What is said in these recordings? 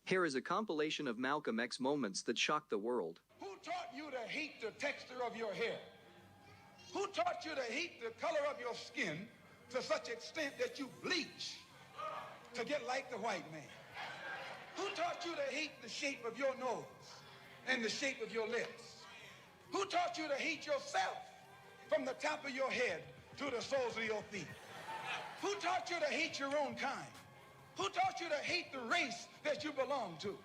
Here is a compilation of Malcolm X moments that shocked the world. Who taught you to hate the texture of your hair? Who taught you to hate the color of your skin to such extent that you bleach to get like the white man? Who taught you to hate the shape of your nose and the shape of your lips? Who taught you to hate yourself from the top of your head to the soles of your feet? Who taught you to hate your own kind? Who taught you to hate the race that you belong to?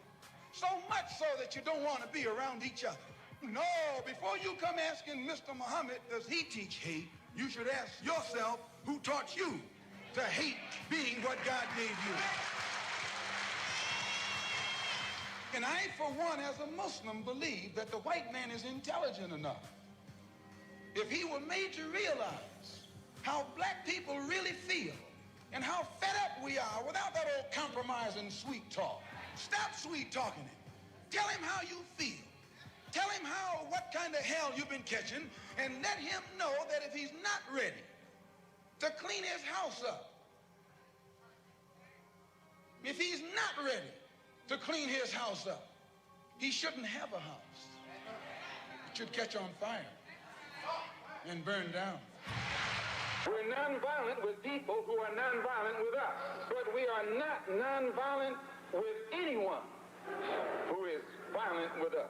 So much so that you don't want to be around each other. No, before you come asking Mr. Muhammad, does he teach hate? You should ask yourself, who taught you to hate being what God gave you? And I, for one, as a Muslim, believe that the white man is intelligent enough. If he were made to realize how black people really feel and how fed up we are without that old compromise and sweet talk. Stop sweet talking him. Tell him how you feel. Tell him what kind of hell you've been catching, and let him know that if he's not ready to clean his house up, if he's not ready to clean his house up, he shouldn't have a house. It should catch on fire and burn down. We're nonviolent with people who are nonviolent with us, but we are not nonviolent with anyone who is violent with us.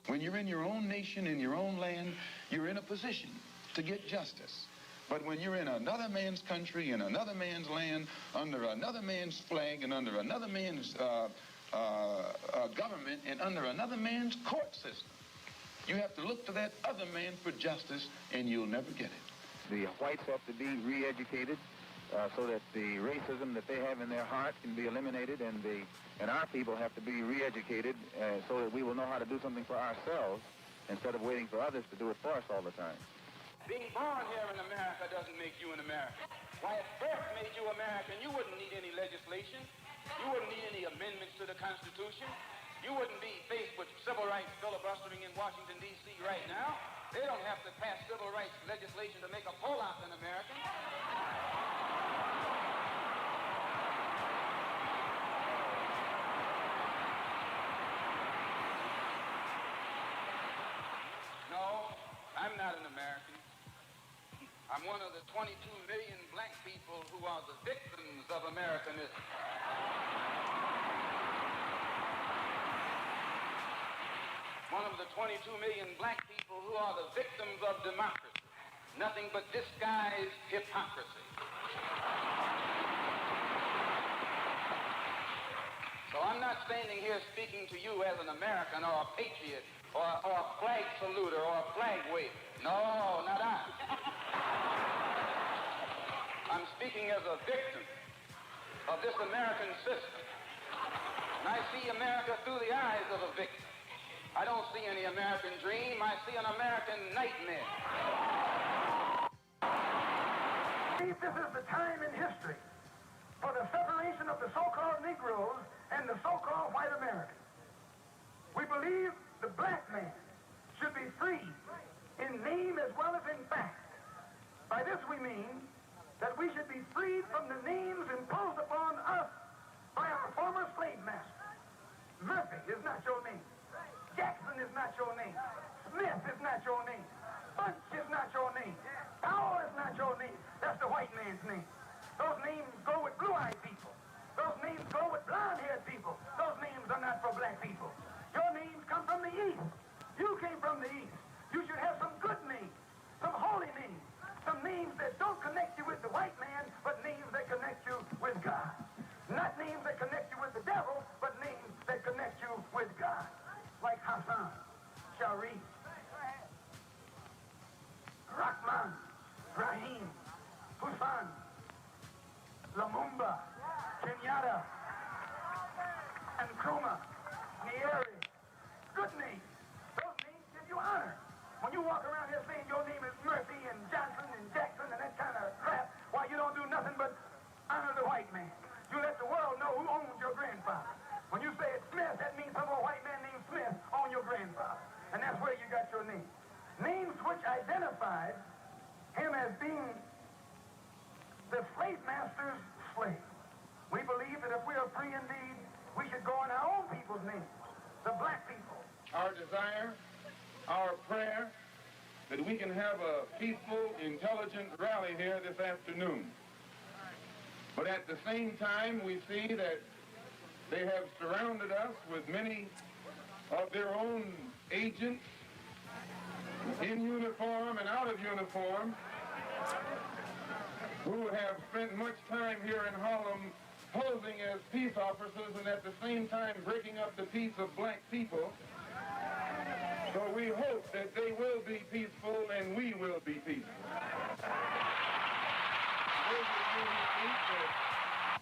When you're in your own nation, in your own land, you're in a position to get justice. But when you're in another man's country, in another man's land, under another man's flag, and under another man's government, and under another man's court system, you have to look to that other man for justice, and you'll never get it. The whites have to be re-educated so that the racism that they have in their heart can be eliminated, and our people have to be re-educated so that we will know how to do something for ourselves instead of waiting for others to do it for us all the time. Being born here in America doesn't make you an American. Why, if birth made you American, you wouldn't need any legislation. You wouldn't need any amendments to the Constitution. You wouldn't be faced with civil rights filibustering in Washington, D.C. right now. They don't have to pass civil rights legislation to make a pull-out an American. No, I'm not an American. I'm one of the 22 million black people who are the victims of Americanism. One of the 22 million black people who are the victims of democracy. Nothing but disguised hypocrisy. So I'm not standing here speaking to you as an American or a patriot or a flag saluter or a flag waver. No, not I. I'm speaking as a victim of this American system. And I see America through the eyes of a victim. I don't see any American dream. I see an American nightmare. This is the time in history for the separation of the so-called Negroes and the so-called white Americans. We believe the black man should be free in name as well as in fact. By this we mean that we should be freed from the names imposed upon us by our former slave masters. Murphy is not your name. Jackson is not your name. Smith is not your name. Bunch is not your name. Powell is not your name. That's the white man's name. Those names go with blue-eyed people. Those names go with blonde-haired people. Those names are not for black people. Your names come from the East. You came from the East. You should have some good names, some holy names, some names that don't connect you with the white man, but names that connect you with God. Not names that connect you with the devil, but names that connect you with God. Like Hassan, Sharif, Rahman, Rahim, Hussein, Lumumba, Kenyatta, and Nkrumah, Nyeri. Good names. Those names give you honor. When you walk around here saying your name is Murphy and Johnson and Jackson and that kind of crap, why you don't do nothing but honor the white man. You let the world know who owns your grandfather. When you say it's Smith, that means some old white man named Smith owned your grandfather. And that's where you got your name. Names which identified him as being the slave master's slave. We believe that if we are free indeed, we should go in our own people our desire, our prayer, that we can have a peaceful, intelligent rally here this afternoon. But at the same time, we see that they have surrounded us with many of their own agents in uniform and out of uniform who have spent much time here in Harlem posing as peace officers and at the same time breaking up the peace of black people. So we hope that they will be peaceful and we will be peaceful. Those of you who think that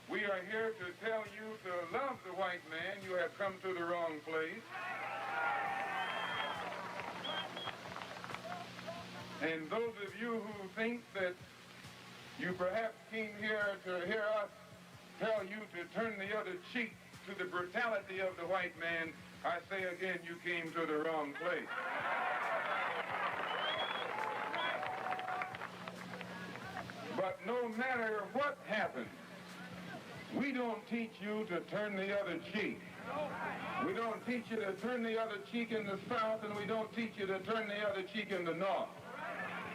we are here to tell you to love the white man, you have come to the wrong place. And those of you who think that you perhaps came here to hear us tell you to turn the other cheek to the brutality of the white man, I say again, you came to the wrong place. But no matter what happens, we don't teach you to turn the other cheek. We don't teach you to turn the other cheek in the South, and we don't teach you to turn the other cheek in the North.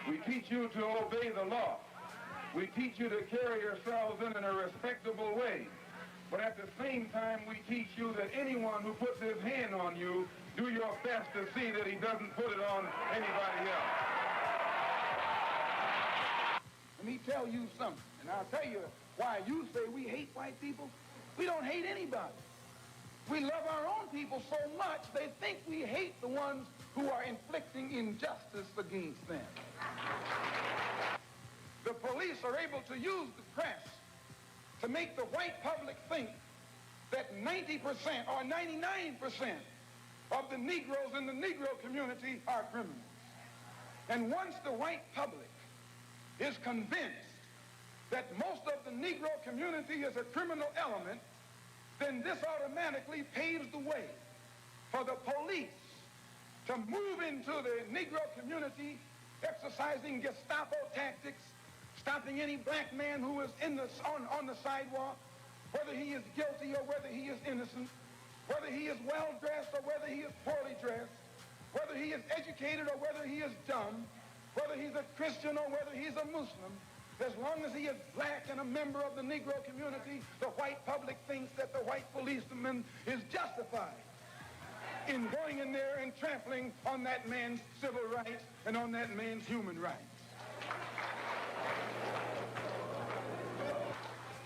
We teach you to obey the law. We teach you to carry yourselves in a respectable way. But at the same time, we teach you that anyone who puts his hand on you, do your best to see that he doesn't put it on anybody else. Let me tell you something, and I'll tell you why you say we hate white people. We don't hate anybody. We love our own people so much they think we hate the ones who are inflicting injustice against them. The police are able to use the press to make the white public think that 90% or 99% of the Negroes in the Negro community are criminals. And once the white public is convinced that most of the Negro community is a criminal element, then this automatically paves the way for the police to move into the Negro community exercising Gestapo tactics, stopping any black man who is on the sidewalk, whether he is guilty or whether he is innocent, whether he is well-dressed or whether he is poorly dressed, whether he is educated or whether he is dumb, whether he's a Christian or whether he's a Muslim. As long as he is black and a member of the Negro community, the white public thinks that the white policeman is justified in going in there and trampling on that man's civil rights and on that man's human rights.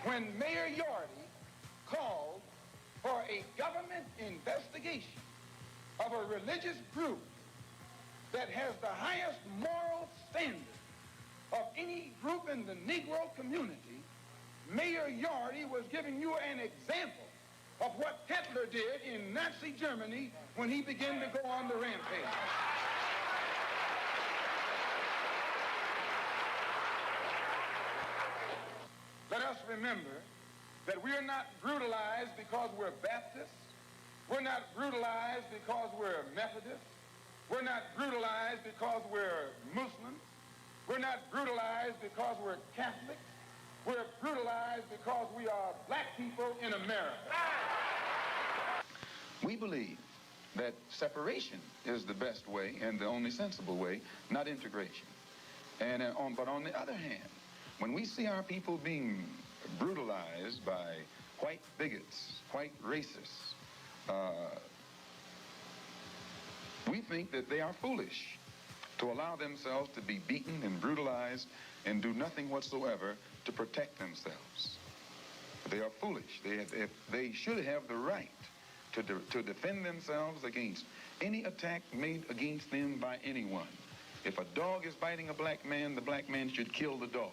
When Mayor Yorty called for a government investigation of a religious group that has the highest moral standard of any group in the Negro community, Mayor Yorty was giving you an example of what Hitler did in Nazi Germany when he began to go on the rampage. Let us remember that we are not brutalized because we're Baptists. We're not brutalized because we're Methodists. We're not brutalized because we're Muslims. We're not brutalized because we're Catholics. We're brutalized because we are black people in America. We believe that separation is the best way and the only sensible way, not integration. But on the other hand, when we see our people being brutalized by white bigots, white racists, we think that they are foolish to allow themselves to be beaten and brutalized and do nothing whatsoever to protect themselves. They are foolish. They should have the right to defend themselves against any attack made against them by anyone. If a dog is biting a black man, the black man should kill the dog.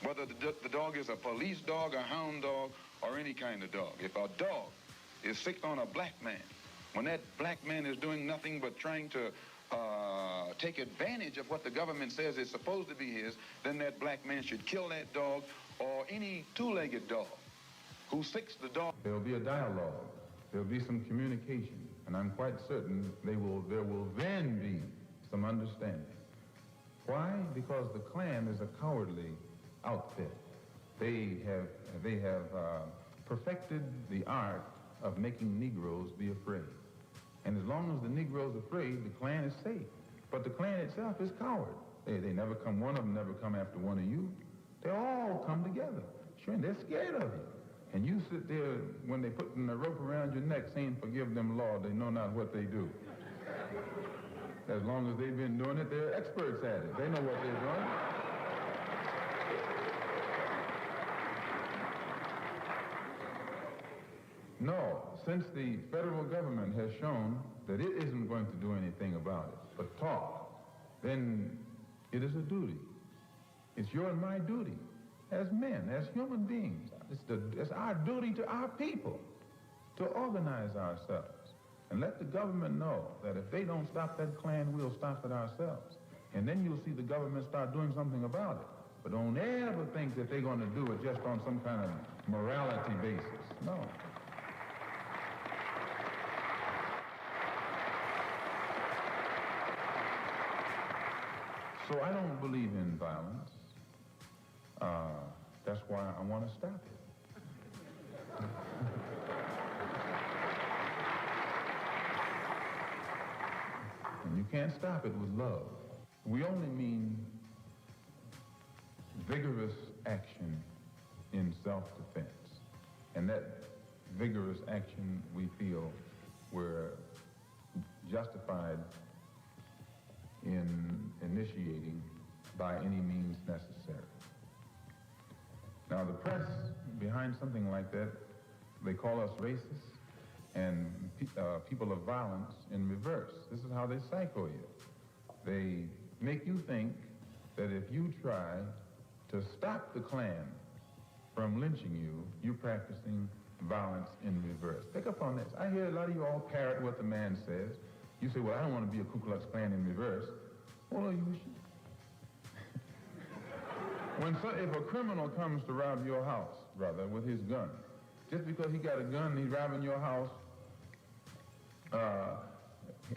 Whether the dog is a police dog, a hound dog, or any kind of dog. If a dog is sick on a black man, when that black man is doing nothing but trying to take advantage of what the government says is supposed to be his, then that black man should kill that dog or any two-legged dog who sicks the dog. There will be a dialogue. There will be some communication, and I'm quite certain there will then be some understanding. Why? Because the Klan is a cowardly outfit. They have perfected the art of making Negroes be afraid. And as long as the Negro's afraid, the Klan is safe. But the Klan itself is coward. They never come, one of them never come after one of you. They all come together. Sure, and they're scared of you. And you sit there when they put the rope around your neck saying, forgive them, Lord, they know not what they do. As long as they've been doing it, they're experts at it. They know what they're doing. No, since the federal government has shown that it isn't going to do anything about it, but talk, then it is a duty. It's your and my duty as men, as human beings. It's our duty to our people to organize ourselves and let the government know that if they don't stop that Klan, we'll stop it ourselves. And then you'll see the government start doing something about it. But don't ever think that they're going to do it just on some kind of morality basis. No. So I don't believe in violence. That's why I want to stop it. And you can't stop it with love. We only mean vigorous action in self-defense. And that vigorous action, we feel, we're justified in initiating by any means necessary. Now, the press, behind something like that, they call us racist and people of violence in reverse. This is how they psycho you. They make you think that if you try to stop the Klan from lynching you, you're practicing violence in reverse. Pick up on this. I hear a lot of you all parrot what the man says. You say, well, I don't want to be a Ku Klux Klan in reverse. Well, you should. If a criminal comes to rob your house, brother, with his gun, just because he got a gun and he's robbing your house,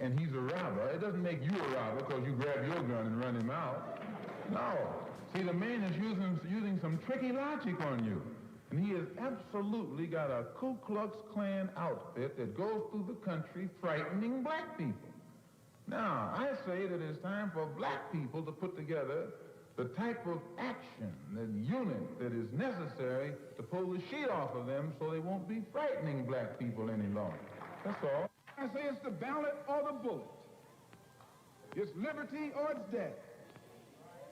and he's a robber, it doesn't make you a robber because you grab your gun and run him out. No. See, the man is using some tricky logic on you. And he has absolutely got a Ku Klux Klan outfit that goes through the country frightening black people. Now, I say that it's time for black people to put together the type of action, the unit that is necessary to pull the sheet off of them so they won't be frightening black people any longer. That's all. I say it's the ballot or the bullet. It's liberty or it's death.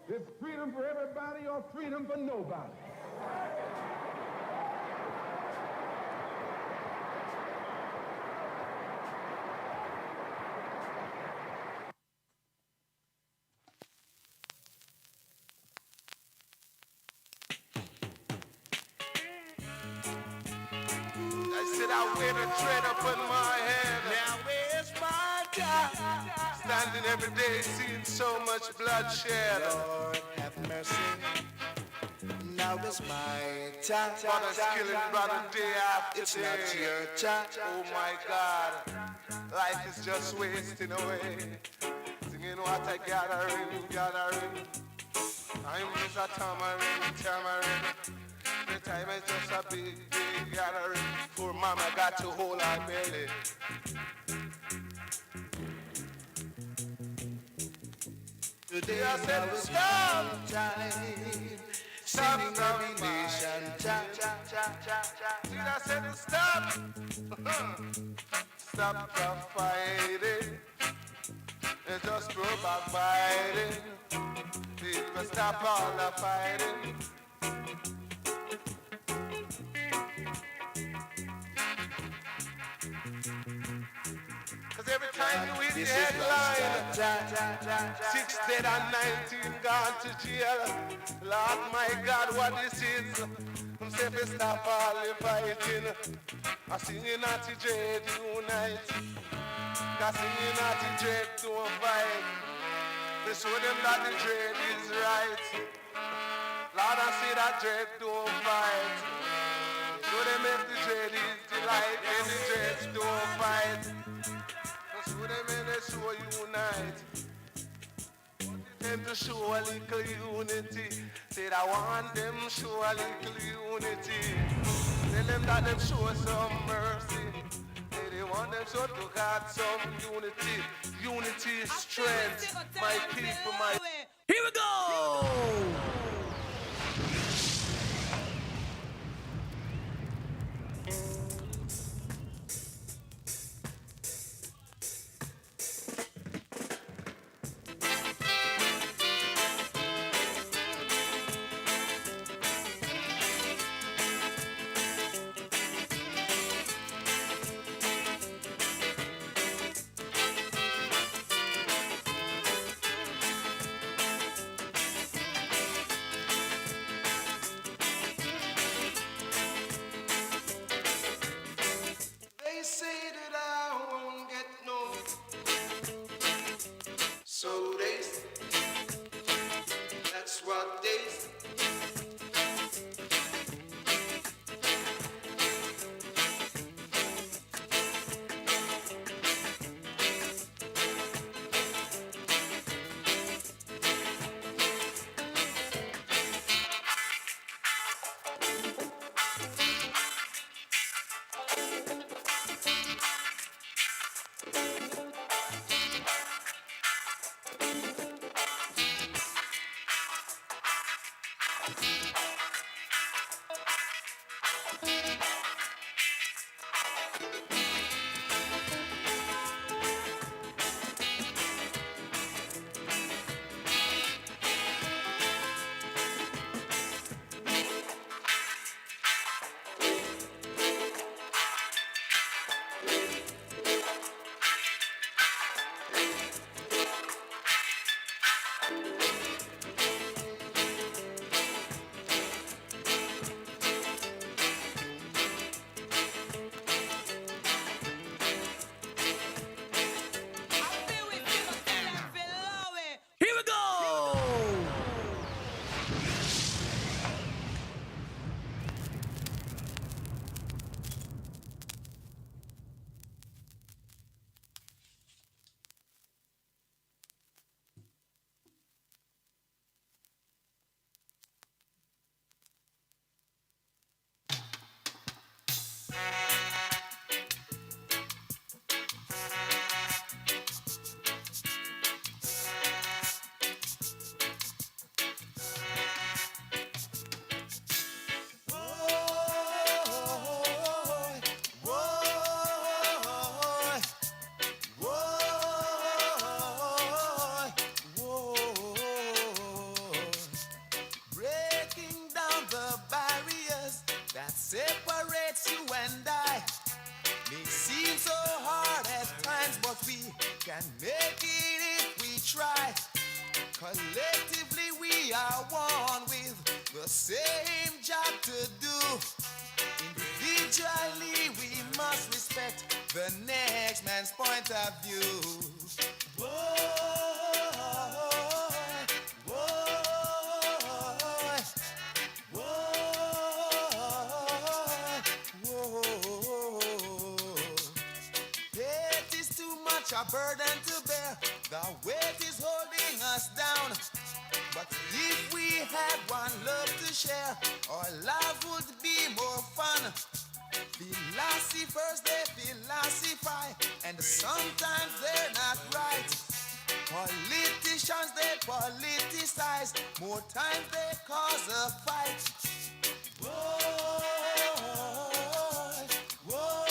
It's freedom for everybody or freedom for nobody. I wear the tread upon my head. Now where's my God? Standing every day seeing so much bloodshed. Lord, have mercy. Now is my time. Father's killing brother day after it's day. It's not your time. Oh my God, life is just wasting away. Singing what I gathering. Time is a tamarind. The time is just a big gathering. Poor mama got to hold her belly. Today I said stop time. Singing every nation. See, I said stop. Stop the fighting. And just go back fighting. People stop all the fighting. Every time you hit the headline, 6 dead and 19 gone to jail. Lord my God, what this is? I'm saying stop all the fighting. I'm singing at the dread unite. I'm singing at the dread don't fight. They show them that the dread is right. Lord, I say that dread don't fight. Show them if the dread is delight and the dreads don't fight. So them and they show unite. Them to show a little unity. Said I want them show a little unity. Tell them that them show some mercy. Say they want want them so to have some unity. Unity is strength. My people, my... Here we go! They say that I won't get no. So they say, that's what they say. Here we go! Breaking down the barriers that separates you and I may seem so hard at times, but we can make it if we try. Collectively we are one with the same job to do. Individually we must respect the next man's point of view. Boy, it is too much a burden to bear. The weight is holding us down. But if we had one love to share, our life would be more fun. Philosophers, they philosophy, and sometimes they're not right. Politicians, they politicize, more times they cause a fight. Whoa, whoa, whoa, whoa.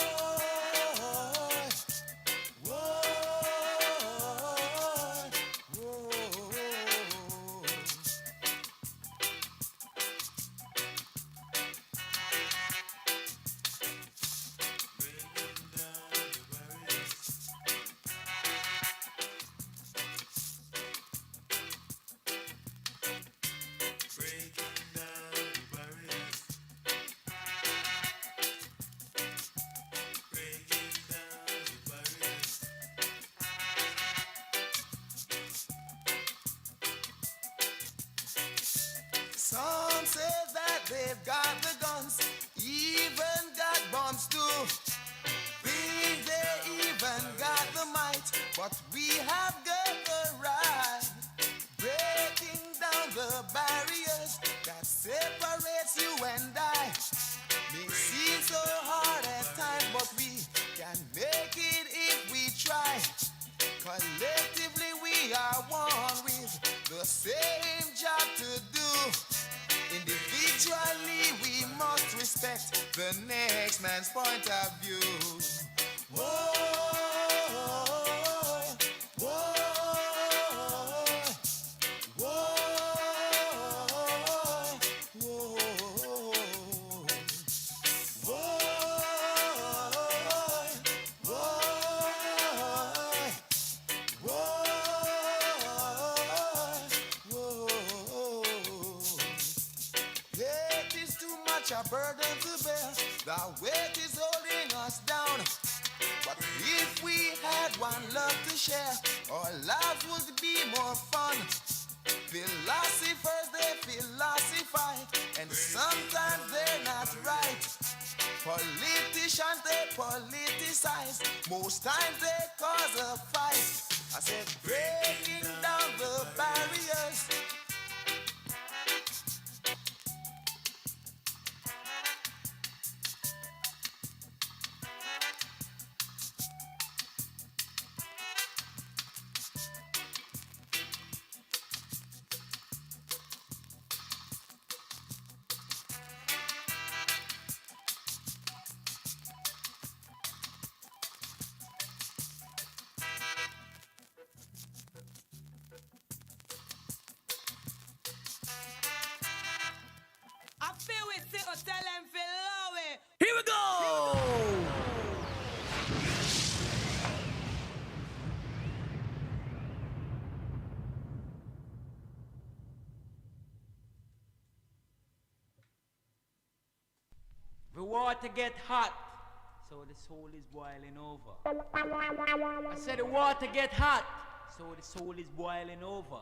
Some say that they've got the guns, even got bombs too. Think they even got the might, but we have got the right. Breaking down the barriers that separates you and I. May seem so hard at times, but we can make it Collectively we are one with the same job to do. Individually we must respect the next man's point of view. Whoa, whoa, whoa, whoa, whoa, Weight is too much a burden to bear. The weight is holding us down. But if we had one love to share, our lives would be more fun. Philosophers, they philosophize, and sometimes they're not right. Politicians, they politicize. Most times they cause a fight. I said, breaking down the barriers. I feel it, sit or tell them below it. Here we go. The water get hot, so the soul is boiling over. I said the water get hot, so the soul is boiling over.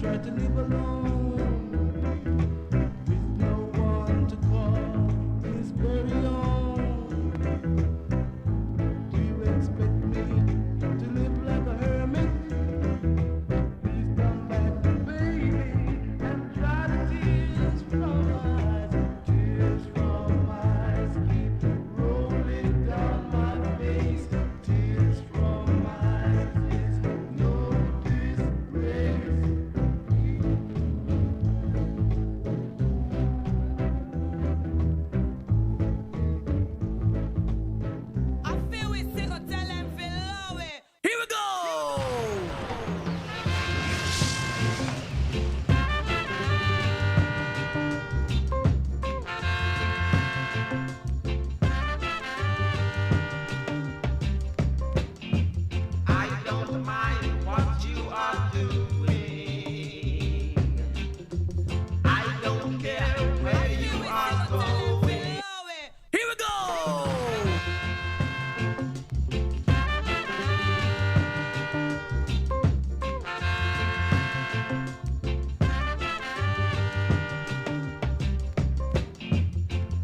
try to live alone with no one to call his very own. Do you expect me to live like a hermit? Please come back, baby, and dry the tears from my eyes. Tears from my eyes keep rolling down my face. Tears from my eyes is no disgrace. I feel we sick, tell them feel low it. Here we go! I don't mind what you are doing. I don't care where you are going. Here we go!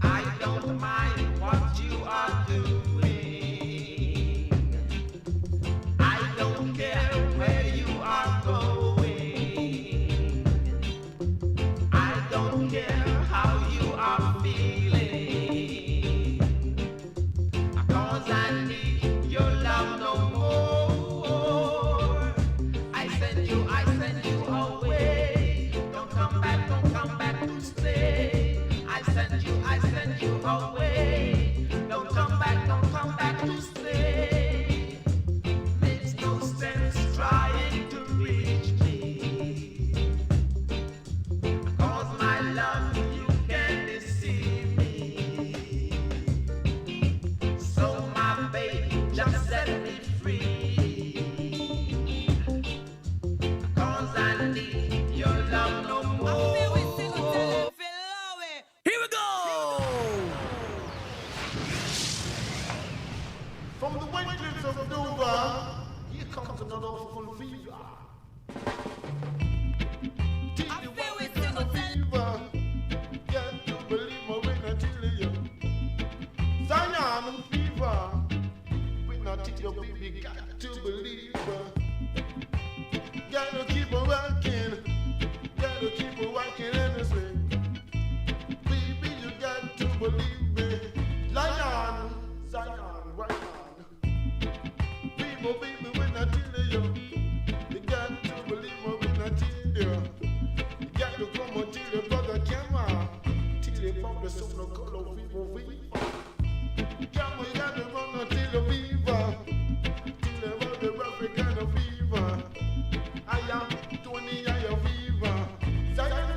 I don't mind what you are doing. I don't care where you are going. I don't care how you are feeling. 'Cause I need your love no more. I send you away. Don't come back to stay. I send you away. Don't come back to stay. Makes no sense trying to reach me. 'Cause my love, you can deceive me. So my baby, just set me free. 'Cause I need your love no more. Here we go! From the windlands of Dover, here comes another full fever. Till you want me to fever. Got to believe me when I tell you. Zion fever. When I tell you, baby, got to believe her. Gotta keep on rocking. Gotta keep on rocking in this way. Baby, you got to believe me. Zion, right on. People, baby, when I tell you, you got to believe me when I tell you. You got to come and tell you for the camera. Till you pump the sound of color, fever. Camera, you got to run until the fever. Till you run the African fever. I am Tony, I am fever. Zion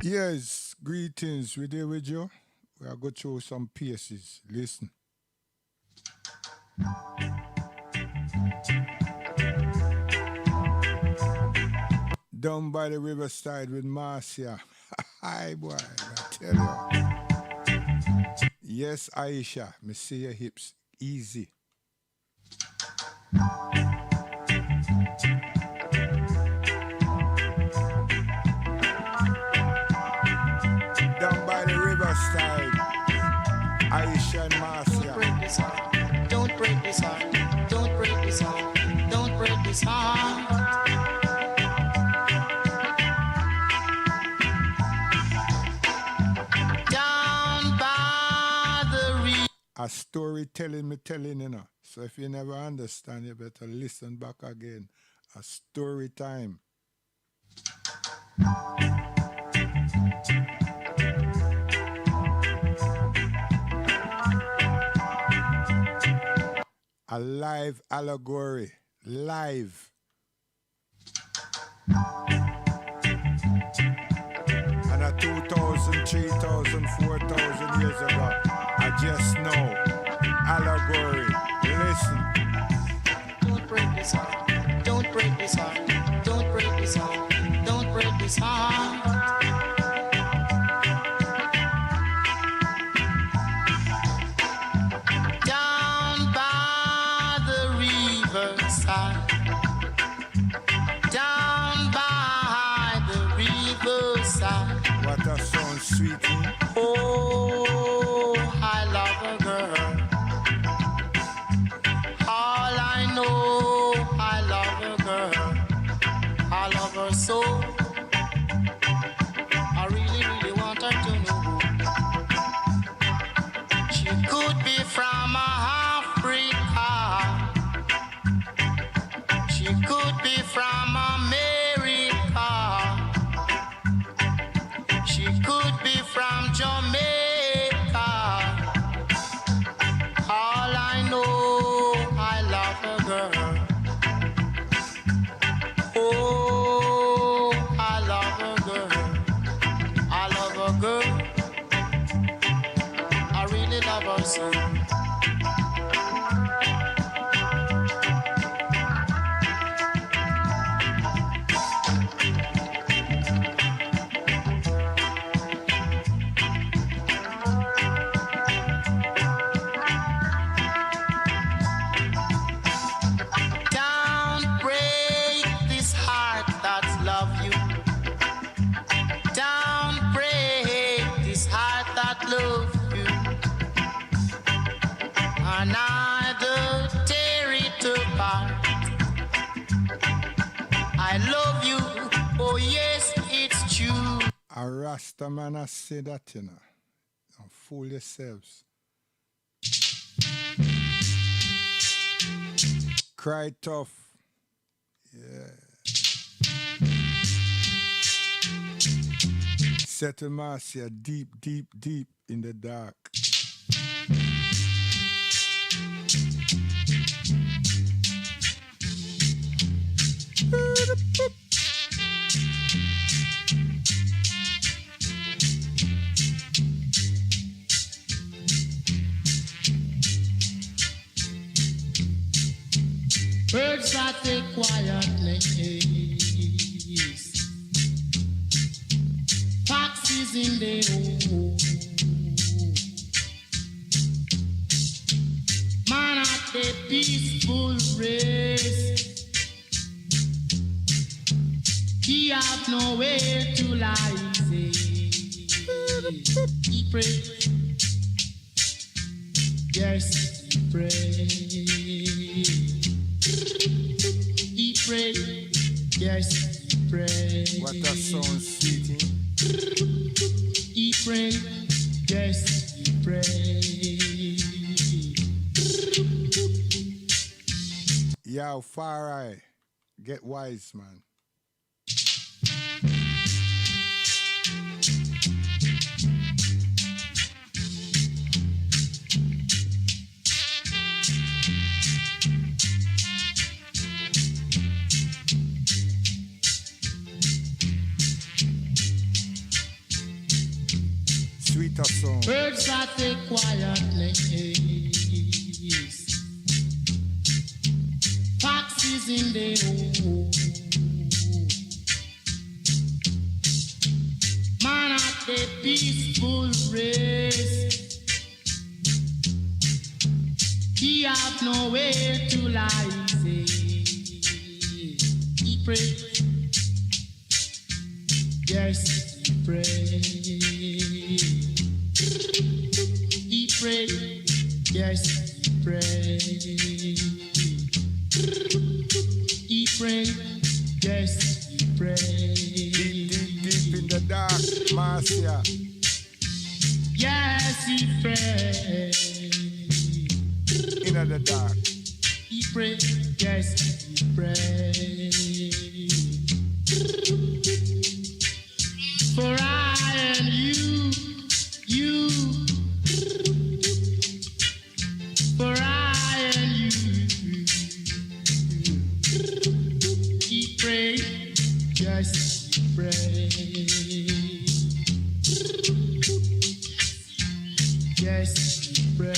Yes, greetings. We there with you. We are going through some pieces. Listen. Down by the riverside with Marcia. Hi, boy, I tell you. Yes, Aisha, me see your hips. Easy. Down by the riverside, Aisha and Marcia. Don't break this heart. Don't break this heart. Don't break this heart. Down by the river. A storytelling me telling, you know. So if you never understand, you better listen back again. A story time. A live allegory. Live. And a 2,000, 3,000, 4,000 years ago. I just know. Allegory. Listen. Don't break this heart. Don't break this heart. Don't break this heart. Don't break this heart. Down by the riverside. Down by the riverside. What a sound, sweetie. Oh, I love a girl. All I know, I love a girl. I love her so. I really, really want her to know. She could be from Africa. She could be from America. She could be from Jamaica. All I know, I love a girl. Oh, I love a girl. I love a girl. I really love her so. Don't break this heart that love you. Don't break this heart that love you. And either tear it apart. I love you, oh yes, it's true. A Rasta man I say that, you know. Don't fool yourselves. Cry tough. Yeah. Settle Marcia deep, deep, deep in the dark. Birds at a quiet place, foxes in the hole, man at a peaceful race. He have nowhere to lie, say. He pray, yes, he pray. He pray, yes, he pray. What a sound, sweetie. He pray, yes, he pray. Yo, Far Eye, get wise, man. sweeter song. Birds that take quietness. Foxes in the hole. Man at the peaceful race. He have nowhere to lie. He pray. Yes, he pray. He pray. Yes, he pray. He pray. Yes, he pray. Deep in the dark, Marcia. Yes, he pray. In the dark. He pray. Yes, he pray. For I and you, for I and you, he pray, yes, he pray, yes, he pray.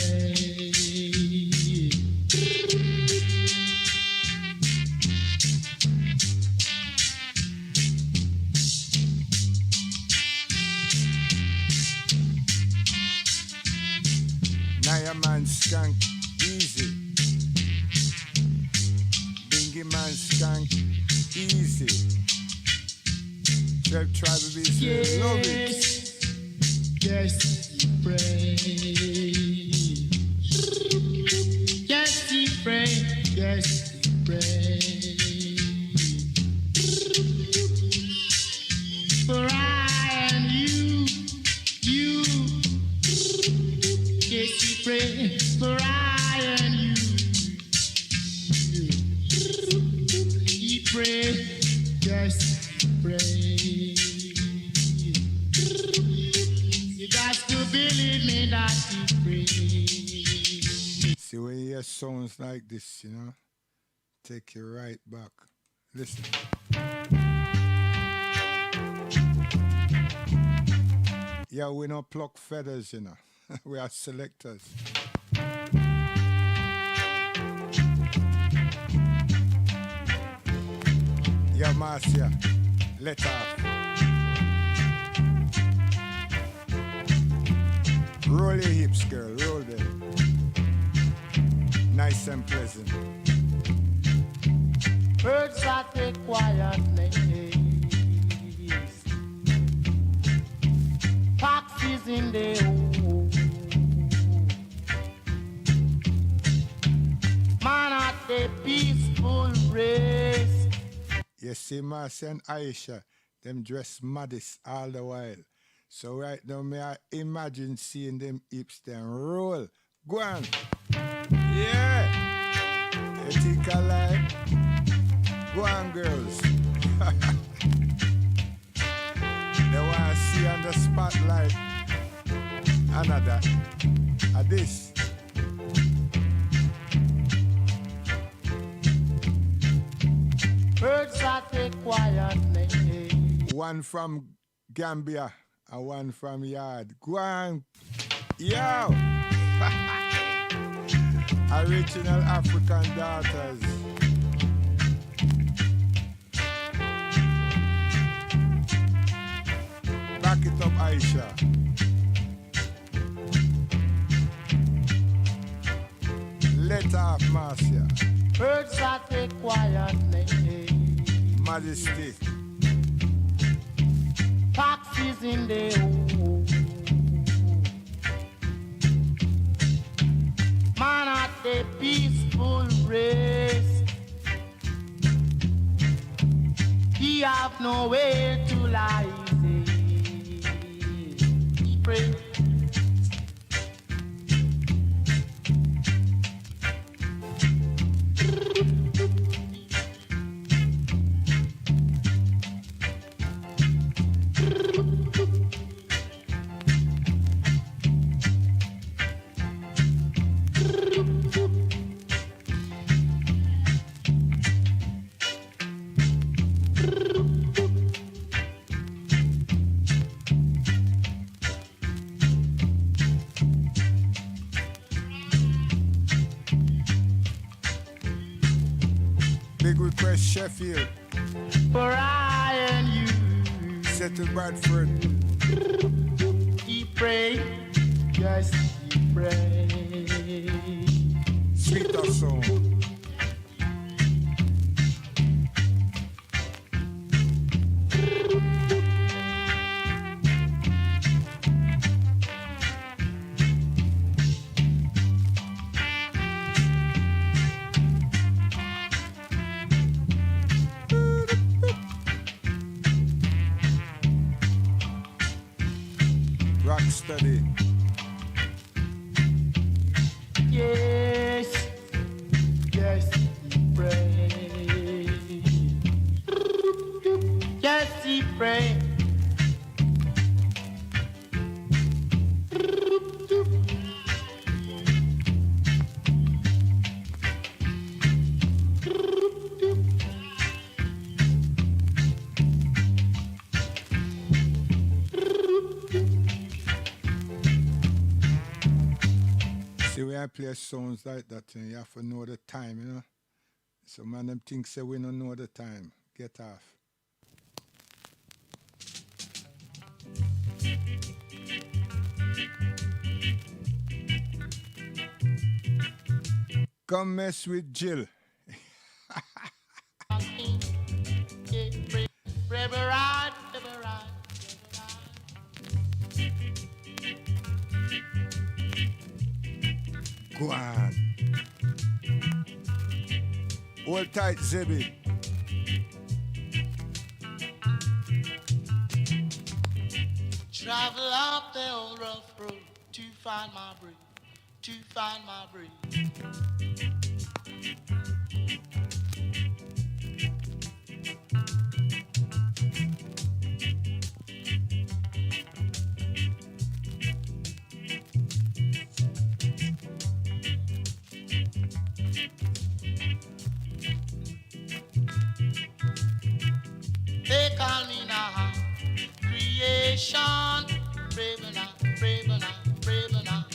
Naya man skank easy. Bingy man skank easy. Trap Tribe Beast, love it. Yes, he pray. Yes, he pray. Yes, he pray. For I and you. Yes, he pray. For I and you. He pray. Yes, he pray. You got to believe me that he prays. See, when you hear songs like this, you know, take you right back. Listen. Yeah, we don't pluck feathers, you know. We are selectors. Yeah, Marcia, let off. Roll your hips, girl, roll them. Nice and pleasant. Birds that take quietness. Foxes in the hole. Man at the peaceful race. You see, Marcia and Aisha, them dress modest all the while. So right now, may I imagine seeing them hips then roll. Go on. Yeah. You think I like? Go on, girls. They want to see on the spotlight. Another. This. Birds that take quietness. One from Gambia and one from Yard. Go on. Yo. Original African daughters. Back it up, Aisha. Let off, Marcia. Birds that take quietness. Majesty. Foxes in the hole. Man at the peaceful race. He have nowhere to lie. He pray. Big request Sheffield. For I and you. Settle Bradford. He pray, yes, he pray. Sweeter song. Rock steady. Yes, yes, he pray. Yes, he pray. See, when I play songs like that, you have to know the time, you know. So man, them think say we don't know the time. Get off. Come mess with Jill. Reverend. Go on. Hold tight, Zebby. Travel up the old rough road to find my breed, to find my breed. They call me now creation, brave enough, brave enough, brave enough.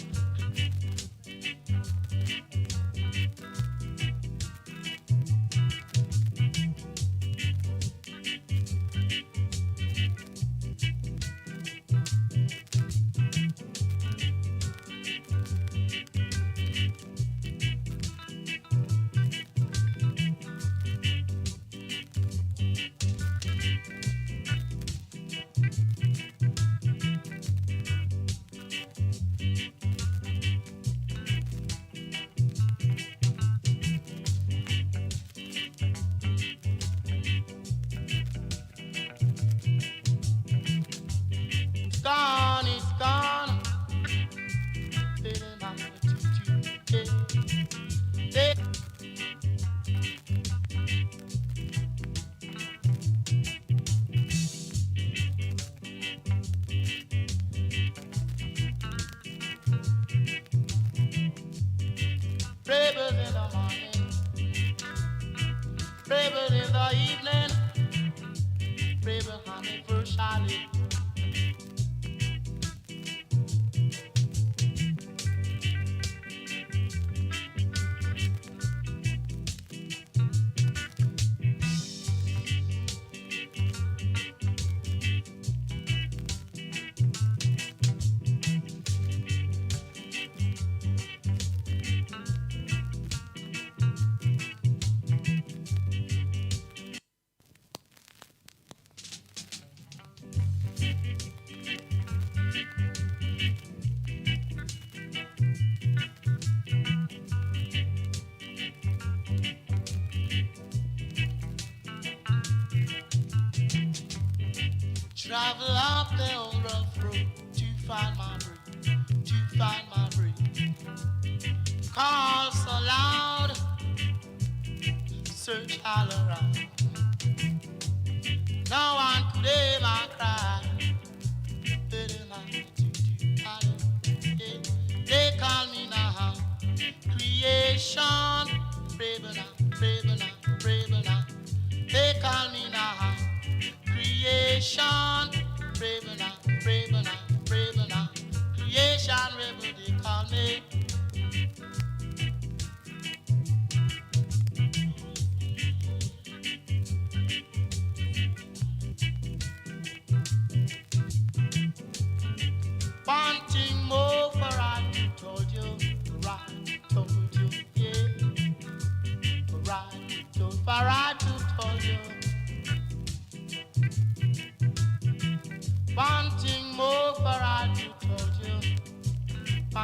It's gone. Rebels in the morning, rebels in the evening, rebels on the first Charlie. Travel up the old rough road to find my breed, to find my breed. Call so loud, search all around. No one could hear my cry. They call me now creation, brave enough, brave enough, brave enough. They call me now creation, brave enough, brave enough, brave enough. Creation rebel, they call me.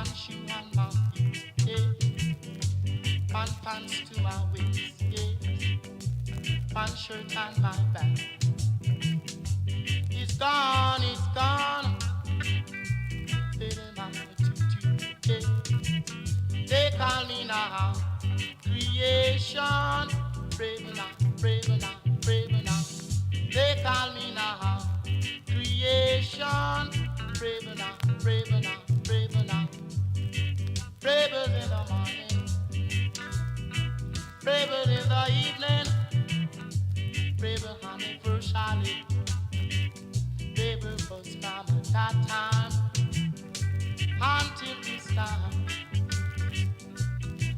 One shoe on my feet, yeah. One pants to my waist, yeah. One shirt on my back. It's gone, it's gone. Baby, my tutu, yeah. They call me now creation. Brave now, brave now, brave now. They call me now creation. Brave now, brave now, brave now. Brave in the morning, brave in the evening, brave anniversary, brave was come at that time. Until this time,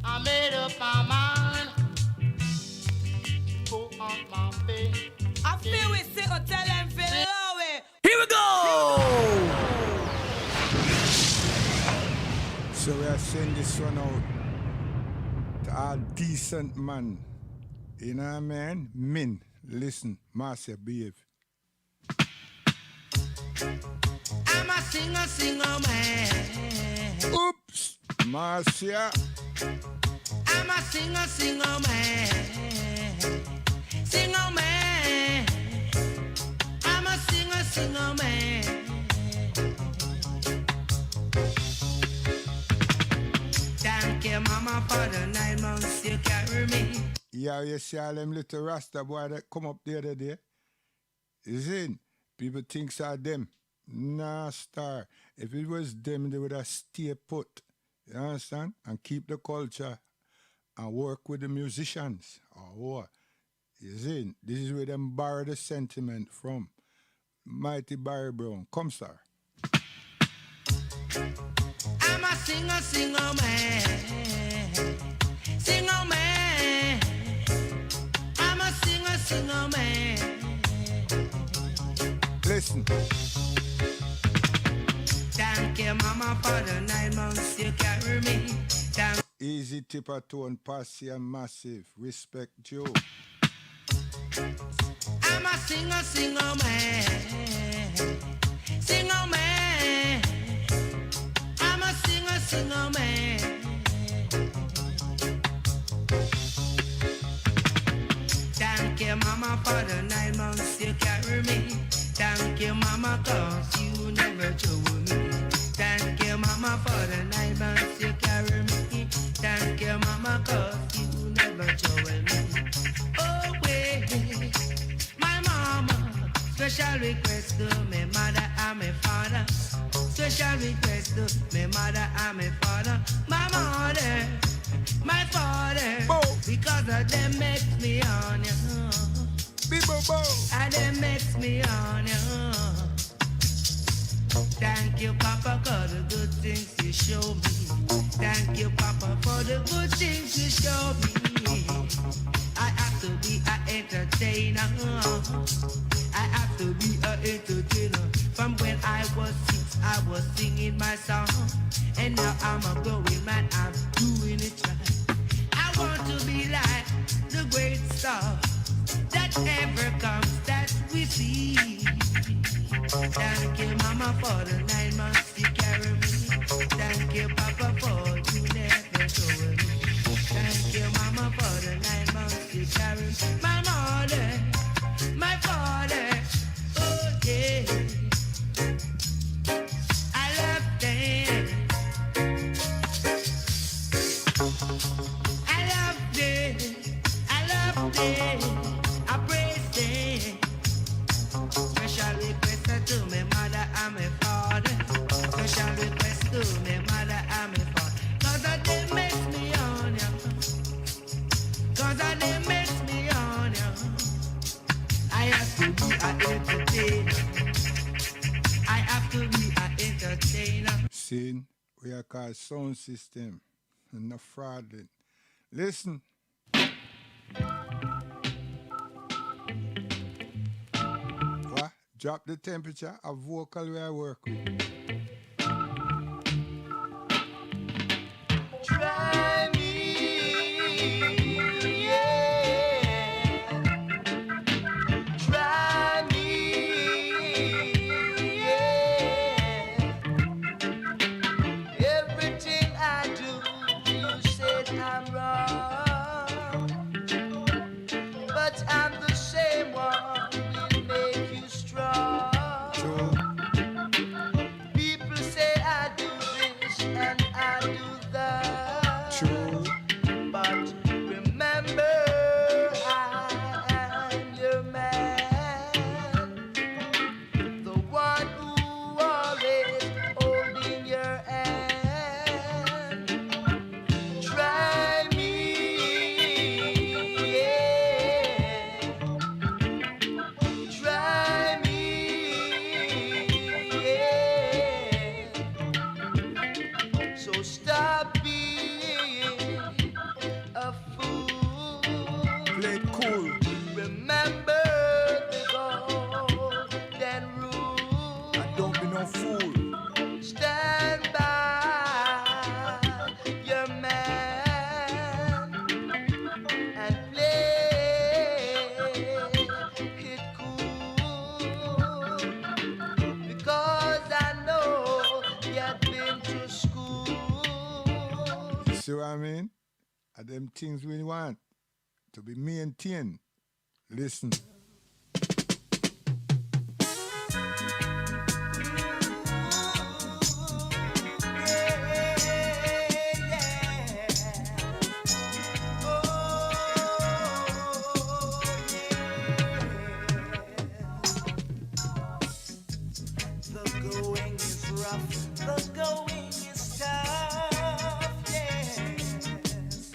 I made up my mind. Go on my way. I feel we sit or tell them feel low it. Here we go! So we are sending this one out to all decent man. You know what I mean? Men, listen, Marcia, behave. I'm a singer man. Oops, Marcia. I'm a singer man. Singer man. I'm a singer man. Thank you, mama, for the 9 months you carry me. Yeah, you see all them little Rasta boy that come up the other day? You see, people think are them. Nah, star. If it was them, they would have stay put. You understand? And keep the culture and work with the musicians. Or what? You see, this is where them borrow the sentiment from. Mighty Barry Brown. Come, sir. I'm a singer man. Singer man. I'm a singer man. Listen. Thank you, mama, for the 9 months you carry me. Easy tipper tone, Passy and Massive. Respect Joe. I'm a singer man. Singer man. I'm a singer man. Thank you, mama, for the 9 months you carry me. Thank you, mama, cause you never told me. Thank you, mama, for the 9 months you carry me. Thank you, mama, cause you never told me. Oh, wait, my mama, special request to my mother and my father. Special request to my mother and my father. My mother, my father, because of them makes me on you. And them makes me on you. Thank you, Papa, for the good things you show me. Thank you, Papa, for the good things you show me. I have to be an entertainer. I have to be an entertainer. From when I was 6, I was singing my song. And now I'm a growing man, I'm doing it right. I want to be like the great star that ever comes that we see. Thank you, mama, for the 9 months you carry me. Thank you, papa, for you never told me. Thank you, mama, for the 9 months you carry me. My mother, my father, oh yeah. I love them. I love them. I love them. I praise them. Special request to my mother and my father. Special request to my mother and my father. Cause of them makes me on ya. Cause of them makes me on ya. I have to be an entertainer. I have to be an entertainer. Sin, we are called sound system. And no fraudulent. Listen. What? Drop the temperature of vocal where I work with. Try me, yeah. Try me, yeah. Every no fool. Stand by your man and play it cool, because I know you've been to school. You see what I mean? Are them things we want to be maintained. Listen. The going is rough, the going is tough, yes.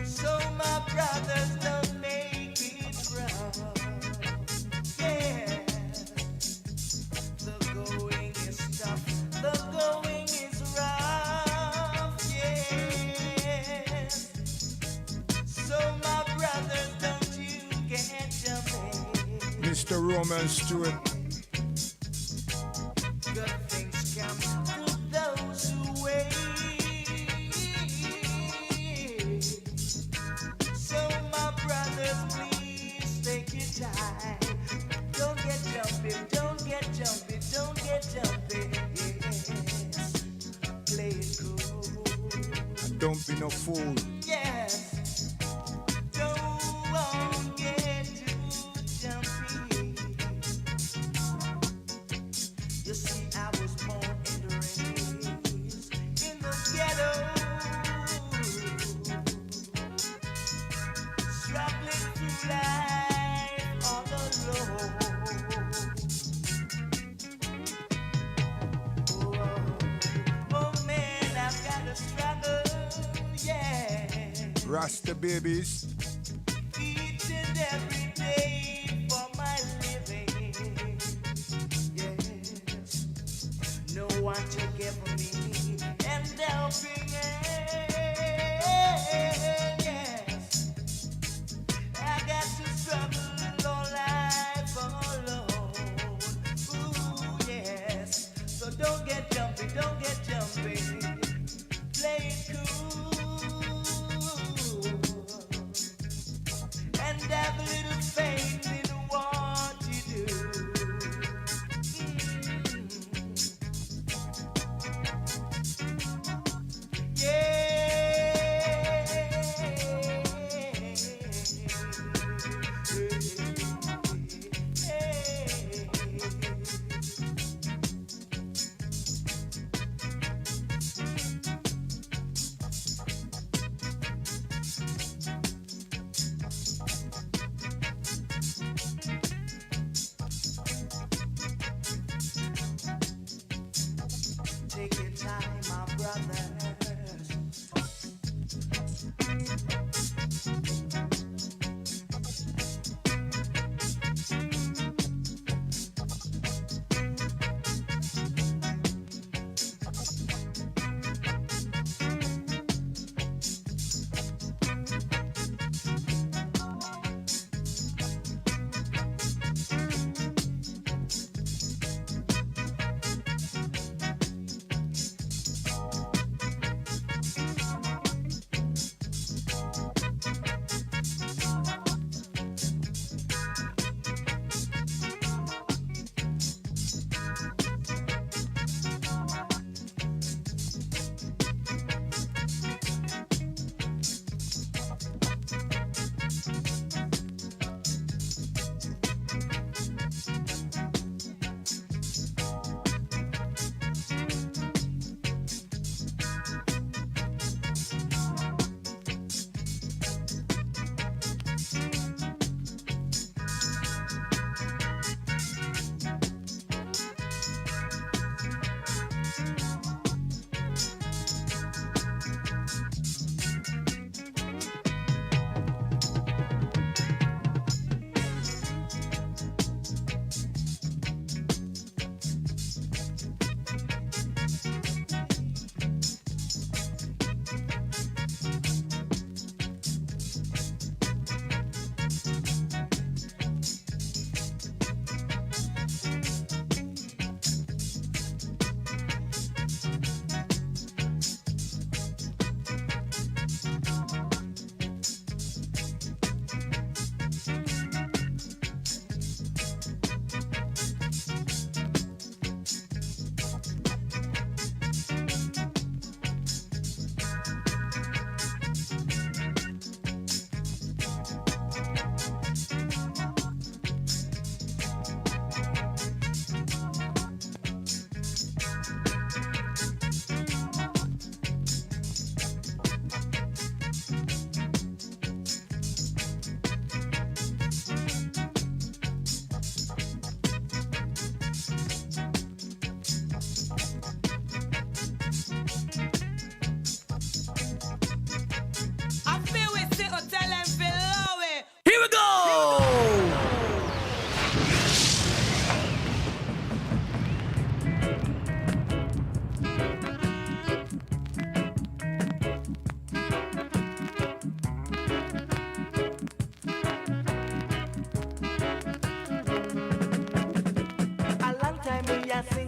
So my brothers don't make it rough, yes. The going is tough, the going is rough, yes. So my brothers, don't you get jumping. Mr. Roman Stewart. Good things come to those who wait. So my brothers, please take your time. Don't get jumpy, don't get jumpy, don't get jumpy. Yes, play it cool. Don't be no fool. Yes, don't get too jumpy. You see, I was born and raised in the ghetto, struggling through life all alone. Oh man, I've got to struggle, yeah, Rasta babies. each and every day for my living. Yes, no one to give me and helping hand. Yes, I got to struggle all life alone. Ooh, yes, so don't get jumpy, don't get jumpy. Play it cool and have a little faith in what you do. Take your time, my brothers.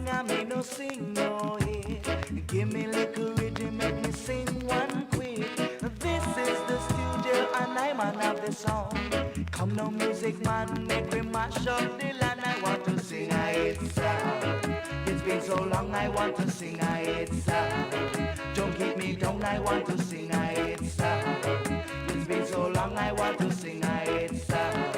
I may no sing no hit. Give me little rhythm, make me sing one quick. This is the studio and I man of the song. Come now music man, make me mash up the land. I want to sing a hit song. It's been so long I want to sing a hit song. Don't keep me down, I want to sing a hit song. It's been so long I want to sing a hit song.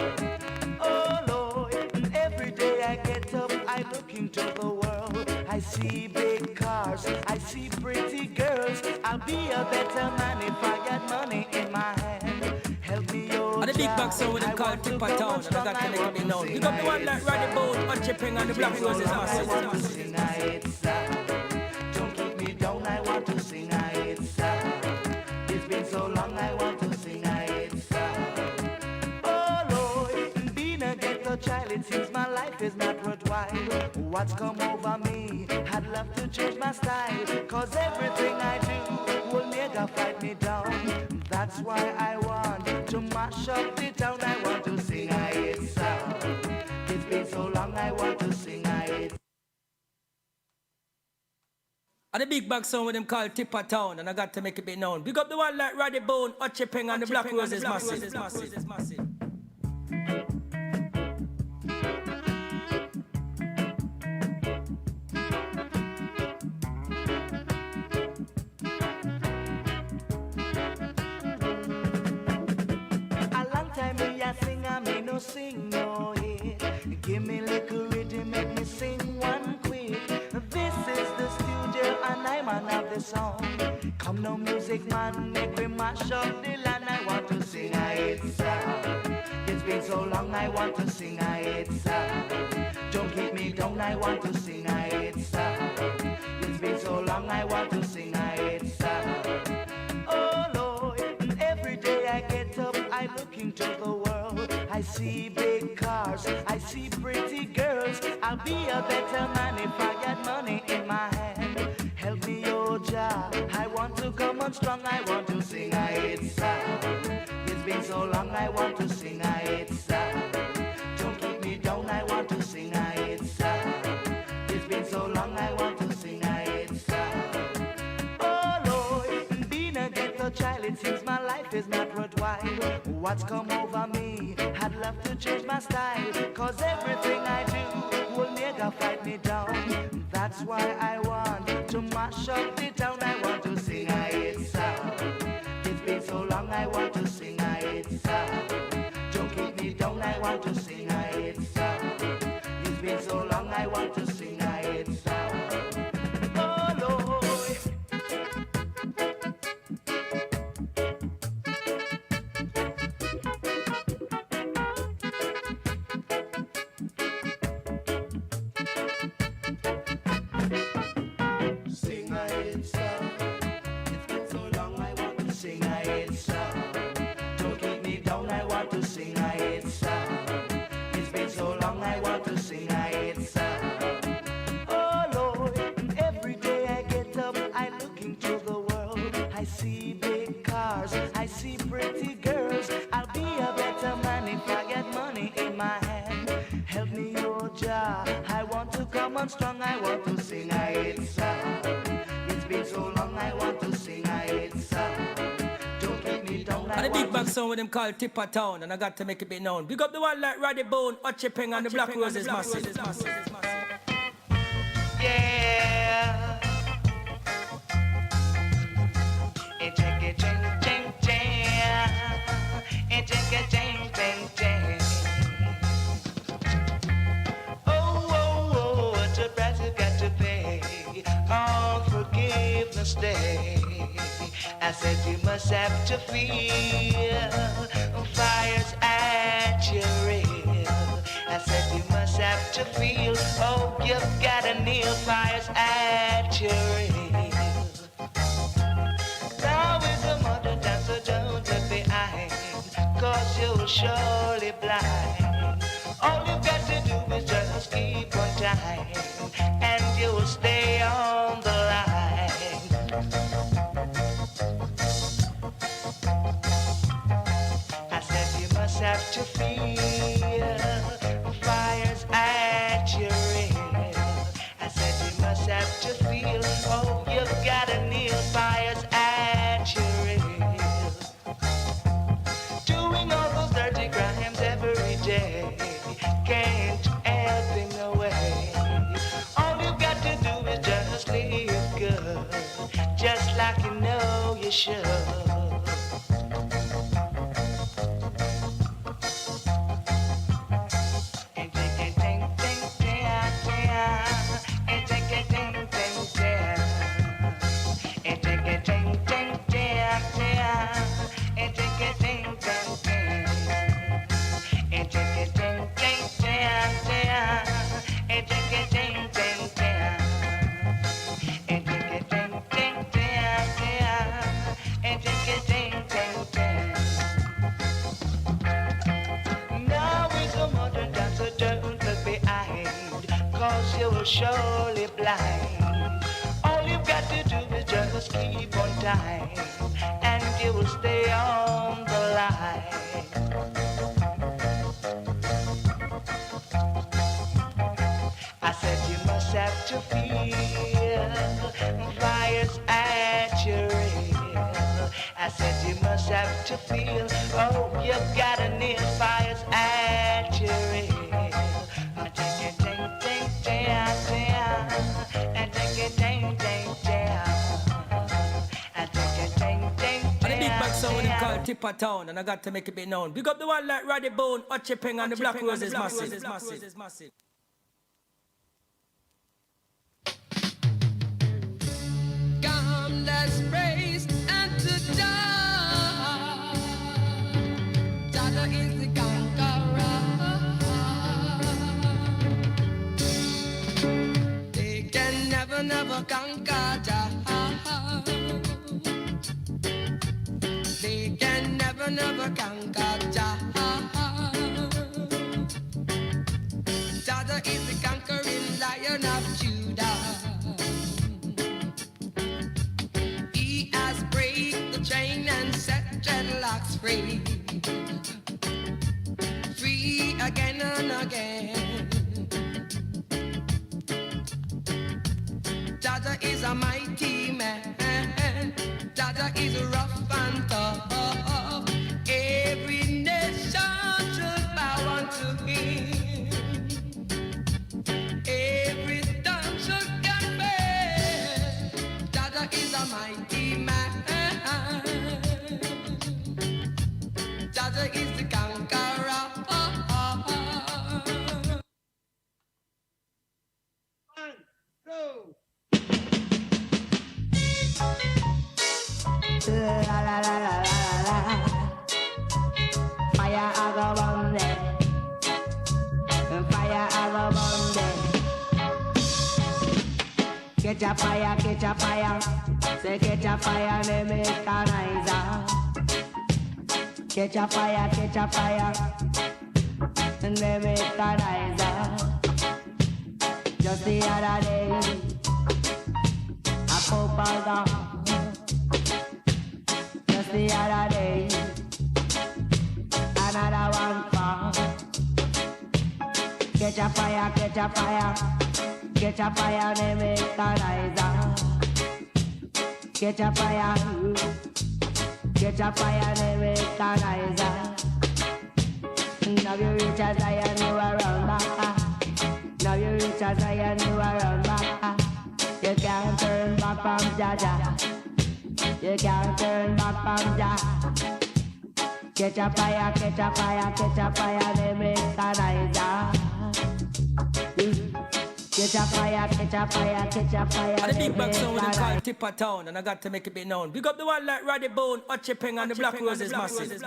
Oh Lord, every day I get up, I look into the world. I see big cars, I see pretty girls. I'll be a better man if I got money in my hand. Help me, oh And the big back sound with them called Tipper Town, and I got to make it be known. You got the one like Roddy Bone, Hot Chipping, and the Black Roses I want to sing a hit song. Don't keep me down, I want to sing a hit song. It's been so long, I want to sing a hit song. Oh Lord, being a ghetto child, it seems my life is not worthwhile. What's come over me? I'd love to change my style, cause everything I do will never fight me down. That's why I want to mash up the town. I want to sing a hit song. It's been so long, I want to sing a hit. And the big back sound with them called Tipper Town, and I got to make it be known. Big up the one like Roddy Bone, Hot Chipping, and the Black Roses massive. A long time me a sing, I me no sing no hit. Give me little rhythm, make me sing one quick. This is the studio and I man of the song. Come now music man, make me mash up the land. I want to sing a hit song. It's been so long, I want to sing a hit song. Don't keep me down, I want to sing a hit song. It's been so long, I want to sing a hit song. Oh Lord, every day I get up, I look into the world. I see big cars, I see pretty girls. I'll be a better man if I get money in my hand. Help me, oh Jah, I want to come on strong. I want to sing a hit song. It's been so long, I want to sing a hit song. Don't keep me down, I want to sing a hit song. It's been so long, I want to sing a hit song. Oh Lord, being a ghetto child, it seems my life is not worthwhile. What's come over me? I'd love to change my style, cause everything I do will never fight me down. That's why I want to mash up the town. I want to sing a hit song. It's been so long, I want to sing a hit song. Don't keep me down, I want to sing a hit song. It's been so long, I want to sing a hit song. Oh Lord. Sing a hit song. It's been so long, I want to sing a hit song. Don't keep me down, I want to sing a hit song. It's been so long, I want to sing a hit song. Oh Lord, every day I get up, I look into the world. I see big cars, I see pretty girls. I'll be a better man if I get money in my hand. Help me, oh Jah, I want to come on strong. I want to sing a hit song. It's been so long, I want to sing a hit song. Don't keep me down, And the big back sound with them called Tipper Town, and I got to make it be known. Big up the one like Roddy Bone, Hot Chipping, and the Black Roses massive. Yeah. Oh, oh, oh, what a price you got to pay on Forgiveness Day. I said you must have to feel fires at your rear. I said you must have to feel, oh, you've got to kneel, fires at your rear. Now is a mother dancer, don't look behind, cause you're surely blind. All you've got to do is just keep on time, and you'll stay on the line. I said you must have to feel fires at your rear. I said like you know you should. Surely blind. All you've got to do is just keep on time, and you will stay on the line. I said you must have to feel fires at your rear. I said you must have to feel, oh, you've got to need fires at your rear. Tipper Town, and I got to make it be known. Big up the one like Roddy Bone, Ochi Peng, and the Black Roses massive. Come, let's praise and to die. Jah is the conqueror. They can never conquer Jah. They can never conquer Jah. Jah is the conquering Lion of Judah. He has break the chain and set dreadlocks free. Free again and again. Jah is a mighty man. Jah is rough and tough. Every nation should bow unto him. Every tongue should confess. Jah is a mighty man. Jah is the conqueror. One, two. La la la la la la. Fire I go burn them. Fire I go burn them. Catch a fire, catch a fire. Say catch a fire, they make a noise. Catch a fire, and they make a noise. Just the other day, I pop out down. The other day, another one fall. Catch a fire, catch a fire, catch a fire, they make a noise. Catch a fire, they make a noise. Now you reach a Zion, you are run back. Now you reach a Zion, you are run back. You can't turn back from Jah Jah. You can't turn back from Jah. Catch a fire, catch a fire, catch a fire, they make a noise. Catch a fire, catch a fire, catch a fire. And the big back sound we call Tipper Town, and I got to make it be known. Big up the one like Roddy Bone, Ochi Peng, and the Black Roses massive.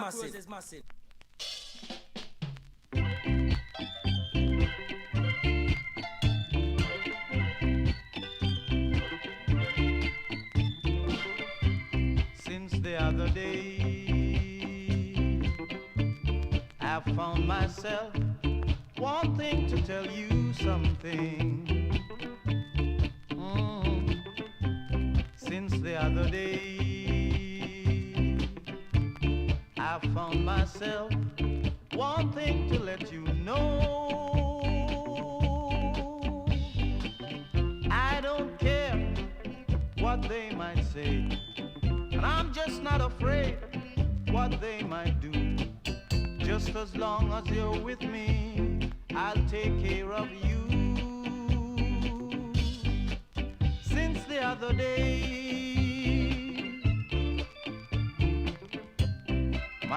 The other day I found myself wanting to tell you something. Since the other day I found myself wanting to let you know I don't care what they might say. And I'm just not afraid what they might do. Just as long as you're with me, I'll take care of you. Since the other day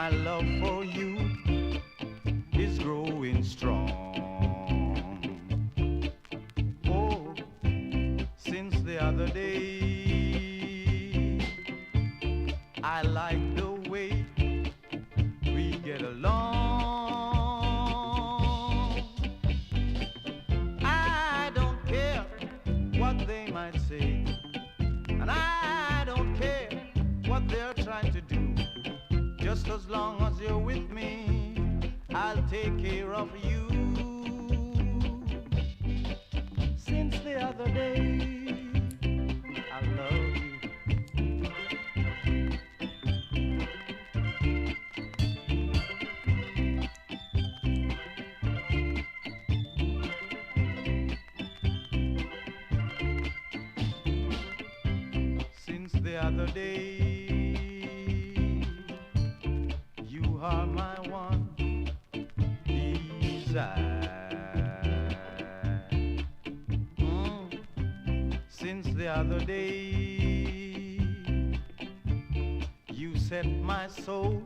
my love for you is growing strong. Oh, since the other day, I like the way we get along. I don't care what they might say, and I don't care what they're trying to do. Just as long as you're with me, I'll take care of you. Since the other day, I love you. Since the other day, you are my one desire. Since the other day, you set my soul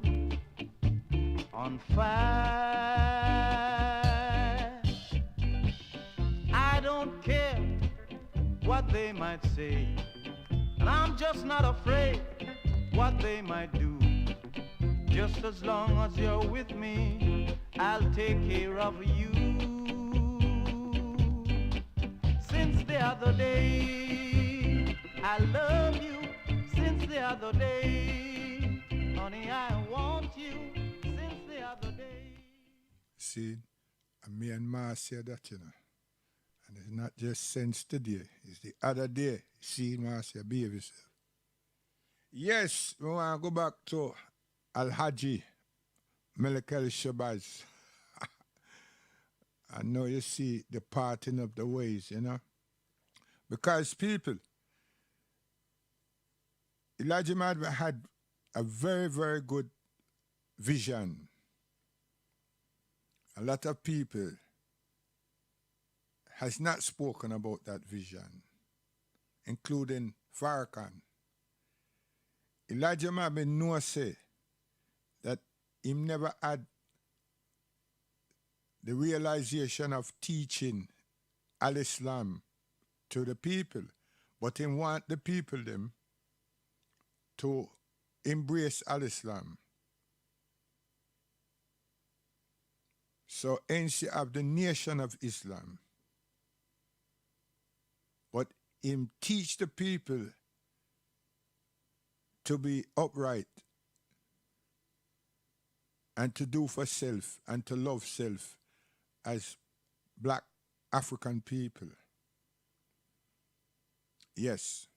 on fire. I don't care what they might say, and I'm just not afraid what they might do. Just as long as you're with me, I'll take care of you. Since the other day, I love you. Since the other day, honey, I want you. Since the other day. See, and me and Ma said that, you know. And it's not just since today, it's the other day. See, Ma say, behave yourself. Yes, we want to go back to Al-Haji Melekel Shabazz. I know you see the parting of the ways, you know. Because people, Elijah Muhammad had a very, very good vision. A lot of people has not spoken about that vision, including Farrakhan. Elijah Muhammad knows say that he never had the realization of teaching Al-Islam to the people, but he want the people them to embrace Al-Islam. So hence you have the Nation of Islam. But him teach the people to be upright and to do for self and to love self as black African people. Yes.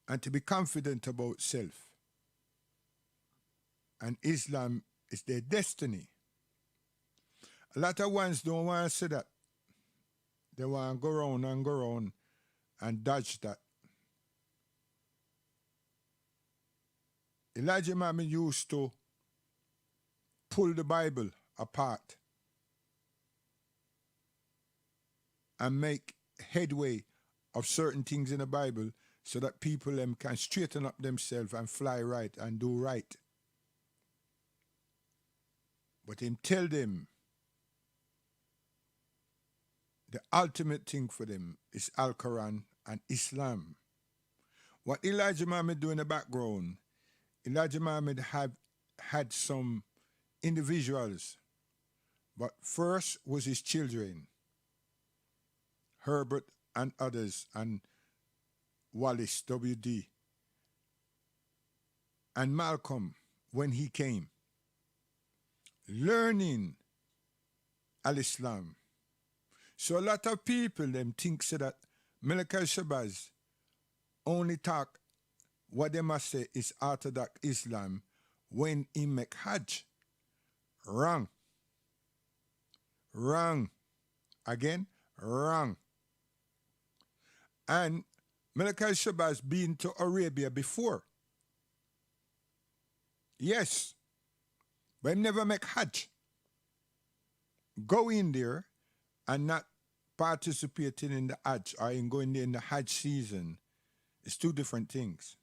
And to be confident about self. And Islam is their destiny. A lot of ones don't want to say that. They want to go around and dodge that. Elijah Muhammad used to pull the Bible apart and make headway of certain things in the Bible so that people can straighten up themselves and fly right and do right. But him tell them the ultimate thing for them is Al-Quran and Islam. What Elijah Muhammad do in the background, Elijah Muhammad had some individuals, but first was his children, Herbert and others, and Wallace, W.D., and Malcolm when he came, learning Al-Islam. So a lot of people them think so that Melekel Shabazz only talk what they must say is Orthodox Islam when he make Hajj. Wrong. Wrong. Again, wrong. And Melekel Shabazz been to Arabia before. Yes. But he never make Hajj. Go in there and not participating in the Hajj or in going there in the Hajj season, it's two different things.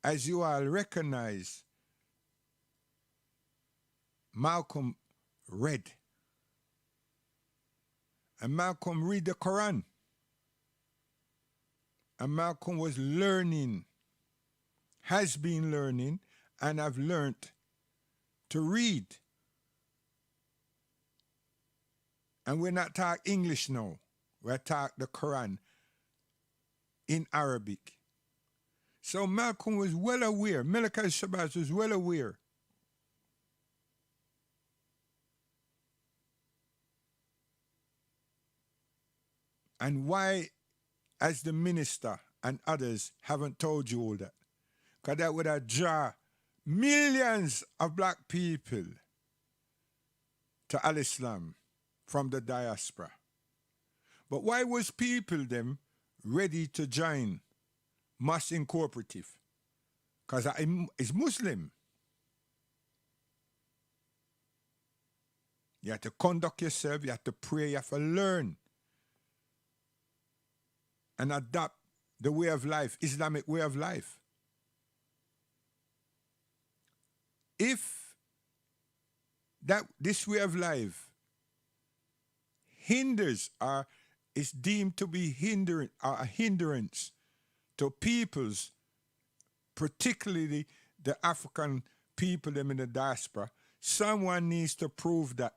as you all recognize, Malcolm read. And Malcolm read the Quran. And Malcolm was learning, has been learning, and have learned to read. And we're not talking English now. We're talking the Quran in Arabic. So Malcolm was well aware, Malcolm Shabazz was well aware and why, as the minister and others, haven't told you all that. Because that would have drawn millions of black people to Al-Islam from the diaspora. But why was people them ready to join Mosque Incorporative? Because it's Muslim. You have to conduct yourself, you have to pray, you have to learn and adopt the way of life, Islamic way of life. If this way of life hinders or is deemed to be a hindrance to peoples, particularly the African people them in the diaspora, someone needs to prove that.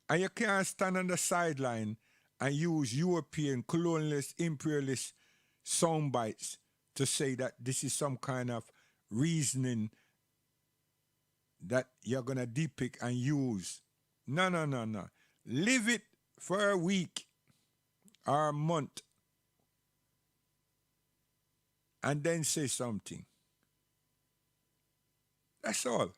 And you can't stand on the sideline and use European colonialist, imperialist sound bites to say that this is some kind of reasoning that you're going to depict and use. No. Live it for a week or a month and then say something. That's all.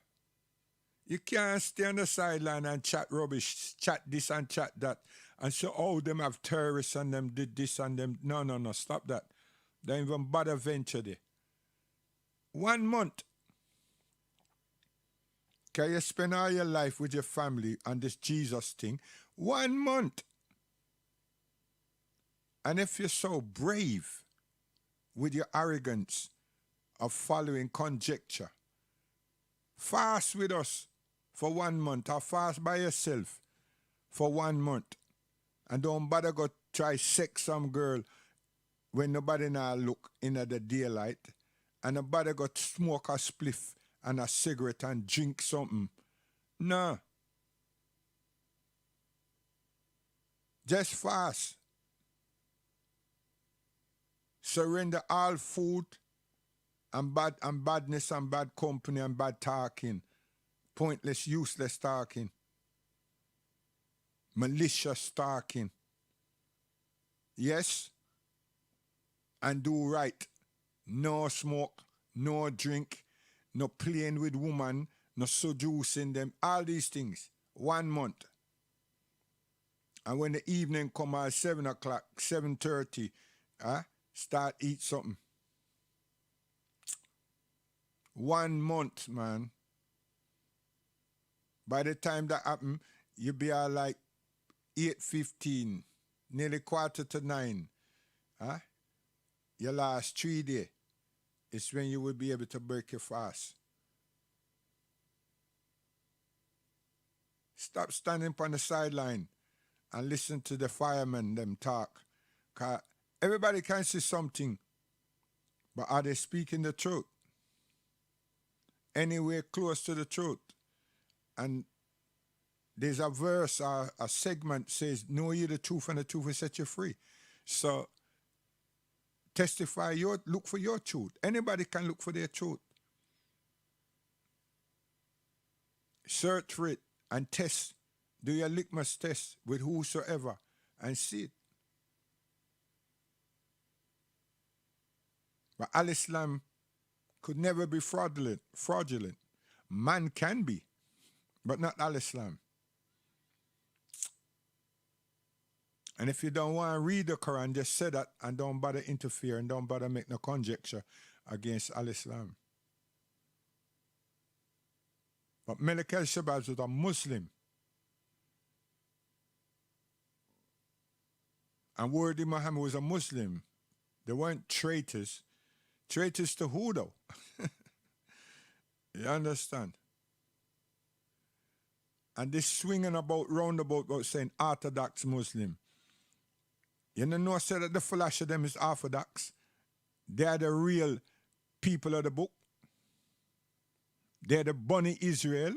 You can't stay on the sideline and chat rubbish, chat this and chat that, and say, oh, them have terrorists and them did this and them. No, stop that. Don't even bother venture there. 1 month. Can you spend all your life with your family on this Jesus thing? 1 month. And if you're so brave with your arrogance of following conjecture, fast with us for 1 month, or fast by yourself for 1 month. And don't bother go try sex some girl when nobody now look in at the daylight. And nobody go smoke a spliff and a cigarette and drink something. No. Just fast. Surrender all food and badness and bad company and bad talking. Pointless, useless talking. Malicious talking. Yes. And do right. No smoke, no drink, no playing with woman, no seducing them, all these things. 1 month. And when the evening come at 7 o'clock, 7:30, start eat something. 1 month, man. By the time that happen, you be all like 8:15, nearly 8:45. Your last 3 days. It's when you will be able to break your fast. Stop standing on the sideline and listen to the firemen them talk. 'Cause everybody can see something, but are they speaking the truth? Anywhere close to the truth? And there's a verse or a segment says, know ye the truth and the truth will set you free. So testify look for your truth. Anybody can look for their truth. Search for it and test. Do your litmus test with whosoever and see it. But Al-Islam could never be fraudulent. Man can be, but not Al-Islam. And if you don't want to read the Quran, just say that and don't bother interfere and don't bother make no conjecture against Al-Islam. But Malik al-Shabazz was a Muslim. And Worthy Muhammad was a Muslim. They weren't traitors Traitors to who though? You understand? And this swinging about roundabout about saying Orthodox Muslim. You know say that the flash of them is Orthodox. They are the real people of the book. They're the Bunny Israel.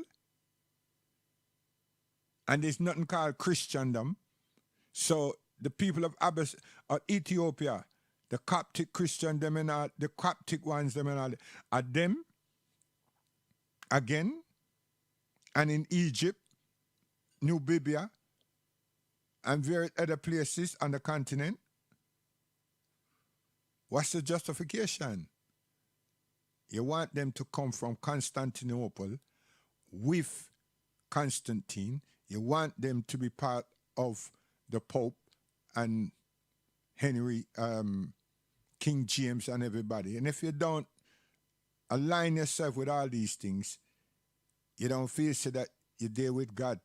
And there's nothing called Christendom. So the people of Ethiopia, the Coptic Christian, them and all, the Coptic ones, them and all, are them again. And in Egypt, Nubibia, and various other places on the continent. What's the justification? You want them to come from Constantinople with Constantine. You want them to be part of the Pope and Henry, King James and everybody. And if you don't align yourself with all these things, you don't feel so that you're there with God.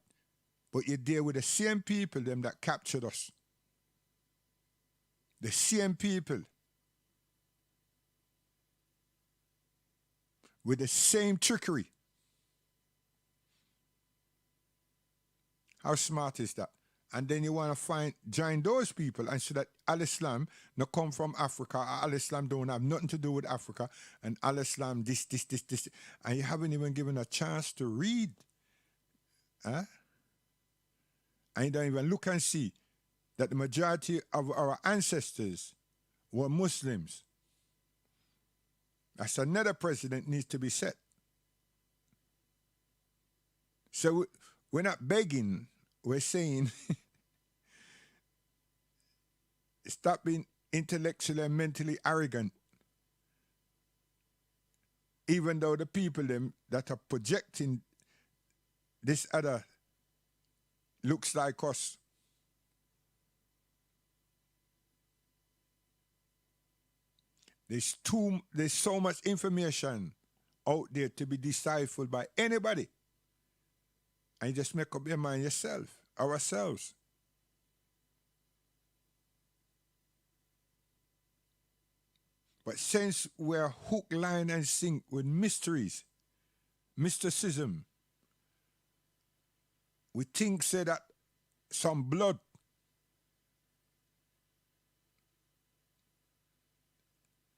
But you're there with the same people them that captured us. The same people. With the same trickery. How smart is that? And then you want to join those people and so that Al-Islam no come from Africa, or Al-Islam don't have nothing to do with Africa, and Al-Islam this. And you haven't even given a chance to read. Huh? And you don't even look and see that the majority of our ancestors were Muslims. That's another precedent needs to be set. So we're not begging, we're saying stop being intellectually and mentally arrogant. Even though the people them that are projecting this other looks like us. There's so much information out there to be deciphered by anybody. And you just make up your mind yourself, ourselves. But since we're hook, line, and sink with mysteries, mysticism, we think say that some blood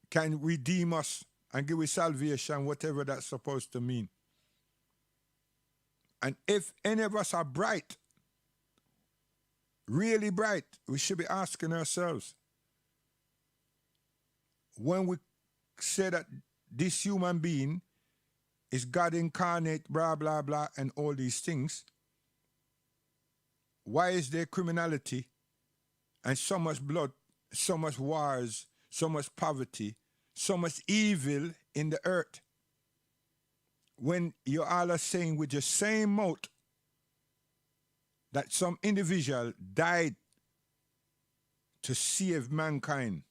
can redeem us and give us salvation, whatever that's supposed to mean. And if any of us are bright, really bright, we should be asking ourselves, when we say that this human being is God incarnate, blah, blah, blah, and all these things, why is there criminality and so much blood, so much wars, so much poverty, so much evil in the earth? When you all are saying with your same mouth that some individual died to save mankind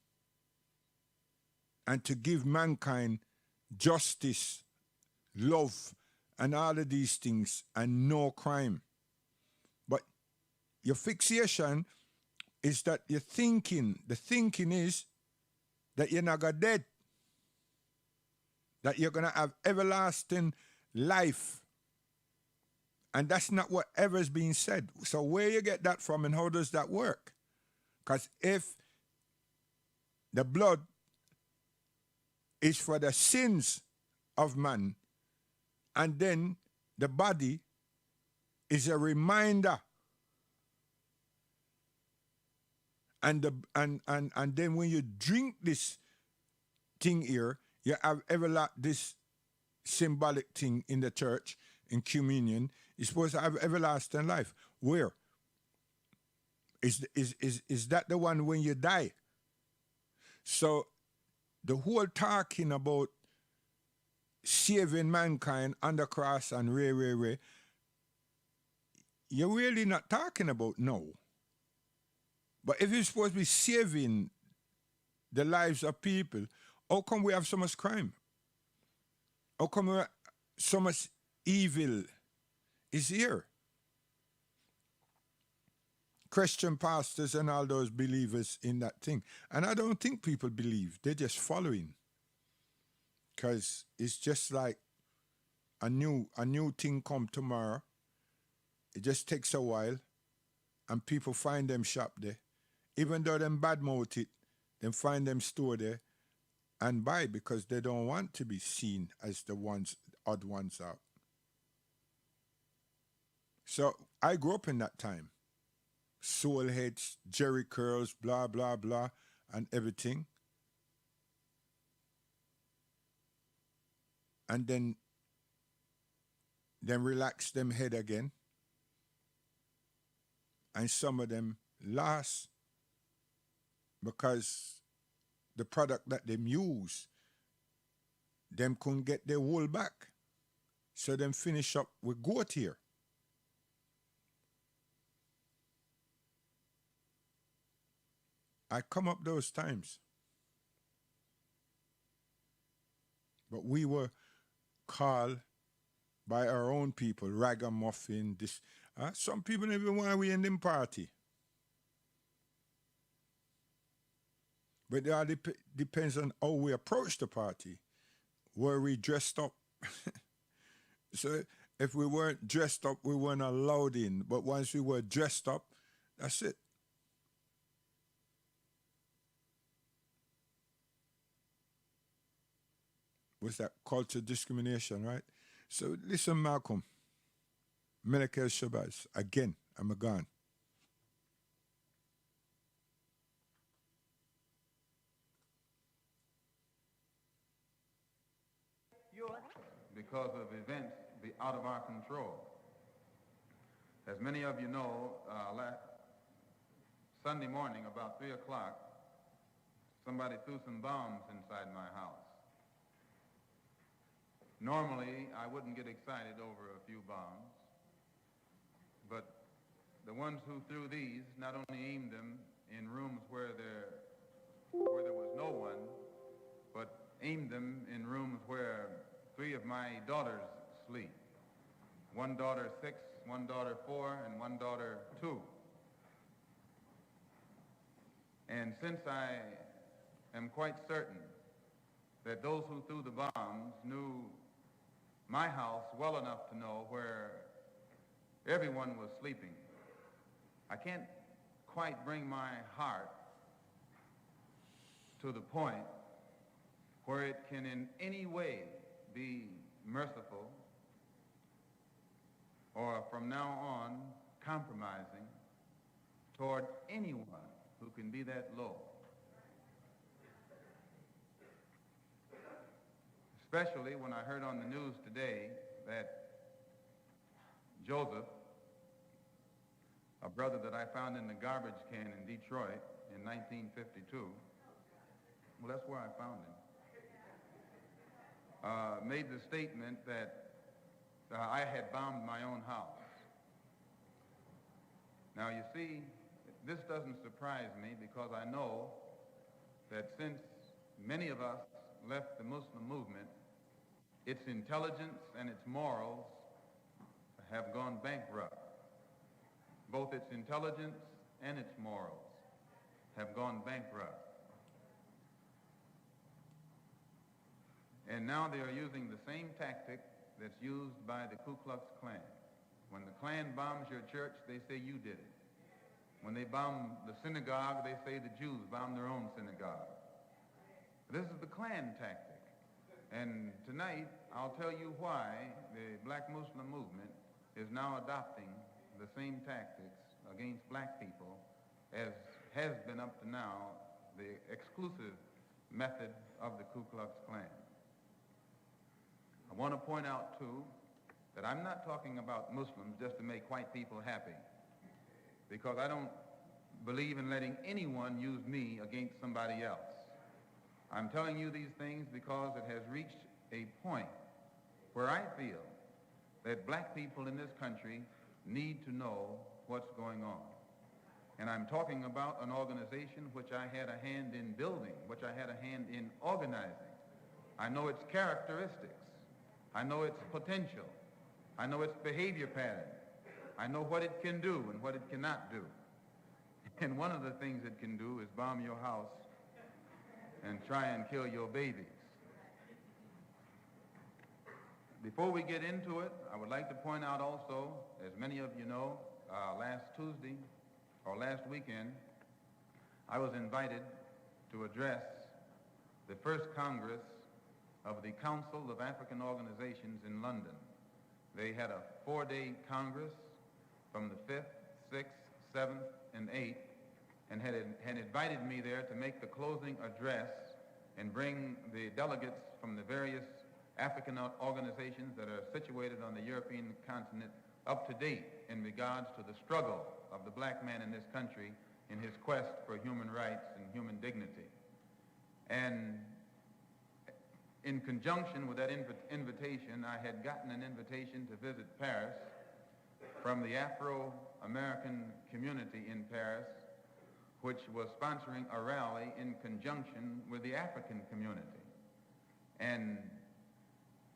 and to give mankind justice, love, and all of these things, and no crime. But your fixation is that you're thinking, the thinking is that you're not gonna dead, that you're gonna have everlasting life. And that's not what ever's being said. So where you get that from and how does that work? Because if the blood is for the sins of man, and then the body is a reminder, and then when you drink this thing here, you have this symbolic thing in the church, in communion, you're supposed to have everlasting life. Where? Is that the one when you die? So the whole talking about saving mankind on the cross and ray, you're really not talking about no. But if you're supposed to be saving the lives of people, how come we have so much crime? How come so much evil is here? Christian pastors and all those believers in that thing. And I don't think people believe. They're just following. Because it's just like a new thing come tomorrow. It just takes a while, and people find them shop there. Even though them badmouth it, them find them store there and buy because they don't want to be seen as the odd ones out. So I grew up in that time. Soul heads, Jerry curls, blah, blah, blah, and everything. And then relax them head again. And some of them last because the product that them use, them couldn't get their wool back. So them finish up with goat hair. I come up those times. But we were called by our own people, ragamuffin, this. Some people never want we in them party. But it all depends on how we approach the party. Were we dressed up? So if we weren't dressed up, we weren't allowed in. But once we were dressed up, that's it. Was that culture discrimination, right? So listen, Malcolm. Melekel Shabazz, again, I'm gone. Because of events out of our control. As many of you know, last Sunday morning, about 3 o'clock, somebody threw some bombs inside my house. Normally, I wouldn't get excited over a few bombs, but the ones who threw these not only aimed them in rooms where there was no one, but aimed them in rooms where 3 of my daughters sleep. One daughter 6, one daughter 4, and one daughter 2. And since I am quite certain that those who threw the bombs knew my house well enough to know where everyone was sleeping, I can't quite bring my heart to the point where it can in any way be merciful or from now on compromising toward anyone who can be that low. Especially when I heard on the news today that Joseph, a brother that I found in the garbage can in Detroit in 1952, well, that's where I found him, made the statement that I had bombed my own house. Now, you see, this doesn't surprise me because I know that since many of us left the Muslim movement, its intelligence and its morals have gone bankrupt. Both its intelligence and its morals have gone bankrupt. And now they are using the same tactic that's used by the Ku Klux Klan. When the Klan bombs your church, they say you did it. When they bomb the synagogue, they say the Jews bombed their own synagogue. This is the Klan tactic. And tonight, I'll tell you why the black Muslim movement is now adopting the same tactics against black people as has been up to now the exclusive method of the Ku Klux Klan. I want to point out, too, that I'm not talking about Muslims just to make white people happy, because I don't believe in letting anyone use me against somebody else. I'm telling you these things because it has reached a point where I feel that black people in this country need to know what's going on. And I'm talking about an organization which I had a hand in building, which I had a hand in organizing. I know its characteristics. I know its potential. I know its behavior pattern. I know what it can do and what it cannot do. And one of the things it can do is bomb your house and try and kill your babies. Before we get into it, I would like to point out also, as many of you know, last Tuesday or last weekend, I was invited to address the first Congress of the Council of African Organizations in London. They had a 4-day Congress from the 5th, 6th, 7th, and 8th, and had invited me there to make the closing address and bring the delegates from the various African organizations that are situated on the European continent up to date in regards to the struggle of the black man in this country in his quest for human rights and human dignity. And in conjunction with that invitation, I had gotten an invitation to visit Paris from the Afro-American community in Paris, which was sponsoring a rally in conjunction with the African community. And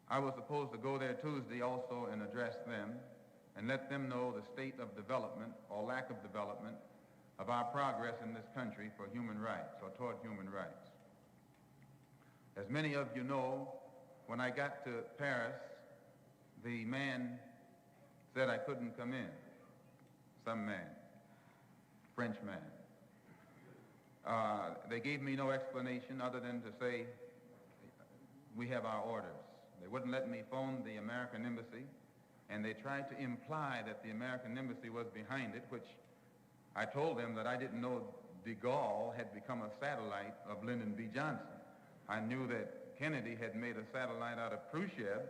I was supposed to go there Tuesday also and address them and let them know the state of development or lack of development of our progress in this country for human rights or toward human rights. As many of you know, when I got to Paris, the man said I couldn't come in. Some man, French man. They gave me no explanation other than to say, we have our orders. They wouldn't let me phone the American embassy, and they tried to imply that the American embassy was behind it, which I told them that I didn't know de Gaulle had become a satellite of Lyndon B. Johnson. I knew that Kennedy had made a satellite out of Khrushchev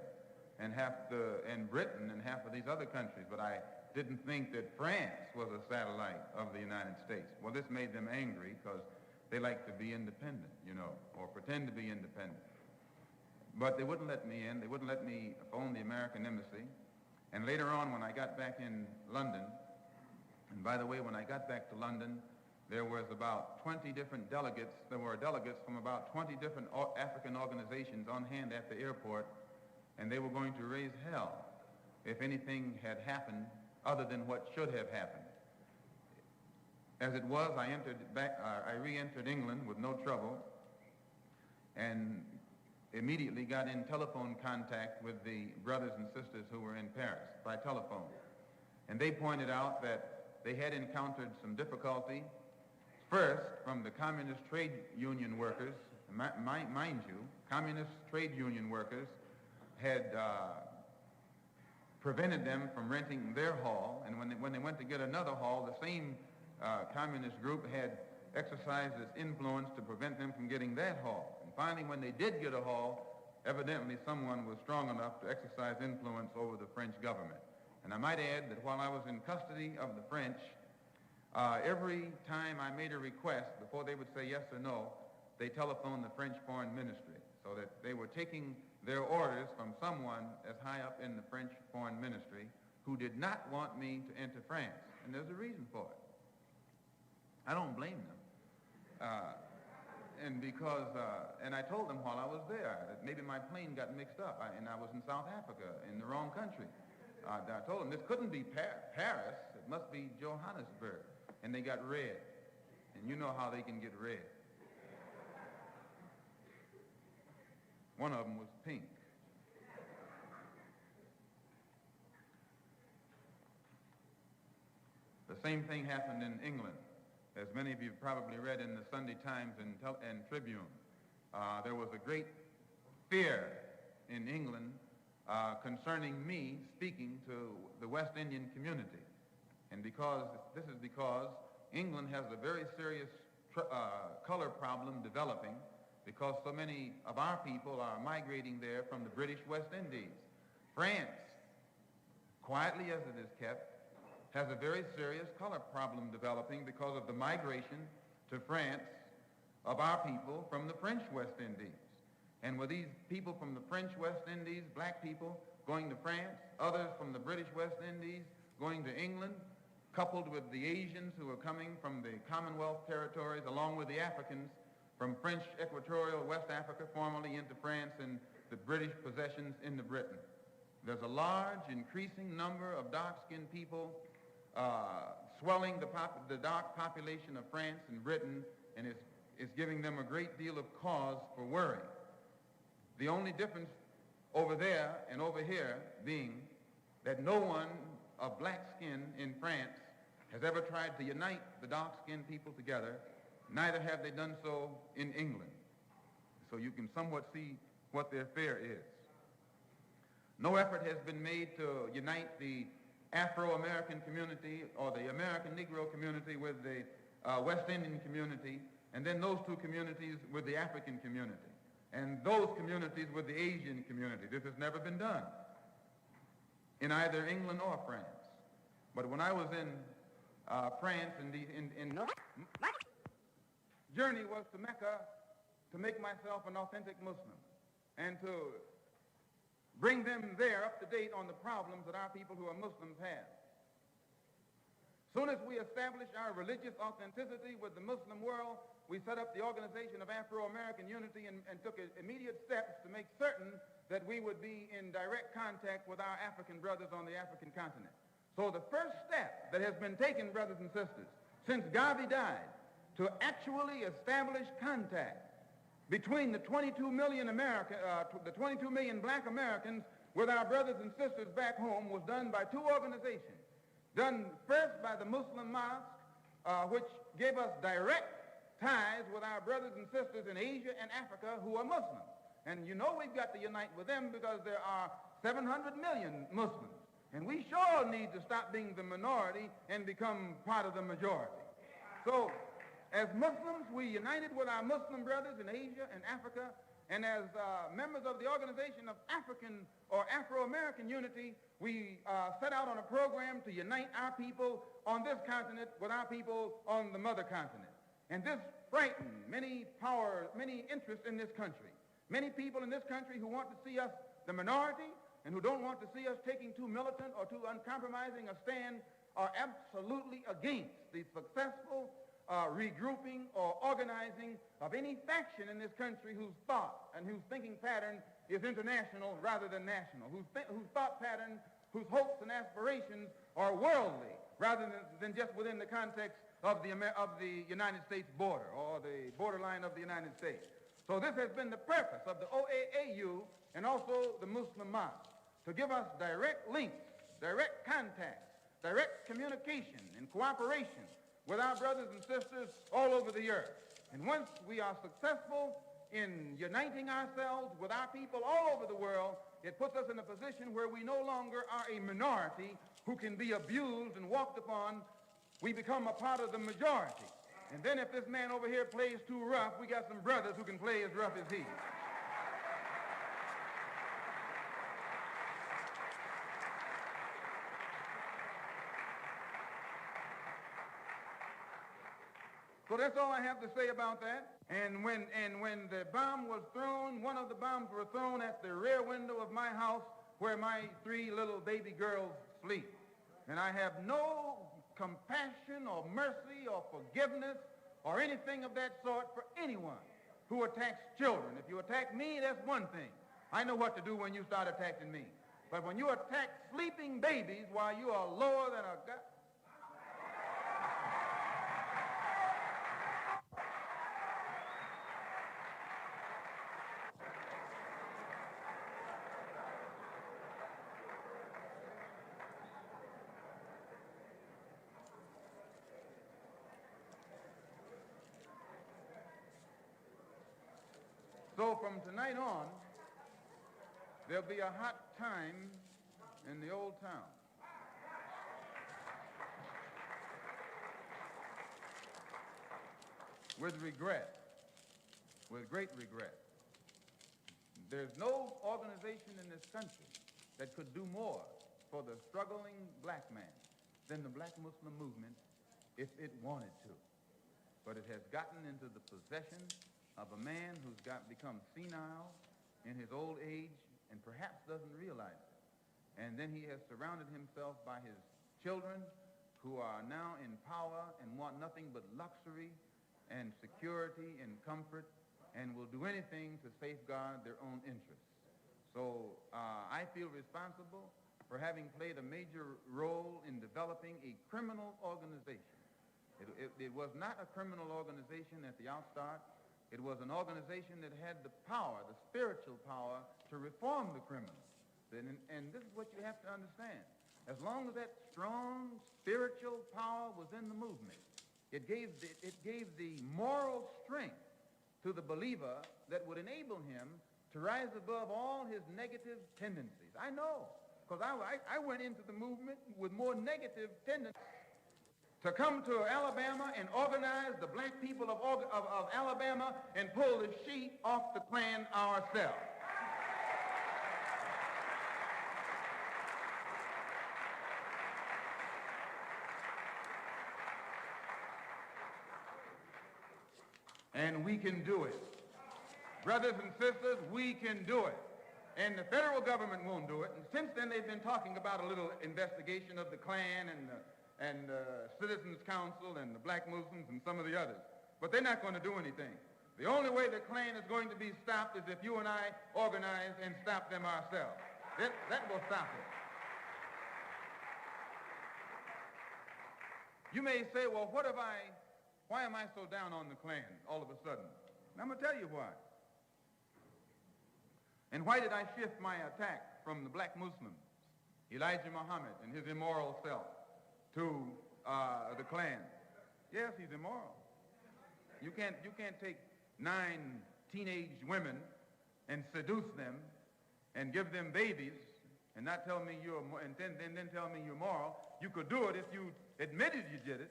and Britain and half of these other countries, but I didn't think that France was a satellite of the United States. Well, this made them angry because they like to be independent, you know, or pretend to be independent. But they wouldn't let me in. They wouldn't let me phone the American embassy. And later on, when I got back in London, and by the way, when I got back to London, there was about 20 different delegates. There were delegates from about 20 different African organizations on hand at the airport, and they were going to raise hell if anything had happened other than what should have happened. As it was, I re-entered England with no trouble, and immediately got in telephone contact with the brothers and sisters who were in Paris by telephone. And they pointed out that they had encountered some difficulty, first from the communist trade union workers. Mind you, communist trade union workers had prevented them from renting their hall, and when they went to get another hall, the same communist group had exercised its influence to prevent them from getting that hall. And finally, when they did get a hall, evidently someone was strong enough to exercise influence over the French government. And I might add that while I was in custody of the French, every time I made a request, before they would say yes or no, they telephoned the French Foreign Ministry, so that they were taking their orders from someone as high up in the French Foreign Ministry who did not want me to enter France. And there's a reason for it. I don't blame them. And I told them while I was there that maybe my plane got mixed up and I was in South Africa in the wrong country. I told them this couldn't be Paris, it must be Johannesburg. And they got red. And you know how they can get red. One of them was pink. The same thing happened in England. As many of you probably read in the Sunday Times and Tribune, there was a great fear in England concerning me speaking to the West Indian community. And this is because England has a very serious color problem developing because so many of our people are migrating there from the British West Indies. France, quietly as it is kept, has a very serious color problem developing because of the migration to France of our people from the French West Indies. And with these people from the French West Indies, black people, going to France, others from the British West Indies going to England, coupled with the Asians who are coming from the Commonwealth territories, along with the Africans from French Equatorial West Africa, formerly into France and the British possessions into Britain. There's a large, increasing number of dark-skinned people swelling the dark population of France and Britain, and it's giving them a great deal of cause for worry. The only difference over there and over here being that no one of black skin in France has ever tried to unite the dark-skinned people together, neither have they done so in England. So you can somewhat see what their fare is. No effort has been made to unite the Afro-American community or the American Negro community with the West Indian community, and then those two communities with the African community, and those communities with the Asian community. This has never been done in either England or France. But when I was in France, journey was to Mecca to make myself an authentic Muslim and to bring them there up to date on the problems that our people who are Muslims have. Soon as we established our religious authenticity with the Muslim world, we set up the Organization of Afro-American Unity and took immediate steps to make certain that we would be in direct contact with our African brothers on the African continent. So the first step that has been taken, brothers and sisters, since Garvey died, to actually establish contact between the 22 million black Americans with our brothers and sisters back home was done by two organizations. Done first by the Muslim Mosque, which gave us direct ties with our brothers and sisters in Asia and Africa who are Muslims. And you know we've got to unite with them because there are 700 million Muslims. And we sure need to stop being the minority and become part of the majority. So, as Muslims, we united with our Muslim brothers in Asia and Africa, and as members of the Organization of African or Afro-American Unity, we set out on a program to unite our people on this continent with our people on the mother continent. And this frightened many interests in this country. Many people in this country who want to see us the minority and who don't want to see us taking too militant or too uncompromising a stand are absolutely against the successful regrouping or organizing of any faction in this country whose thought and whose thinking pattern is international rather than national, whose thought pattern, whose hopes and aspirations are worldly rather than just within the context of the United States border or the borderline of the United States. So this has been the purpose of the OAAU and also the Muslim Mosque, to give us direct links, direct contacts, direct communication and cooperation with our brothers and sisters all over the earth. And once we are successful in uniting ourselves with our people all over the world, it puts us in a position where we no longer are a minority who can be abused and walked upon. We become a part of the majority. And then if this man over here plays too rough, we got some brothers who can play as rough as he. So that's all I have to say about that. And when the bomb was thrown, one of the bombs were thrown at the rear window of my house where my 3 little baby girls sleep. And I have no compassion or mercy or forgiveness or anything of that sort for anyone who attacks children. If you attack me, that's one thing. I know what to do when you start attacking me. But when you attack sleeping babies while you are lower than a god. So from tonight on, there'll be a hot time in the old town. With regret, with great regret. There's no organization in this country that could do more for the struggling black man than the Black Muslim movement if it wanted to. But it has gotten into the possession of a man who's become senile in his old age and perhaps doesn't realize it. And then he has surrounded himself by his children who are now in power and want nothing but luxury and security and comfort and will do anything to safeguard their own interests. So I feel responsible for having played a major role in developing a criminal organization. It was not a criminal organization at the outstart. It was an organization that had the power, the spiritual power, to reform the criminals. And this is what you have to understand. As long as that strong spiritual power was in the movement, it gave the moral strength to the believer that would enable him to rise above all his negative tendencies. I know, because I went into the movement with more negative tendencies. To come to Alabama and organize the black people of Alabama and pull the sheet off the Klan ourselves. And we can do it. Brothers and sisters, we can do it. And the federal government won't do it. And since then, they've been talking about a little investigation of the Klan and Citizens Council and the black Muslims and some of the others. But they're not going to do anything. The only way the Klan is going to be stopped is if you and I organize and stop them ourselves. That will stop it. You may say, well, why am I so down on the Klan all of a sudden? And I'm going to tell you why. And why did I shift my attack from the black Muslims, Elijah Muhammad and his immoral self, to the Klan? Yes, he's immoral. You can't take 9 teenage women and seduce them and give them babies and not tell me and then tell me you're moral. You could do it if you admitted you did it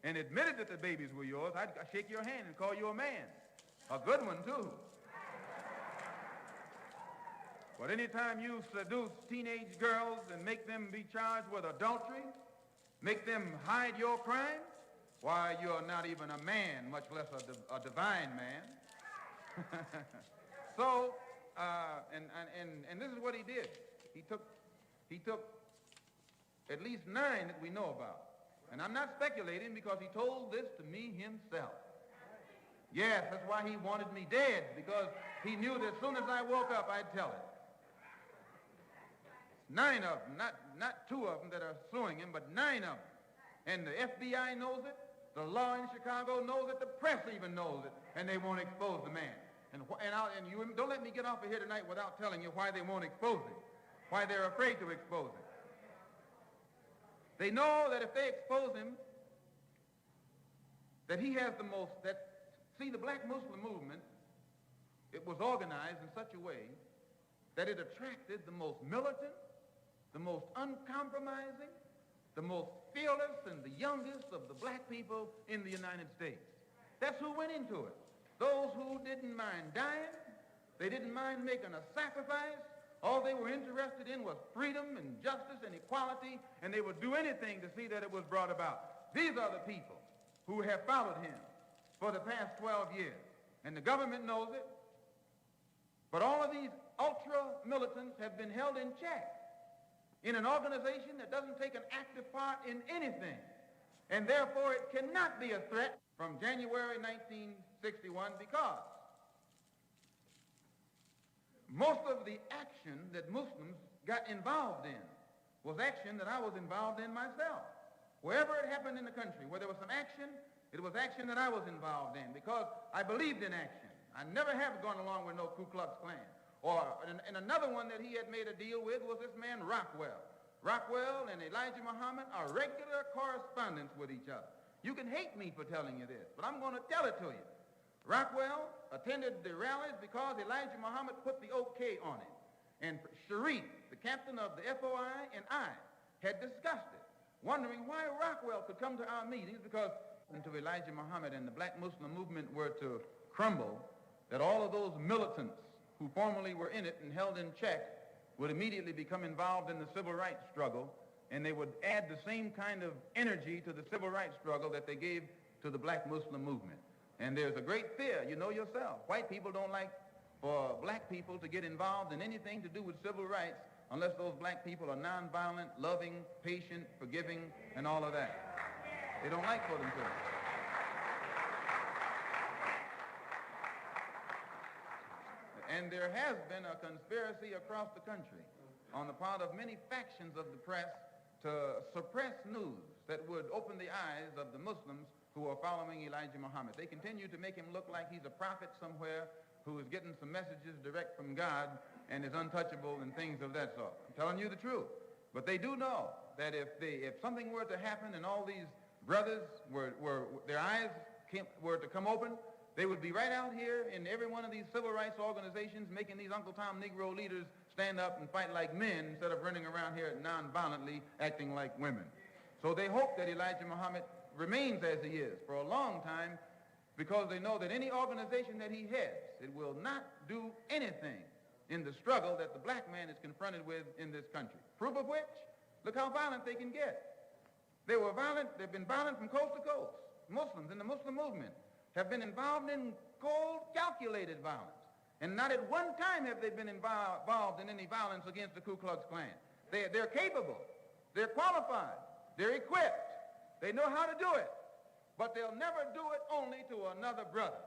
and admitted that the babies were yours. I'd shake your hand and call you a man. A good one, too. But anytime you seduce teenage girls and make them be charged with adultery, make them hide your crime, why, you're not even a man, much less a divine man. So, and this is what he did. He took at least 9 that we know about. And I'm not speculating because he told this to me himself. Yes, that's why he wanted me dead, because he knew that as soon as I woke up, I'd tell it. 9 of them, not 2 of them that are suing him, but 9 of them. And the FBI knows it, the law in Chicago knows it, the press even knows it, and they won't expose the man. And you don't let me get off of here tonight without telling you why they won't expose him, why they're afraid to expose him. They know that if they expose him, that he has the most, see, the black Muslim movement, it was organized in such a way that it attracted the most militant, the most uncompromising, the most fearless, and the youngest of the black people in the United States. That's who went into it. Those who didn't mind dying, they didn't mind making a sacrifice. All they were interested in was freedom and justice and equality, and they would do anything to see that it was brought about. These are the people who have followed him for the past 12 years, and the government knows it. But all of these ultra-militants have been held in check in an organization that doesn't take an active part in anything, and therefore it cannot be a threat from January 1961, because most of the action that Muslims got involved in was action that I was involved in myself. Wherever it happened in the country, where there was some action, it was action that I was involved in because I believed in action. I never have gone along with no Ku Klux Klan. And another one that he had made a deal with was this man Rockwell. Rockwell and Elijah Muhammad are regular correspondents with each other. You can hate me for telling you this, but I'm going to tell it to you. Rockwell attended the rallies because Elijah Muhammad put the OK on it. And Sharif, the captain of the FOI, and I had discussed it, wondering why Rockwell could come to our meetings, because until Elijah Muhammad and the black Muslim movement were to crumble, that all of those militants who formerly were in it and held in check would immediately become involved in the civil rights struggle, and they would add the same kind of energy to the civil rights struggle that they gave to the black Muslim movement. And there's a great fear, you know yourself. White people don't like for black people to get involved in anything to do with civil rights unless those black people are nonviolent, loving, patient, forgiving, and all of that. They don't like for them to. And there has been a conspiracy across the country on the part of many factions of the press to suppress news that would open the eyes of the Muslims who are following Elijah Muhammad. They continue to make him look like he's a prophet somewhere who is getting some messages direct from God and is untouchable and things of that sort. I'm telling you the truth. But they do know that if something were to happen and all these brothers their eyes were to come open, they would be right out here in every one of these civil rights organizations making these Uncle Tom Negro leaders stand up and fight like men instead of running around here non-violently acting like women. So they hope that Elijah Muhammad remains as he is for a long time, because they know that any organization that he heads, it will not do anything in the struggle that the black man is confronted with in this country. Proof of which, look how violent they can get. They were violent, they've been violent from coast to coast. Muslims in the Muslim movement have been involved in cold, calculated violence. And not at one time have they been involved in any violence against the Ku Klux Klan. They're capable, they're qualified, they're equipped, they know how to do it, but they'll never do it only to another brother.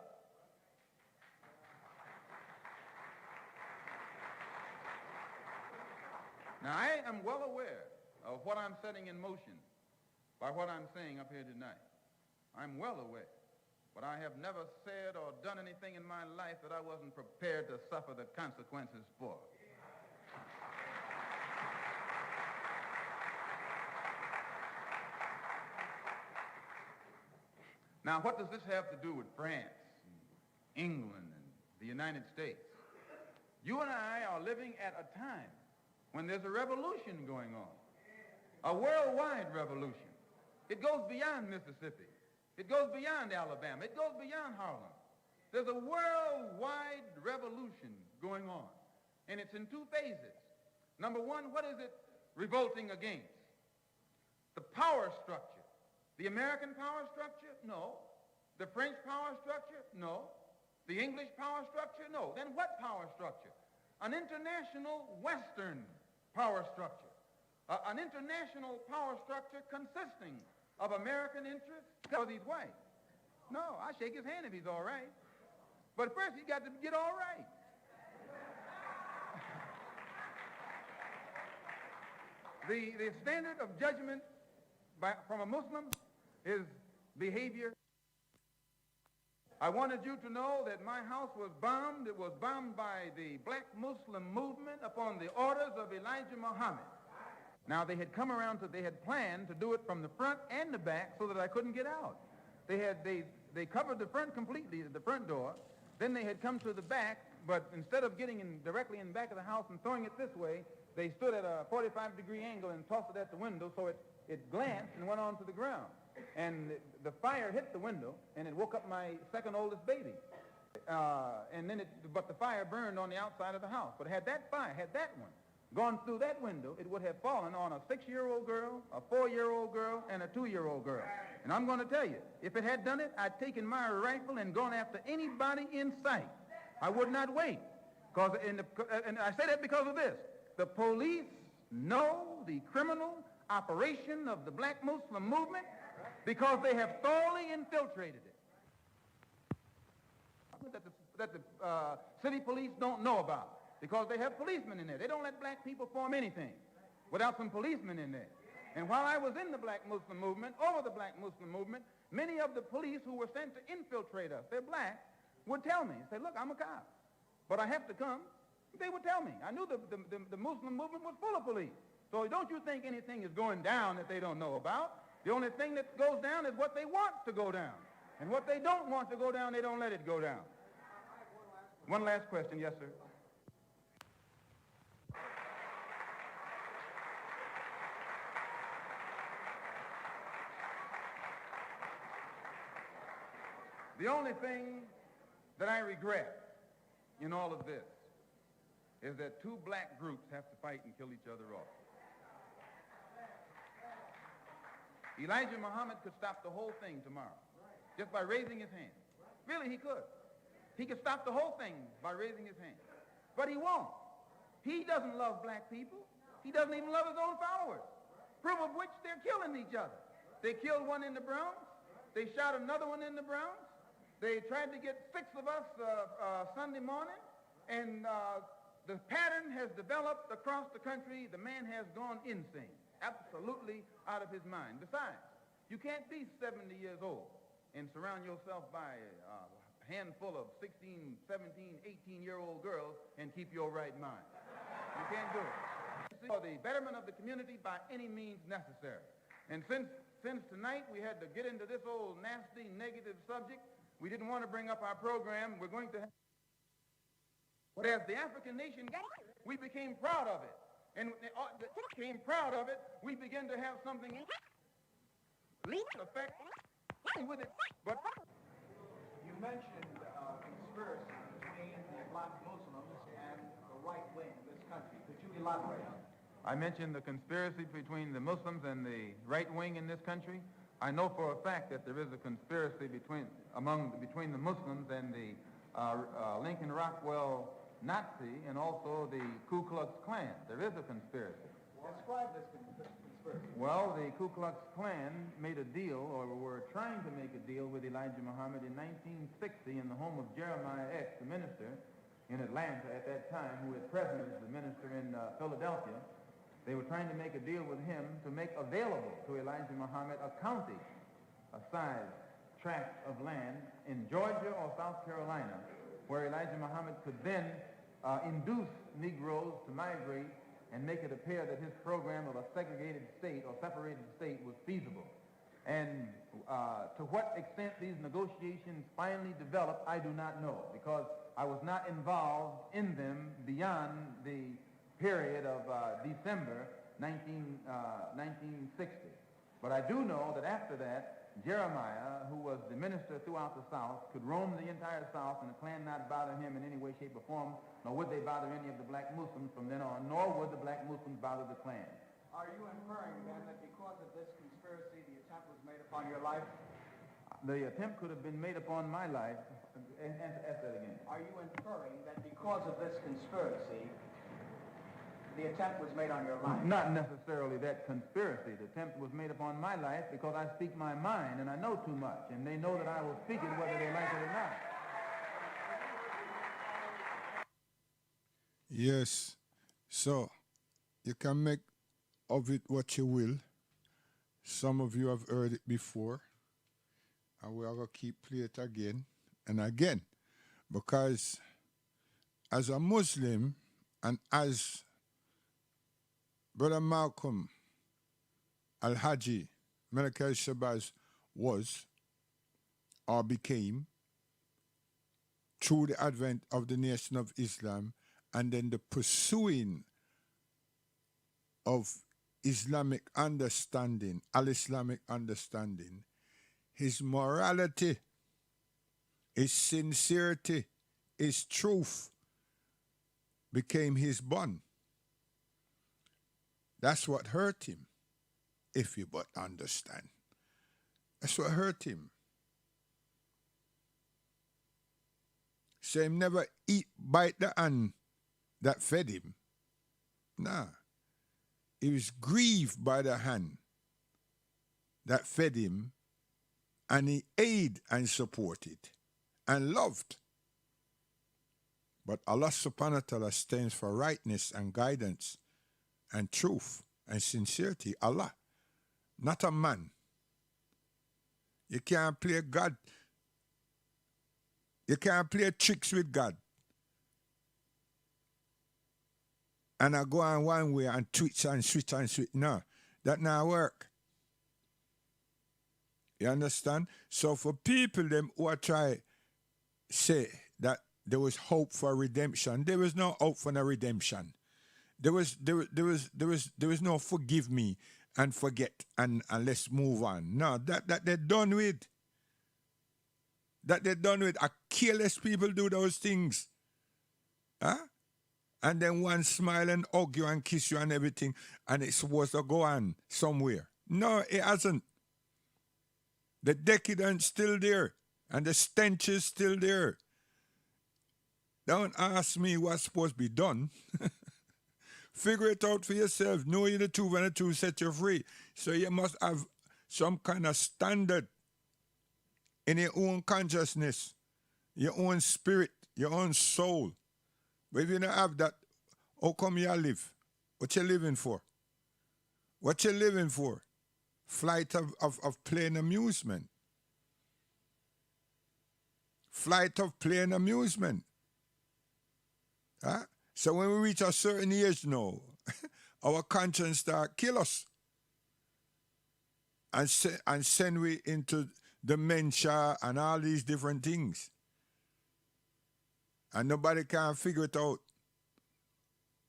Now, I am well aware of what I'm setting in motion by what I'm saying up here tonight. I'm well aware. But I have never said or done anything in my life that I wasn't prepared to suffer the consequences for. Now, what does this have to do with France, and England, and the United States? You and I are living at a time when there's a revolution going on, a worldwide revolution. It goes beyond Mississippi. It goes beyond Alabama. It goes beyond Harlem. There's a worldwide revolution going on, and it's in two phases. Number one, what is it revolting against? The power structure. The American power structure? No. The French power structure? No. The English power structure? No. Then what power structure? An international Western power structure. An international power structure consisting of American interests because he's white. No, I shake his hand if he's all right. But first he's got to get all right. The standard of judgment from a Muslim is behavior. I wanted you to know that my house was bombed. It was bombed by the black Muslim movement upon the orders of Elijah Muhammad. Now, they had come around they had planned to do it from the front and the back so that I couldn't get out. They covered the front completely, the front door. Then they had come to the back, but instead of getting directly in the back of the house and throwing it this way, they stood at a 45-degree angle and tossed it at the window so it glanced and went onto the ground. And the fire hit the window, and it woke up my second oldest baby. But the fire burned on the outside of the house. But had that one gone through that window, it would have fallen on a 6-year-old girl, a 4-year-old girl, and a 2-year-old girl. And I'm going to tell you, if it had done it, I'd taken my rifle and gone after anybody in sight. I would not wait. And I say that because of this. The police know the criminal operation of the black Muslim movement because they have thoroughly infiltrated it. That the city police don't know about. Because they have policemen in there. They don't let black people form anything without some policemen in there. And while I was in the black Muslim movement, over the black Muslim movement, many of the police who were sent to infiltrate us, they're black, would tell me, say, look, I'm a cop, but I have to come. They would tell me. I knew the Muslim movement was full of police. So don't you think anything is going down that they don't know about. The only thing that goes down is what they want to go down. And what they don't want to go down, they don't let it go down. One last question. Yes, sir. The only thing that I regret in all of this is that two black groups have to fight and kill each other off. Elijah Muhammad could stop the whole thing tomorrow just by raising his hand. Really, he could. He could stop the whole thing by raising his hand. But he won't. He doesn't love black people. He doesn't even love his own followers. Proof of which they're killing each other. They killed one in the Bronx. They shot another one in the Bronx. They tried to get 6 of us Sunday morning, and the pattern has developed across the country. The man has gone insane. absolutely out of his mind. Besides, you can't be 70 years old and surround yourself by a handful of 16, 17, 18-year-old girls and keep your right mind. You can't do it. For the betterment of the community by any means necessary. And since tonight we had to get into this old nasty negative subject, we didn't want to bring up our program. We're going to have... But as the African nation got it, we became proud of it. And became proud of it, we began to have something effect with it. But you mentioned conspiracy between the black Muslims and the right wing of this country. Could you elaborate on that? I mentioned the conspiracy between the Muslims and the right wing in this country. I know for a fact that there is a conspiracy between the Muslims and the Lincoln Rockwell Nazi and also the Ku Klux Klan. There is a conspiracy. Describe this conspiracy. Well, the Ku Klux Klan made a deal, or were trying to make a deal with Elijah Muhammad in 1960 in the home of Jeremiah X, the minister in Atlanta at that time, who at present is the minister in Philadelphia. They were trying to make a deal with him to make available to Elijah Muhammad a county, a size tract of land in Georgia or South Carolina, where Elijah Muhammad could then induce Negroes to migrate and make it appear that his program of a segregated state or separated state was feasible. And to what extent these negotiations finally developed, I do not know, because I was not involved in them beyond the period of December 1960. But I do know that after that, Jeremiah, who was the minister throughout the South, could roam the entire South and the Klan not bother him in any way, shape, or form, nor would they bother any of the black Muslims from then on, nor would the black Muslims bother the Klan. Are you inferring then that because of this conspiracy, the attempt was made upon your life? The attempt could have been made upon my life. Ask that again. Are you inferring that because of this conspiracy, the attempt was made on your life? Not necessarily that conspiracy. The attempt was made upon my life because I speak my mind and I know too much, and they know that I will speak it whether they like it or not. Yes. So, you can make of it what you will. Some of you have heard it before, and we are going to keep playing it again and again, because as a Muslim and as Brother Malcolm Al-Haji Malaki Shabazz was or became through the advent of the Nation of Islam and then the pursuing of Islamic understanding, al-Islamic understanding, his morality, his sincerity, his truth became his bond. That's what hurt him, if you but understand. That's what hurt him. So him never bite the hand that fed him. Nah. He was grieved by the hand that fed him, and he aided and supported and loved. But Allah subhanahu wa ta'ala stands for rightness and guidance and truth and sincerity. Allah, not a man. You can't play God. You can't play tricks with God. And I go on one way and twitch and switch and switch. No, that not work. You understand? So for people them who are try say that there was hope for redemption, there was no hope for no redemption. There was no forgive me and forget and let's move on. No, that they're done with. That they're done with. Careless people do those things. Huh? And then one smile and hug you and kiss you and everything, and it's supposed to go on somewhere. No, it hasn't. The decadence still there, and the stench is still there. Don't ask me what's supposed to be done. Figure it out for yourself. Know you the truth, and the truth set you free. So you must have some kind of standard in your own consciousness, your own spirit, your own soul. But if you don't have that, how come you live? What you living for? What you living for? Flight of plain amusement. Flight of plain amusement. Huh? So when we reach a certain age now, our conscience start kill us. And send we into dementia and all these different things. And nobody can figure it out.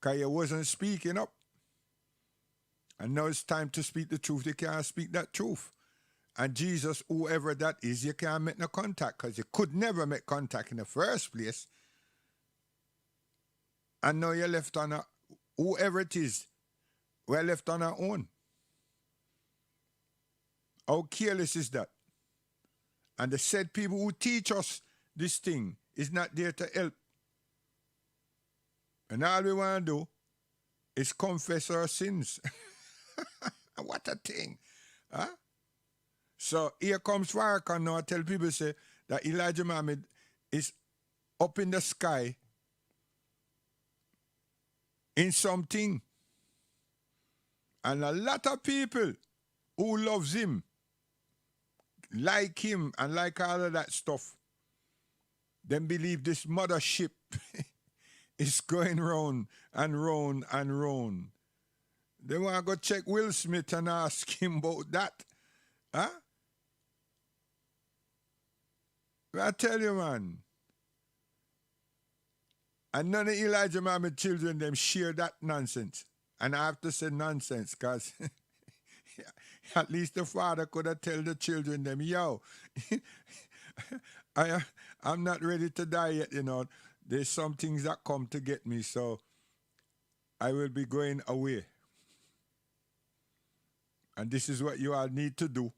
Because you wasn't speaking up. And now it's time to speak the truth. You can't speak that truth. And Jesus, whoever that is, you can't make no contact because you could never make contact in the first place. And now you're left on a, whoever it is, we're left on our own. How careless is that? And the said people who teach us this thing is not there to help. And all we want to do is confess our sins. What a thing. Huh? So here comes Farrakhan now. I tell people say that Elijah Muhammad is up in the sky in something. And a lot of people who loves him, like him and like all of that stuff, then believe this mothership is going round and round and round. They want to go check Will Smith and ask him about that. Huh? I tell you, man. And none of Elijah Muhammad children, them share that nonsense. And I have to say nonsense, because at least the father could have told the children them, yo, I'm not ready to die yet, you know. There's some things that come to get me, so I will be going away. And this is what you all need to do,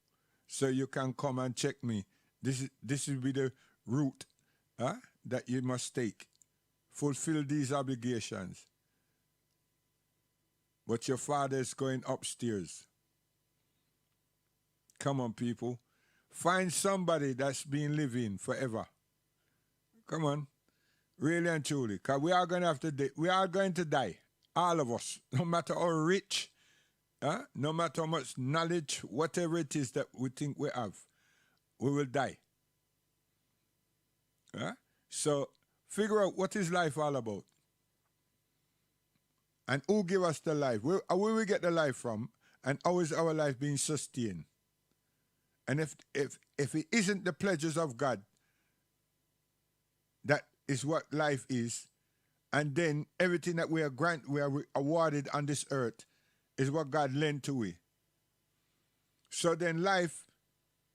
so you can come and check me. This will be the route that you must take. Fulfill these obligations. But your father is going upstairs. Come on, people. Find somebody that's been living forever. Come on. Really and truly. Because we are going to die. All of us. No matter how rich, no matter how much knowledge, whatever it is that we think we have, we will die. So figure out what is life all about. And who give us the life? Where we get the life from? And how is our life being sustained? And if it isn't the pleasures of God, that is what life is, and then everything that we are awarded on this earth is what God lent to we. So then life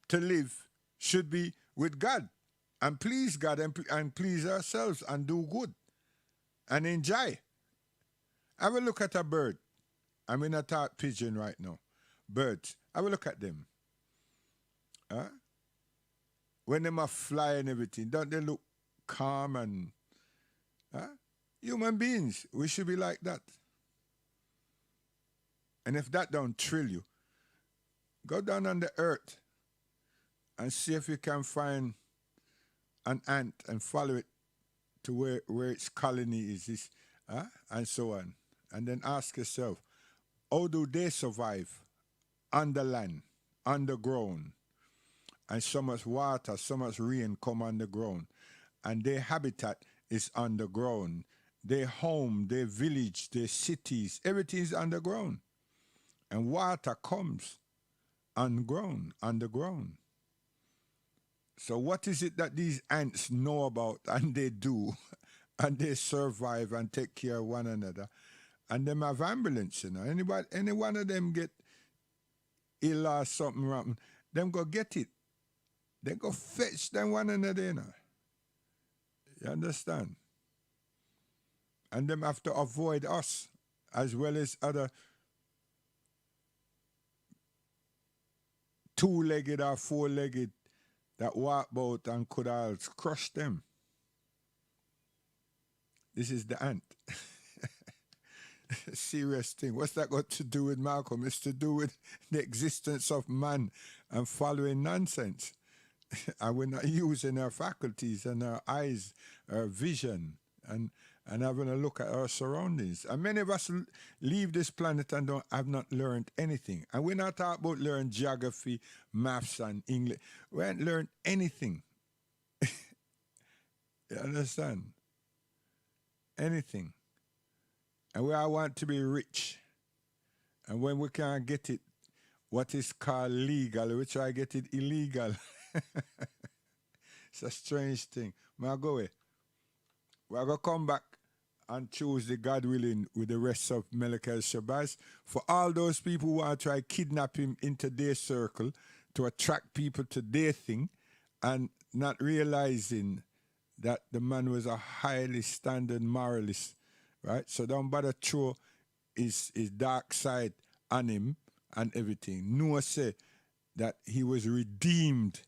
to live should be with God and please God and please ourselves and do good and enjoy. Have a look at a bird. I'm in a talk pigeon right now. Birds. Have a look at them. When them are fly and everything, don't they look calm and human beings, we should be like that. And if that don't thrill you, go down on the earth and see if you can find an ant and follow it to where its colony is, and so on. And then ask yourself, how do they survive on the land, underground? And so much water, so much rain come on the ground. And their habitat is underground. Their home, their village, their cities, everything is underground. And water comes underground. So what is it that these ants know about and they do? And they survive and take care of one another. And them have ambulance, you know. Any one of them get ill or something wrong, them go get it. They go fetch them one another, you know. You understand? And them have to avoid us as well as other two-legged or four-legged that walk about and could all crush them. This is the ant. Serious thing. What's that got to do with Malcolm? It's to do with the existence of man and following nonsense. And we're not using our faculties and our eyes, our vision, and and having a look at our surroundings. And many of us leave this planet and have not learned anything. And we're not talking about learning geography, maths, and English. We haven't learned anything. You understand? Anything. And we all want to be rich. And when we can't get it, what is called legal, we try to get it illegal. It's a strange thing. I'll go away. We're going to come back on Tuesday, God willing, with the rest of Malachi Shabazz. For all those people who want to try to kidnap him into their circle to attract people to their thing and not realizing that the man was a highly standard moralist, right? So don't bother throw his dark side on him and everything. Noah said that he was redeemed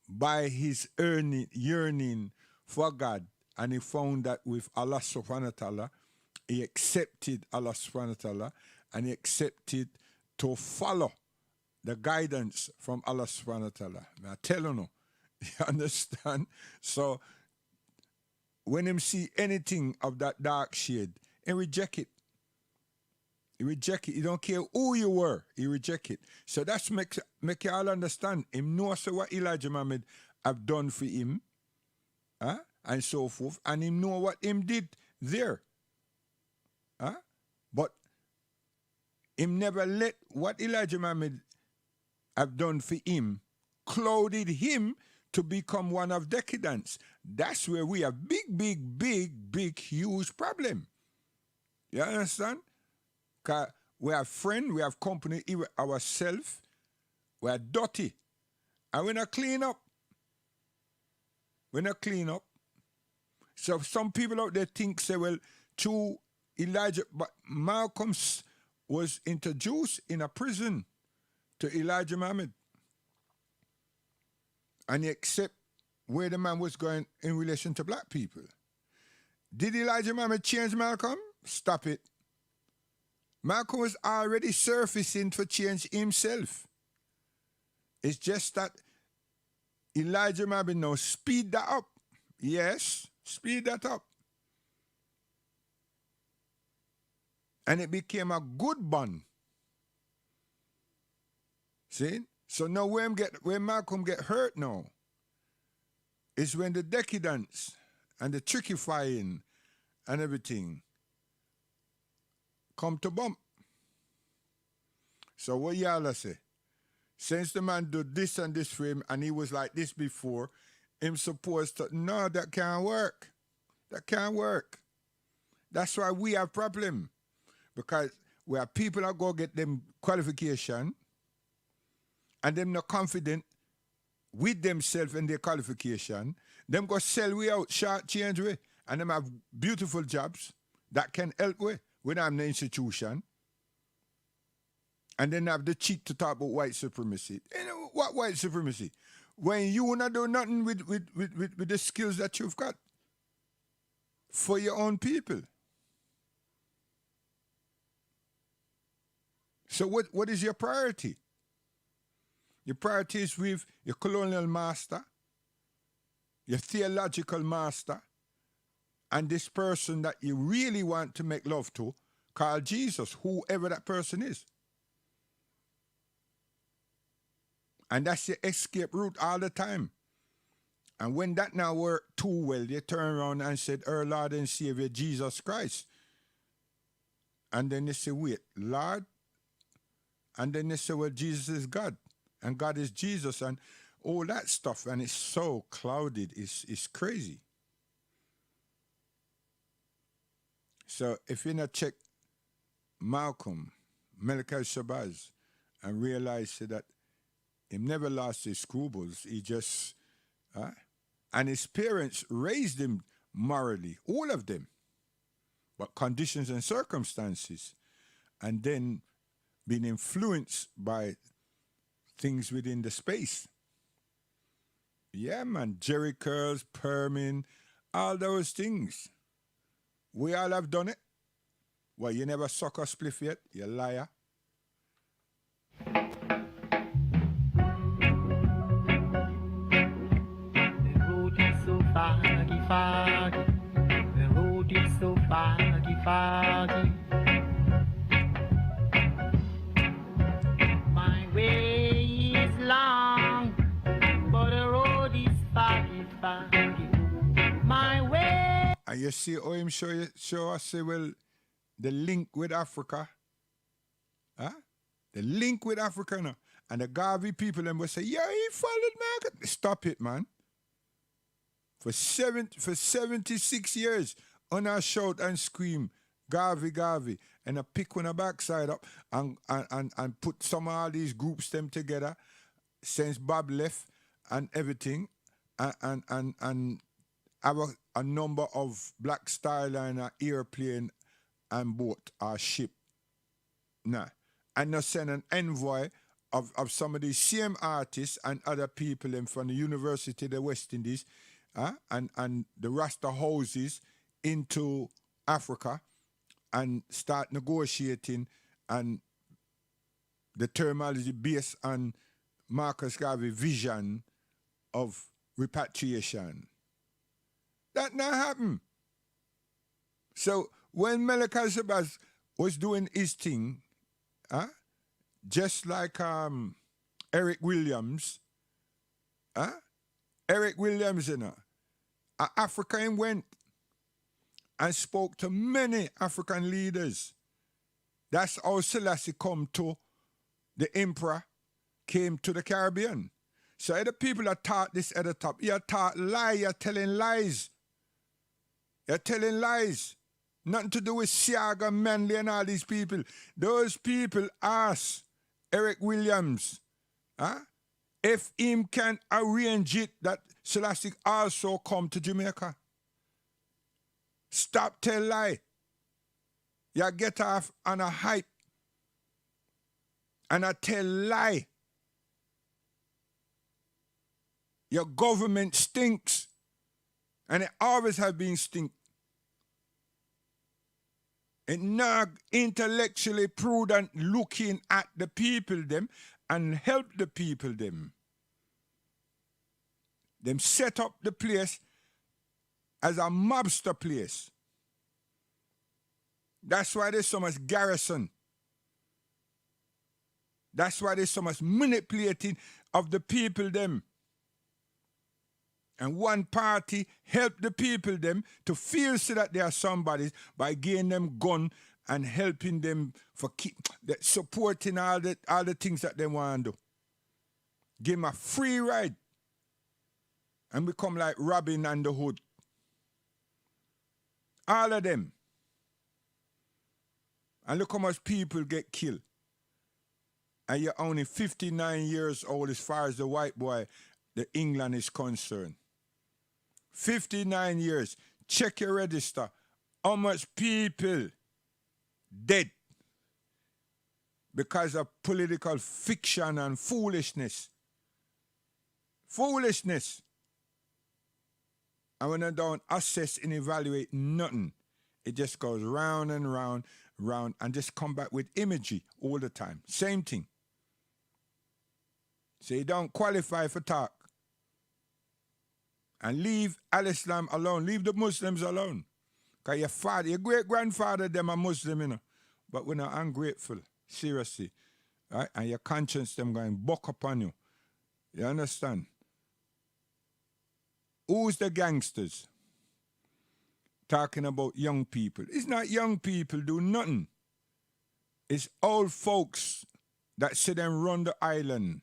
by his yearning for God, and he found that with Allah subhanahu wa ta'ala, he accepted Allah subhanahu wa ta'ala, and he accepted to follow the guidance from Allah subhanahu wa ta'ala. I tell you no. You understand? So when him see anything of that dark shade, he reject it. He reject it. He don't care who you were. He reject it. So that's make you all understand. Him know so what Elijah Muhammad have done for him, and so forth, and him know what him did there. But him never let what Elijah Muhammad have done for him clouded him to become one of decadence. That's where we have big, huge problem. You understand? Because we have friend, we have company, even ourselves, we are dirty. And we're not clean up. We're not clean up. So some people out there think, say, well, to Elijah, but Malcolm was introduced in a prison to Elijah Muhammad. And he accept where the man was going in relation to black people. Did Elijah Muhammad change Malcolm? Stop it. Malcolm was already surfacing for change himself. It's just that Elijah Muhammad now speed that up. Yes, speed that up. And it became a good bond. See? So now when Malcolm get hurt now, is when the decadence and the trickifying and everything come to bump. So what y'all say? Since the man did this and this for him and he was like this before, him supposed to, no, that can't work. That can't work. That's why we have problem. Because we have people that go get them qualification and them not confident with themselves and their qualification, them go sell we out, short change way, and them have beautiful jobs that can help we. We don't have no institution. And then have the cheek to talk about white supremacy. You know, what white supremacy? When you not do nothing with the skills that you've got for your own people. So what is your priority? Your priority is with your colonial master, your theological master, and this person that you really want to make love to, called Jesus, whoever that person is. And that's your escape route all the time. And when that now worked too well, you turn around and said, our Lord and Savior, Jesus Christ. And then they say, wait, Lord? And then they say, well, Jesus is God. And God is Jesus. And all that stuff. And it's so clouded. It's crazy. So if you not check Malcolm, Malachi Shabazz, and realize that he never lost his scruples. He just, and his parents raised him morally, all of them, but conditions and circumstances, and then being influenced by things within the space. Yeah, man, Jerry curls, perming, all those things. We all have done it. Well, you never suck a spliff yet, you liar. Foggy, foggy. The find you my way. And you see how him show us, say, well, the link with Africa. Huh? The link with Africa now. And the Garvey people them will say, yeah, he followed Malcolm. Stop it, man. For 76 years, on our shout and scream, Garvey, Garvey, and I pick on the backside up and put some of all these groups them together since Bob left and everything, and have a number of Black Starliner airplane and boat or ship. Nah. And now send an envoy of some of these same artists and other people from the University of the West Indies and the Rasta houses into Africa and start negotiating, and the terminology based on Marcus Garvey vision of repatriation. That not happen. So when Malcolm Shabazz was doing his thing, just like Eric Williams, Eric Williams, an African went and spoke to many African leaders. That's how Selassie come to the emperor, came to the Caribbean. So the people that taught this at the top, you're taught lie, you're telling lies. You're telling lies. Nothing to do with Siaga, Manley, and all these people. Those people ask Eric Williams, if him can arrange it that Selassie also come to Jamaica. Stop tell lie. You get off on a hype. And I tell lie. Your government stinks. And it always have been stink. It not intellectually prudent looking at the people them and help the people them. Them set up the place as a mobster place. That's why there's so much garrison. That's why there's so much manipulating of the people them. And one party help the people them to feel so that they are somebody by giving them gun and helping them for supporting all the things that they want to do. Give them a free ride. And become like Robin and the Hood. All of them. And look how much people get killed. And you're only 59 years old as far as the white boy, the England is concerned. 59 years. Check your register. How much people dead because of political fiction and foolishness. Foolishness. And when I don't assess and evaluate nothing, it just goes round and round, round, and just come back with imagery all the time. Same thing. So you don't qualify for talk. And leave Al-Islam alone. Leave the Muslims alone. Because your father, your great-grandfather, them are Muslim, you know. But we're not ungrateful. Seriously. Right? And your conscience, them going buck upon you. You understand? Who's the gangsters? Talking about young people. It's not young people do nothing. It's old folks that sit and run the island.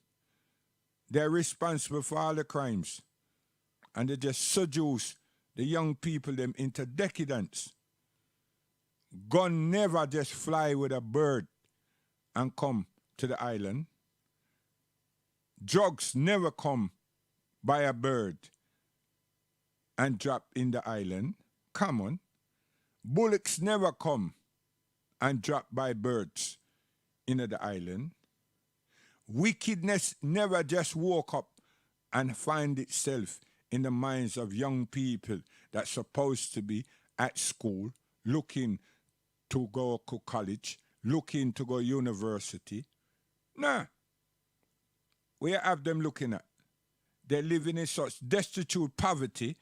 They're responsible for all the crimes. And they just seduce the young people them into decadence. Gun never just fly with a bird and come to the island. Drugs never come by a bird and drop in the island. Come on. Bullocks never come and drop by birds in the island. Wickedness never just woke up and find itself in the minds of young people that's supposed to be at school, looking to go to college, looking to go university. Nah. We have them looking at. They're living in such destitute poverty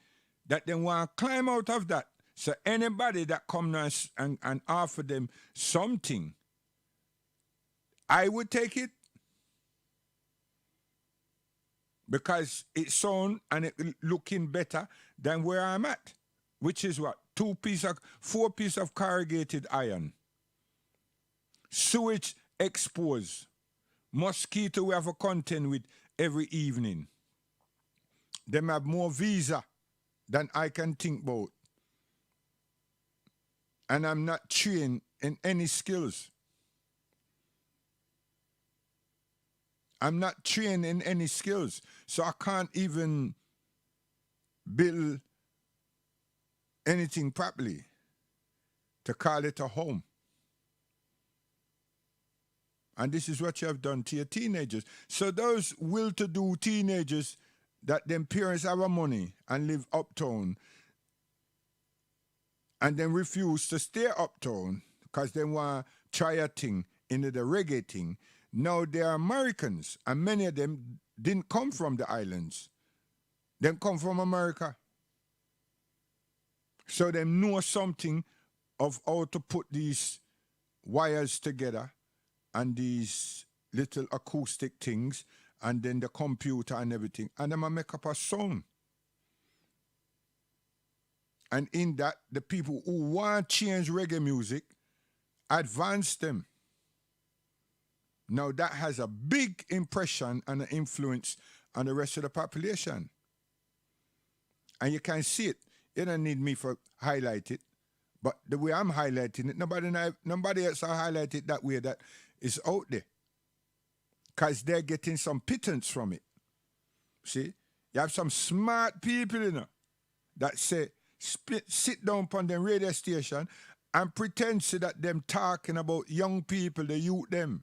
that they want to climb out of that. So anybody that comes and offer them something, I would take it. because it sound and it looking better than where I'm at, which is what? 4 pieces of corrugated iron. Sewage exposed. Mosquito we have a contend with every evening. Them have more visa than I can think about. And I'm not trained in any skills. I'm not trained in any skills. So I can't even build anything properly to call it a home. And this is what you have done to your teenagers. So those will-to-do teenagers that them parents have a money and live uptown and then refuse to stay uptown because they want to try a thing into the reggae thing. Now they are Americans, and many of them didn't come from the islands. They come from America. So they know something of how to put these wires together and these little acoustic things and then the computer and everything. And I'm going to make up a sound. And in that, the people who want to change reggae music, advance them. Now that has a big impression and an influence on the rest of the population. And you can see it. You don't need me for highlight it. But the way I'm highlighting it, nobody else will highlight it that way that is out there. Because they're getting some pittance from it. See? You have some smart people, you know, that say, sit down on the radio station and pretend to that them talking about young people, the youth them.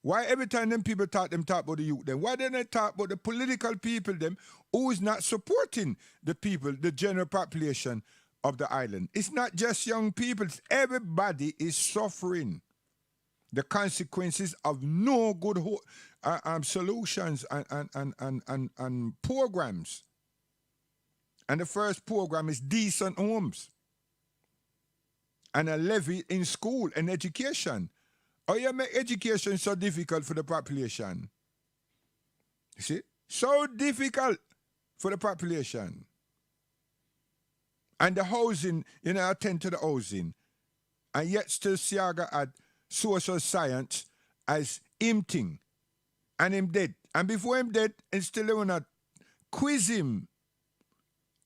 Why every time them people talk about the youth them? Why don't they talk about the political people them who is not supporting the people, the general population of the island? It's not just young people. Everybody is suffering the consequences of no good solutions and programs. And the first program is decent homes and a levy in school and education. How you make education so difficult for the population? You see? So difficult for the population. And the housing, you know, attend to the housing. And yet still Siaga had social science as him thing. And him dead. And before him dead, and still they wanna quiz him,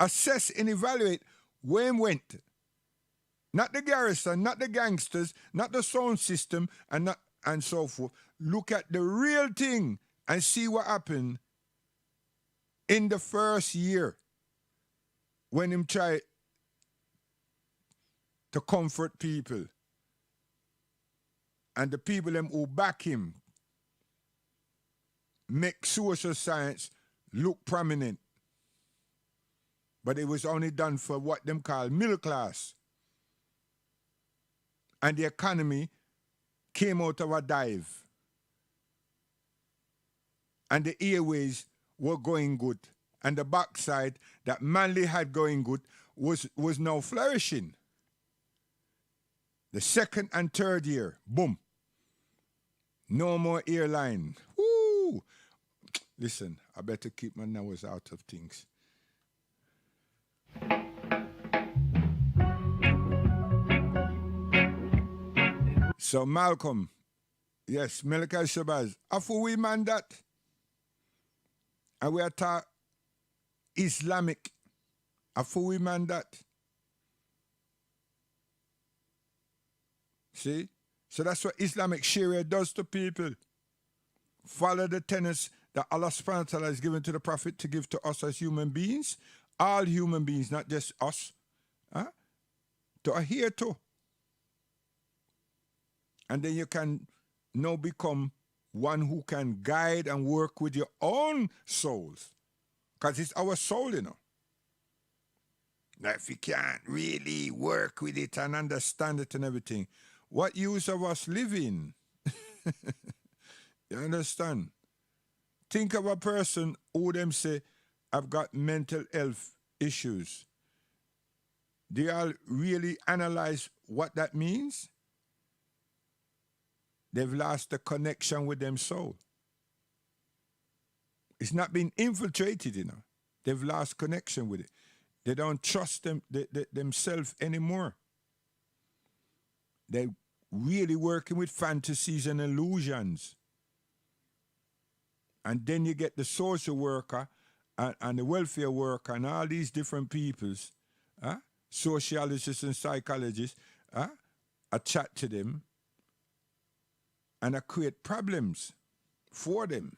assess and evaluate where him went. Not the garrison, not the gangsters, not the sound system, and so forth. Look at the real thing and see what happened in the first year when him tried to comfort people. And the people them who back him make social science look prominent. But it was only done for what them call middle class. And the economy came out of a dive. And the airways were going good. And the backside that Manly had going good was now flourishing. The second and third year, boom. No more airline. Woo! Listen, I better keep my nose out of things. So Malcolm, yes, Malachi Shabazz, after we man that, and we are taught Islamic, after we man that. See? So that's what Islamic Sharia does to people. Follow the tenets that Allah subhanahu wa ta'ala has given to the Prophet to give to us as human beings, all human beings, not just us, to adhere to. And then you can now become one who can guide and work with your own souls. Because it's our soul, you know. Now, if you can't really work with it and understand it and everything, what use of us living? You understand? Think of a person who them say, I've got mental health issues. Do y'all really analyze what that means? They've lost the connection with them soul. It's not been infiltrated, They've lost connection with it. They don't trust themselves anymore. They're really working with fantasies and illusions. And then you get the social worker and the welfare worker and all these different peoples, sociologists and psychologists, I chat to them and I create problems for them.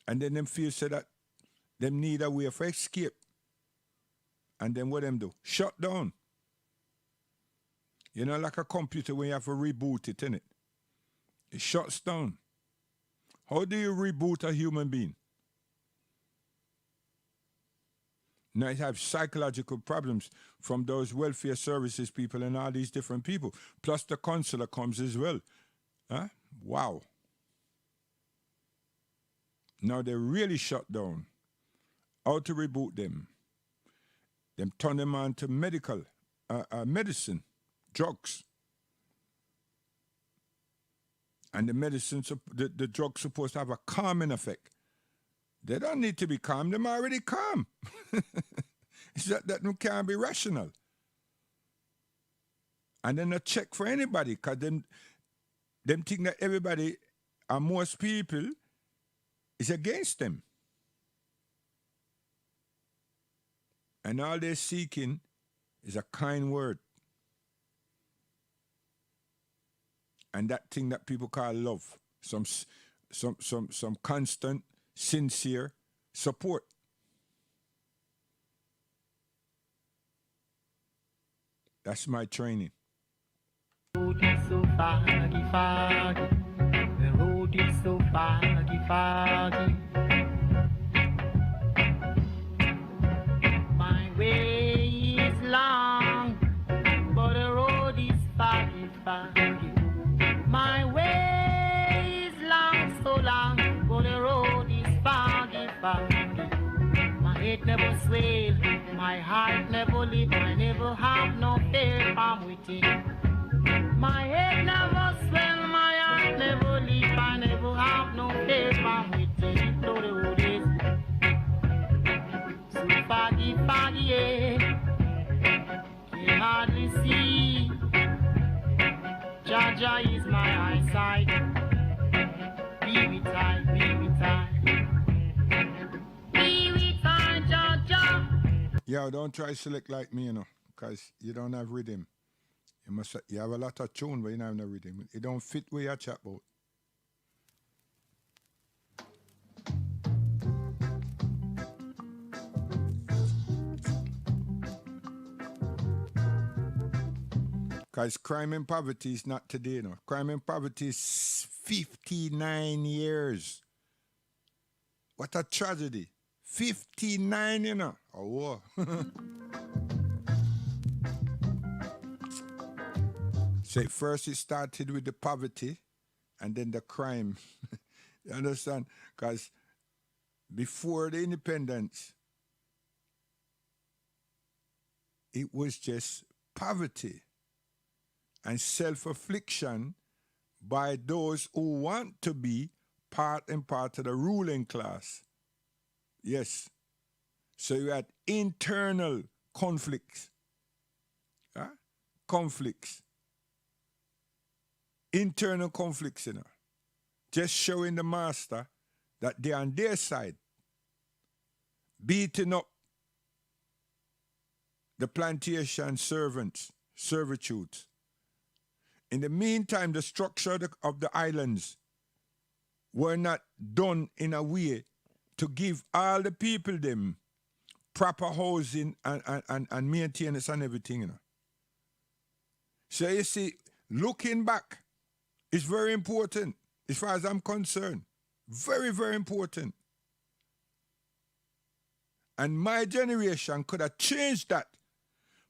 And then them feel so that them need a way of escape. And then what them do? Shut down. Like a computer when you have to reboot it, innit? It shuts down. How do you reboot a human being? Now it has psychological problems from those welfare services people and all these different people. Plus the counselor comes as well. Wow. Now they really shut down. How to reboot them? Them turn them on to medical, medicine, drugs. And the medicine, the drug's supposed to have a calming effect. They don't need to be calm, they're already calm. It's that them can't be rational. And then a check for anybody, because them think that everybody, and most people, is against them. And all they're seeking is a kind word. And that thing that people call love. Some constant, sincere support. That's my training. The road is so foggy, foggy. The road is so foggy, foggy. My way is long, but the road is foggy, foggy. My way is long, so long, but the road is foggy, foggy. My head never swell, my heart never live, I never have no fear from within. My head never swell, my heart never live, I never have no fear from within. So the road is so foggy, foggy, yeah. Can hardly see. Jaja is my eyesight. Be with I, be with I. Be with I, Jaja. Yo, don't try select like me, because you don't have rhythm. You have a lot of tune, but you don't have no rhythm. It don't fit where you chat about. Because crime and poverty is not today, Crime and poverty is 59 years. What a tragedy. 59, A war. So first it started with the poverty and then the crime. You understand? Because before the independence, it was just poverty and self-affliction by those who want to be part and part of the ruling class. Yes. So you had internal conflicts. Conflicts. Internal conflicts, Just showing the master that they're on their side. Beating up the plantation servants, servitudes. In the meantime, the structure of the islands were not done in a way to give all the people them proper housing and maintenance and everything. So you see, looking back is very important as far as I'm concerned. Very, very important. And my generation could have changed that,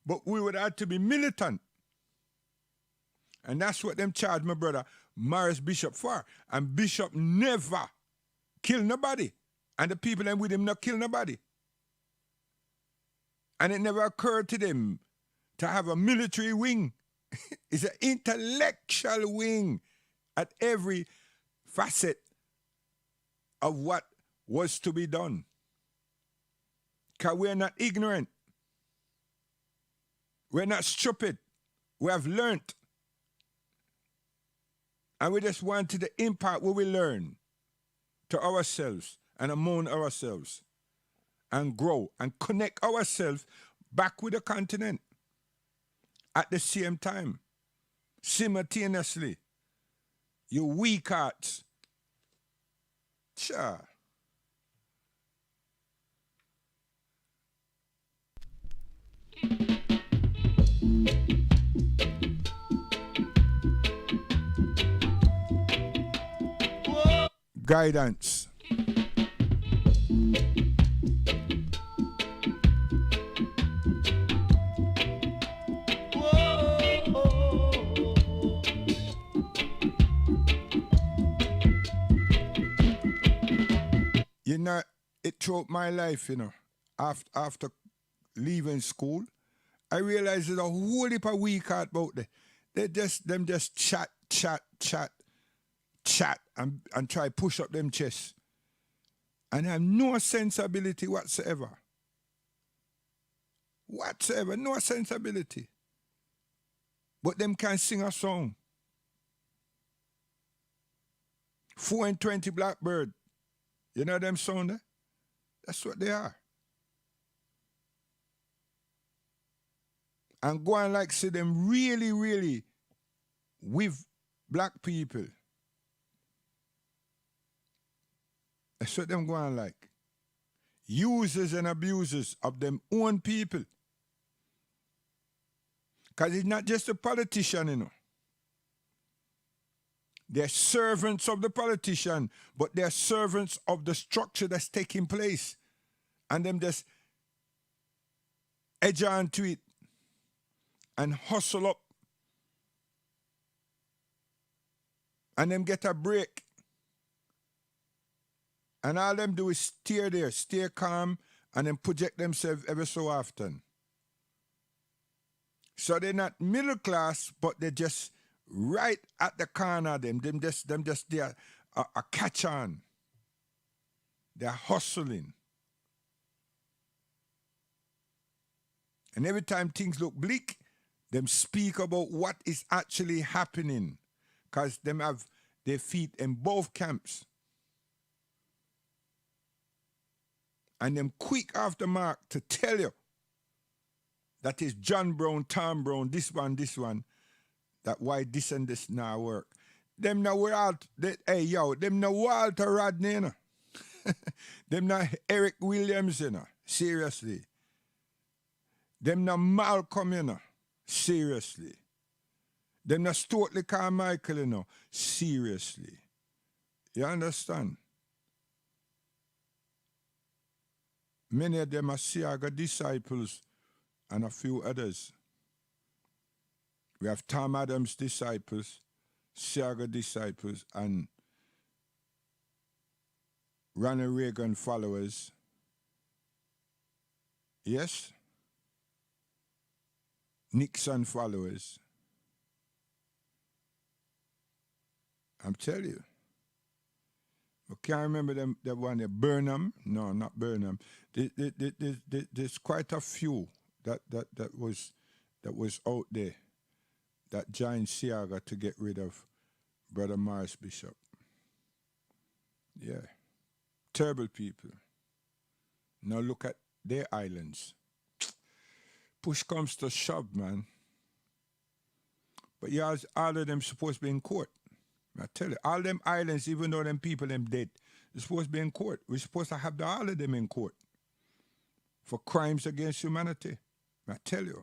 but we would have to be militant. And that's what them charged my brother Morris Bishop for. And Bishop never killed nobody. And the people them with him not kill nobody. And it never occurred to them to have a military wing. It's an intellectual wing at every facet of what was to be done. Because we're not ignorant. We're not stupid. We have learned. And we just wanted to impart what we learn to ourselves and among ourselves and grow and connect ourselves back with the continent at the same time, simultaneously. You weak hearts. Sure. Guidance. You know, it throughout my life, you know, after leaving school, I realized there's a whole heap of weak heart about there. Them just chat, and try push up them chests. And have no sensibility whatsoever. No sensibility. But them can sing a song. 4 and 20 Blackbird. You know them sound there? That's what they are. And go and like see them really, really with black people. That's what them go and like. Users and abusers of them own people. Because it's not just a politician, you know. They're servants of the politician, but they're servants of the structure that's taking place. And them just edge on to it and hustle up. And them get a break. And all them do is stay there, stay calm, and then project themselves every so often. So they're not middle class, but they're just right at the corner of them. Them just they're a catch on. They're hustling. And every time things look bleak, them speak about what is actually happening. Because them have their feet in both camps. And them quick off the mark to tell you that is John Brown, Tom Brown, this one, that why this and this now work. Them no them no Walter Rodney, you know. Them no Eric Williams, you know. Seriously. Them no Malcolm, you know. Seriously. Them no Stokely Carmichael, you know. Seriously. You understand? Many of them are Siaga disciples and a few others. We have Tom Adams disciples, Siaga disciples, and Ronald Reagan followers. Yes? Nixon followers. I'm telling you. I can't remember them. The one, Burnham. No, not Burnham. There's quite a few that was out there that joined Siaga to get rid of Brother Morris Bishop. Yeah. Terrible people. Now look at their islands. Push comes to shove, man. But yeah, all of them supposed to be in court. I tell you, all them islands, even though them people them dead, they're supposed to be in court. We're supposed to have all of them in court for crimes against humanity. I tell you.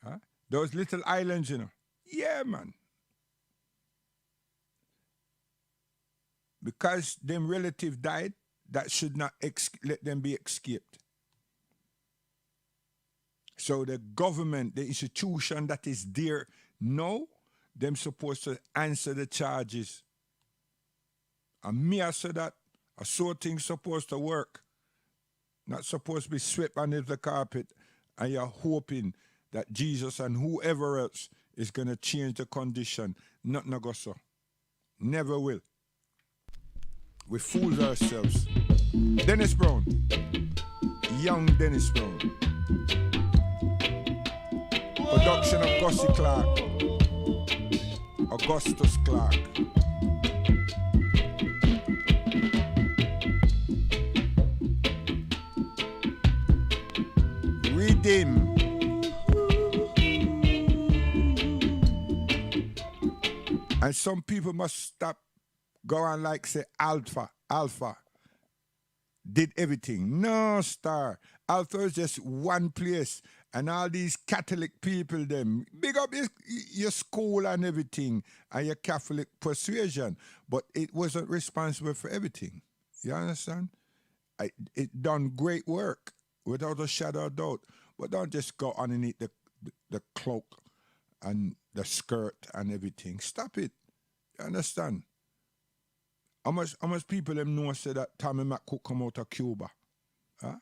Huh? Those little islands, you know. Yeah, man. Because them relative died, that should not let them be escaped. So the government, the institution that is there now, them supposed to answer the charges. And me, I said that, I saw things supposed to work. Not supposed to be swept under the carpet, and you're hoping that Jesus and whoever else is going to change the condition. Not go so. Never will. We fool ourselves. Dennis Brown. Young Dennis Brown. Production of Gussie Clark. Augustus Clark. Redeem. And some people must stop going like say Alpha did everything. No, star. Alpha is just one place. And all these Catholic people, them, big up your school and everything, and your Catholic persuasion. But it wasn't responsible for everything. You understand? It done great work, without a shadow of doubt. But don't just go underneath the cloak and the skirt and everything. Stop it. You understand? How much people them know say that Tommy McCook come out of Cuba? Huh?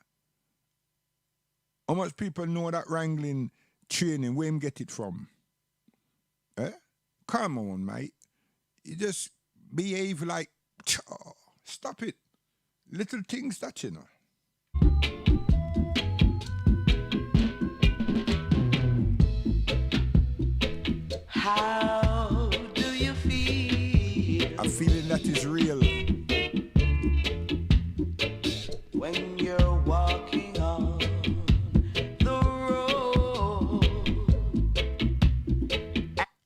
How much people know that wrangling training, where him get it from? Eh? Come on, mate. You just behave like, stop it. Little things that you know. How do you feel? A feeling that is real. When you're walking on the road.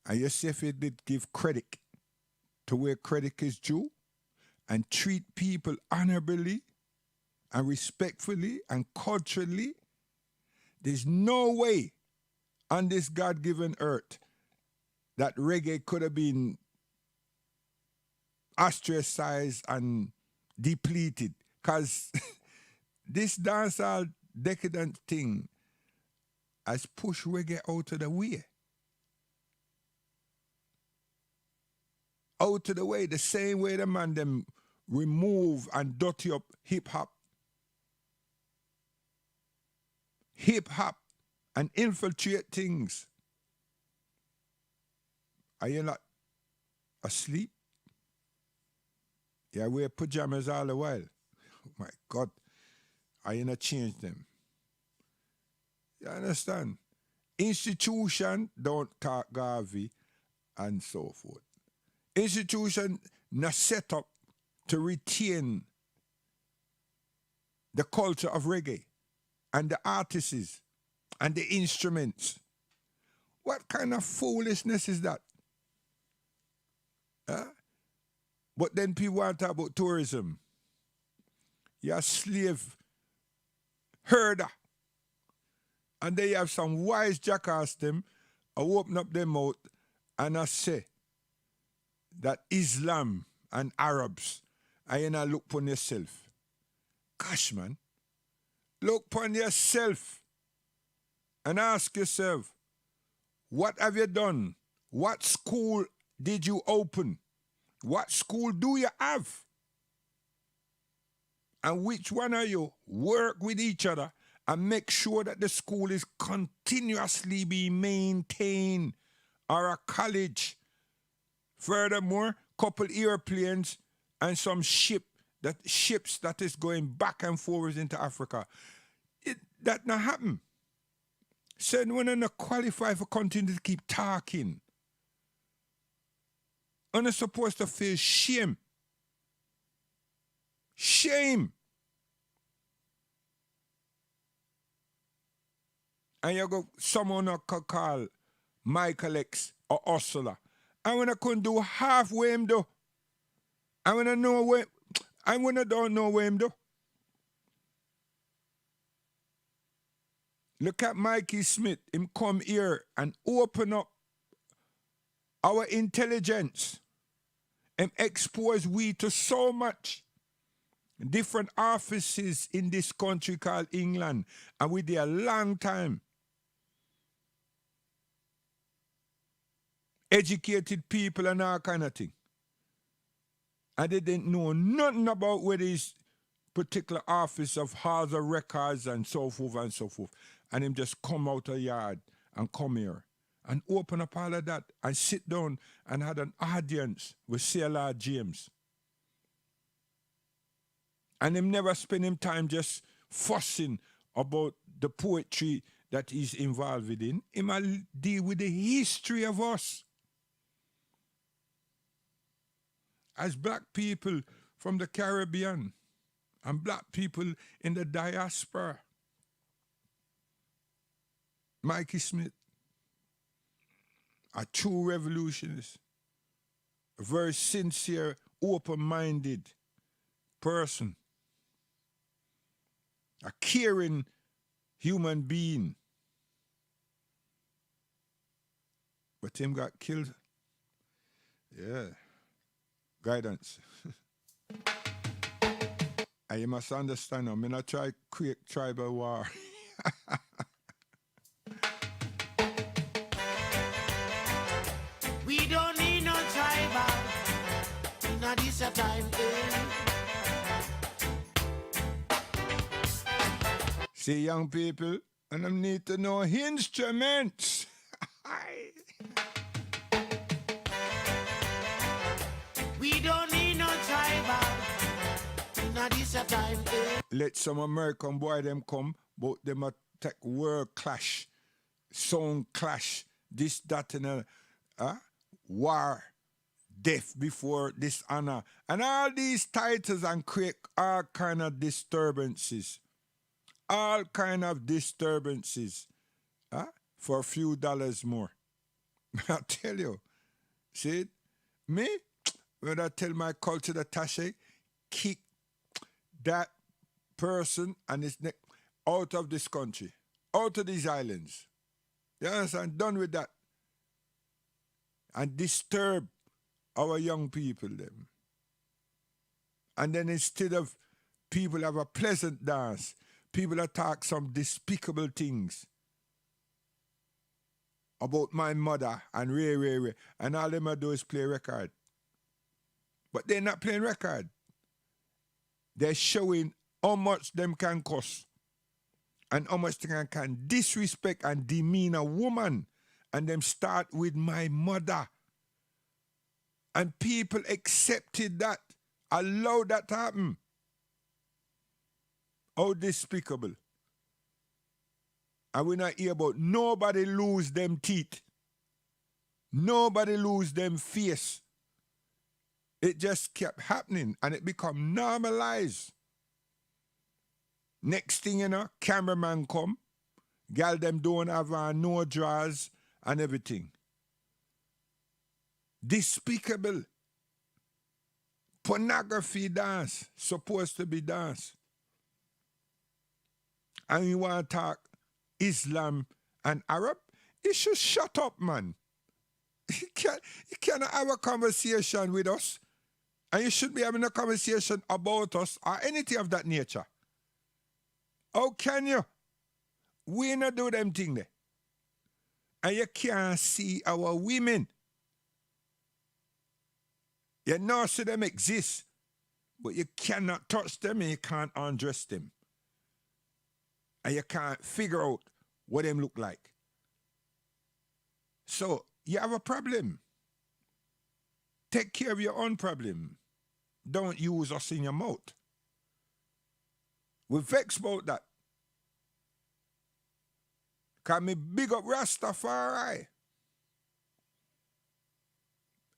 And you see if it did give credit to where credit is due and treat people honorably and respectfully and culturally, there's no way on this God-given earth that reggae could have been ostracized and depleted, because this dancehall decadent thing has pushed reggae out of the way. Out of the way, the same way the man them remove and dirty up hip-hop. Hip-hop and infiltrate things. Are you not asleep? Yeah, wear pajamas all the while. Oh my God. Are you not change them? You understand? Institution don't talk Garvey and so forth. Institution not set up to retain the culture of reggae and the artists and the instruments. What kind of foolishness is that? Huh? But then people want to talk about tourism. You're a slave herder. And they have some wise jackass them, I open up their mouth and I say that Islam and Arabs, and you not look upon yourself. Gosh, man. Look upon yourself and ask yourself, what have you done? What school did you open? What school do you have? And which one of you work with each other and make sure that the school is continuously being maintained, or a college? Furthermore, couple airplanes and some ships that is going back and forwards into Africa. That not happen. So when you're not qualified for continue to keep talking, you're not supposed to feel shame. Shame. And you go, someone could call Michael X or Ursula. And when I couldn't do halfway him do. And when I know where, and when I don't know where him do. Look at Mikey Smith. Him come here and open up our intelligence and expose we to so much different offices in this country called England. And we there a long time. Educated people and all kind of thing. And they didn't know nothing about where this particular office of Halls of Records and so forth and so forth. And him just come out of yard and come here and open up all of that and sit down and had an audience with C.L.R. James. And him never spend him time just fussing about the poetry that he's involved in. Him a deal with the history of us. As black people from the Caribbean and black people in the diaspora. Mikey Smith, a true revolutionist, a very sincere, open-minded person, a caring human being. But him got killed. Yeah. Guidance. And you must understand, I'm not try to create tribal war. We don't need no tribal in this time. See, young people, and I need to know instruments. We don't need no tribal in this time. Let some American boy them come, but them attack word clash, song clash, this, that, and war, death before dishonor, and all these titles and create all kind of disturbances. All kind of disturbances for a few dollars more. I tell you, see, me, when I tell my culture that Tashe, kick that person and his neck out of this country, out of these islands. You understand? Done with that. And disturb our young people them. And then instead of people have a pleasant dance, people attack some despicable things about my mother and Ray. And all them do is play record. But they're not playing record. They're showing how much them can cuss and how much they can disrespect and demean a woman. And them start with my mother. And people accepted that, allowed that to happen. How despicable. And we're not here about nobody lose them teeth. Nobody lose them face. It just kept happening and it become normalized. Next thing you know, cameraman come, gal them don't have no drawers and everything. Despicable. Pornography dance, supposed to be dance. And you want to talk Islam and Arab? You should shut up, man. You cannot have a conversation with us. And you should be having a conversation about us or anything of that nature. How can you? We not do them thing there. And you can't see our women. You know see them exist, but you cannot touch them and you can't undress them. And you can't figure out what them look like. So, you have a problem. Take care of your own problem. Don't use us in your mouth. We're vexed about that. Because me big up Rastafari.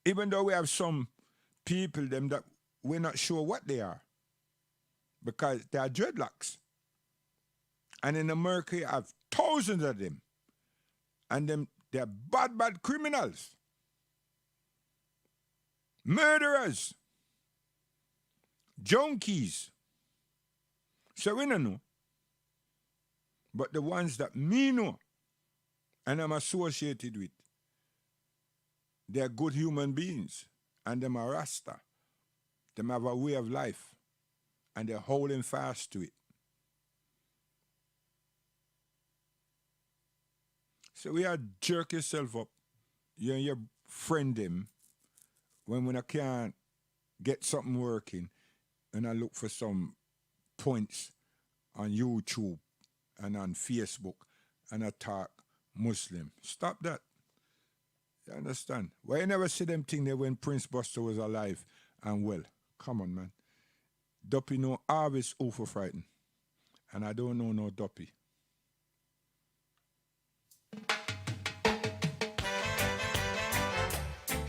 Even though we have some people them that we're not sure what they are. Because they are dreadlocks. And in America you have thousands of them. And them they're bad criminals. Murderers. Junkies. So we don't know. But the ones that me know and I'm associated with, they're good human beings. And them are Rasta. Them have a way of life. And they're holding fast to it. So we are jerk yourself up. You and your friend them. When I can't get something working. And I look for some points on YouTube and on Facebook. And I talk Muslim. Stop that. You understand? Why you never see them thing there when Prince Buster was alive and well? Come on, man. Duppy know always who for frighten. And I don't know no Duppy.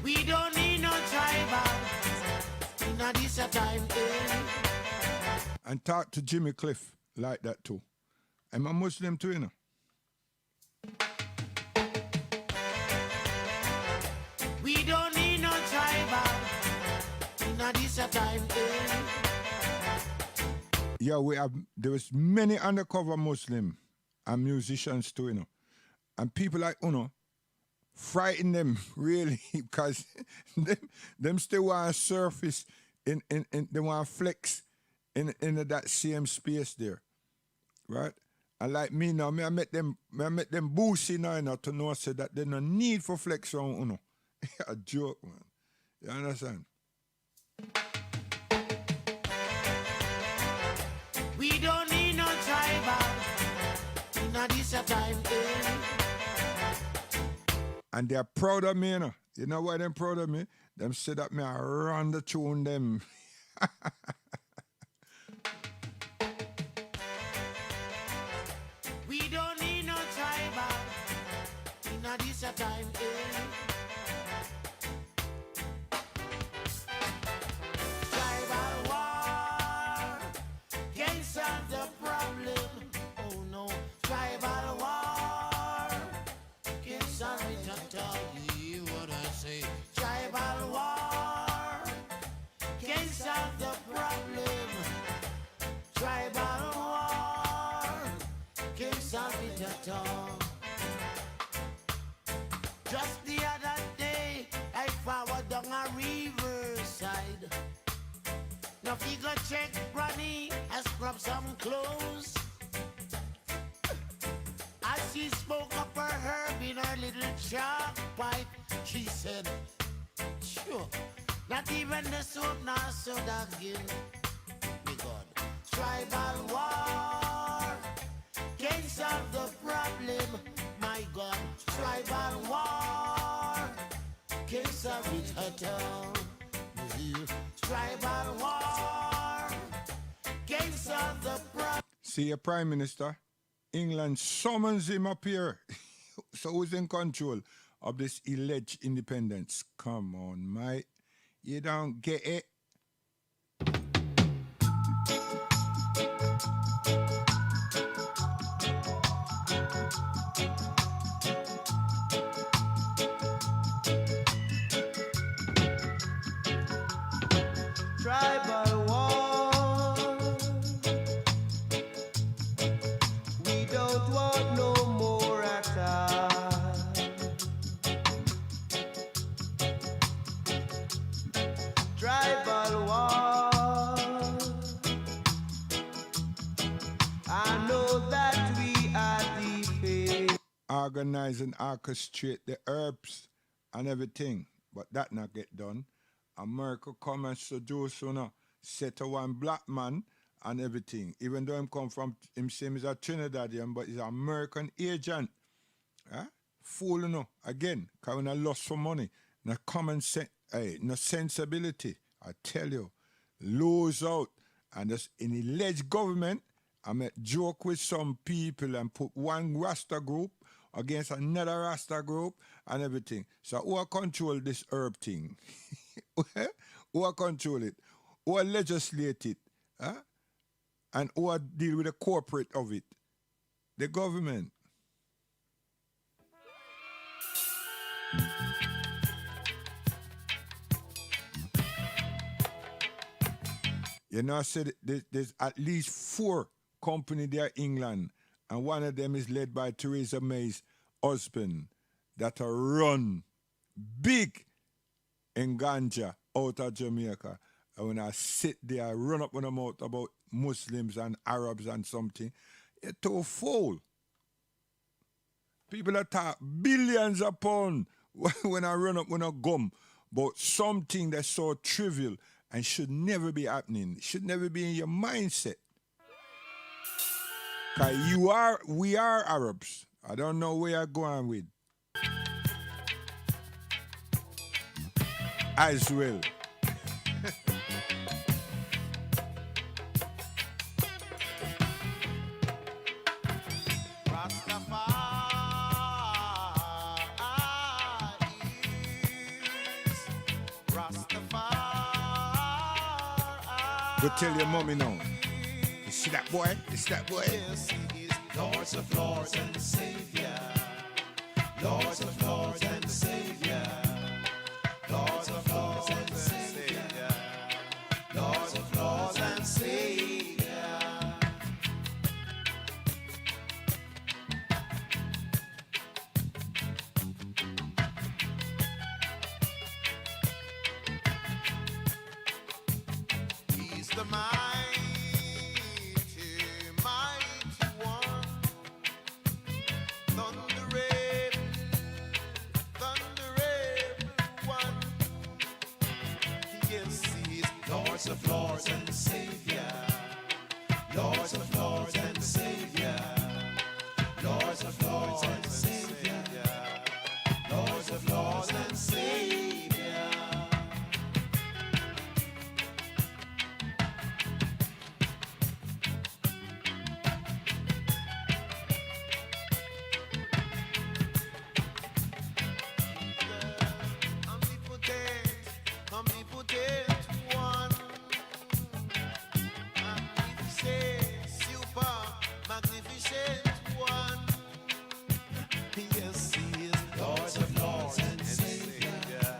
We don't need no tribal. Not this a time thing. And talk to Jimmy Cliff like that too. I'm a Muslim too, you know. We don't need no tribal. Not this a time thing. Yeah, there was many undercover Muslim and musicians too, you know. And people like Uno frighten them really because them still want to surface in they want to flex in that same space there. Right? And like me now, I met them boosy now, you know, to know say that there's no need for flex on Uno. A joke, man. You understand? We don't need no tribal. Not this a time thing. And they're proud of me, you know. You know why they're proud of me? Them say that me I run the tune them. We don't need no tribal. Not this a time thing. Tribal war can't solve the problem. Oh no, tribal war can't solve it at all. You hear what I say? Tribal war can't solve the problem. Tribal war can't solve it at all. Just the other day, I forward down a riverside. Now if you go check Ronnie, I scrub some clothes. As she spoke up her herb in her little chalk pipe, she said, sure, not even the soap nor soda again. Me God, tribal war can't solve the problem. My God, tribal war can't solve it at all. Tribal war can't solve the problem. See a Prime Minister, England summons him up here. So who's in control of this alleged independence? Come on, mate. You don't get it. Tribal war. We don't want no more attack. Tribal war. I know that we are defeated. Organize and orchestrate the herbs and everything, but that not get done. America come and seduce set to one black man and everything. Even though him come from him same as a Trinidadian, but he's an American agent. Huh? Fool again, because when I lost for money, no common sense, no sensibility. I tell you, lose out. And just in the alleged government, I met joke with some people and put one Rasta group against another Rasta group and everything. So who control this herb thing? Who control it? Who legislate it? Huh? And who deal with the corporate of it? The government. You know, I said there's at least 4 companies there in England, and one of them is led by Theresa May's husband that are run big in ganja out of Jamaica. And when I sit there, I run up on them out about Muslims and Arabs and something, you're too fool. People that talk billions of pounds when I run up on a gum about something that's so trivial and should never be happening. Should never be in your mindset. Because we are Arabs. I don't know where you're going with. As well. Go tell your mommy now. You see that boy? You see that boy? Yes, he is Lords of Lords and Savior. Lords of Lords and Savior. Lords of Lords and Savior. Lords of Lords and Savior. He's the mighty, mighty one. Thunderable, thunderable one. Yes, he is Lords of Lords and Savior. Lords of Lords and Savior. Lords of Lords and Savior. Lords of Lords and Savior. Omnipotent one, magnificent, super, magnificent one. Yes, he is Lords of Lords and Savior.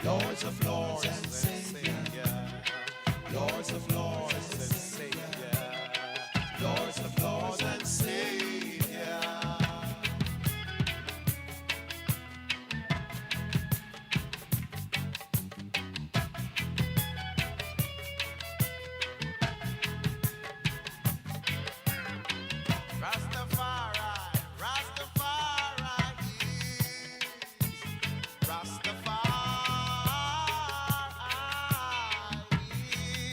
Lords of Lords and Savior. Lords of Lords and Savior. Lords of Lords and Savior. Rastafari, Rastafari is Rastafari is.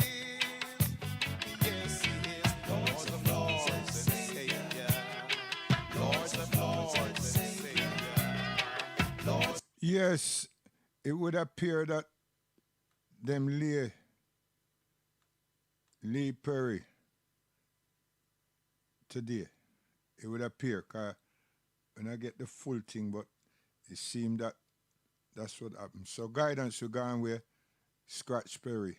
Yes, he is Lords of Lords and Savior. Lords of Lords and Savior. Lords. Yes, it would appear that them Lee Perry today. It would appear, cause when I get the full thing, but it seemed that that's what happened. So guidance, we're going with Scratch Perry.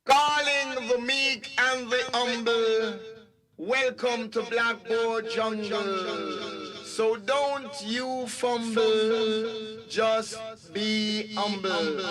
Calling the meek and the humble, welcome to Blackboard Jungle. So don't you fumble, just be humble.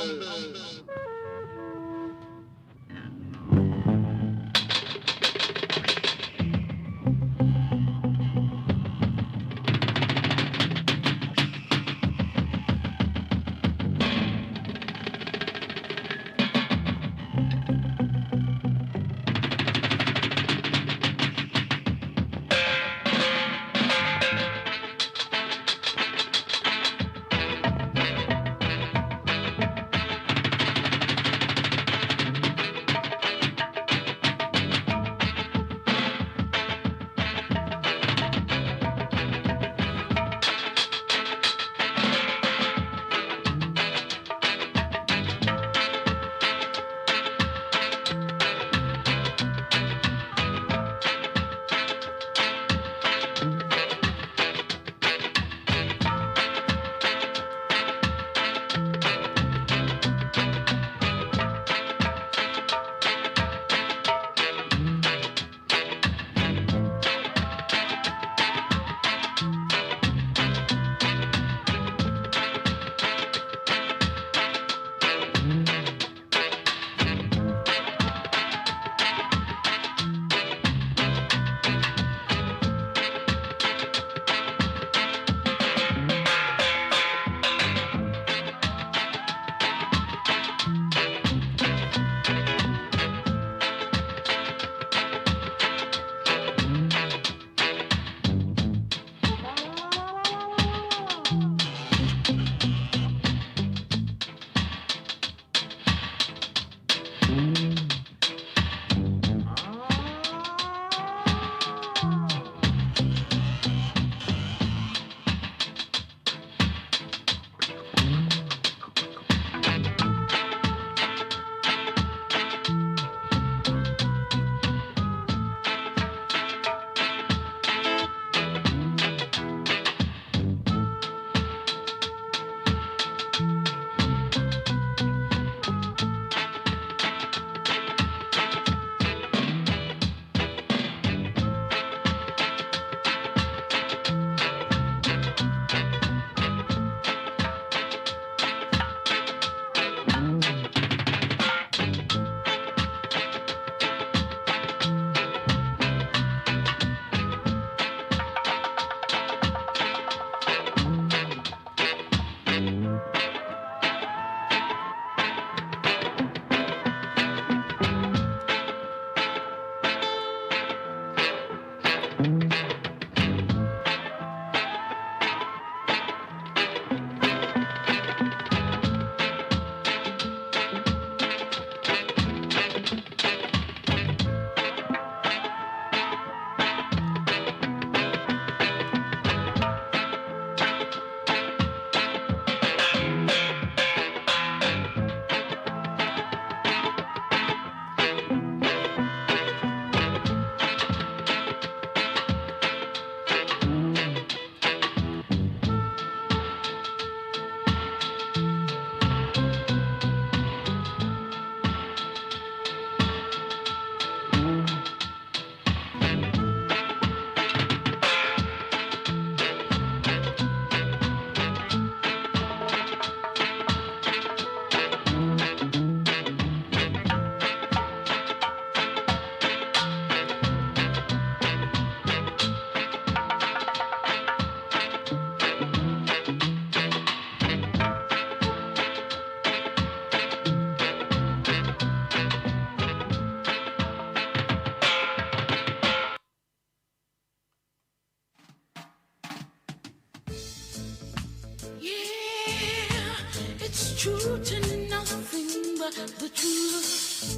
truth and nothing but the truth.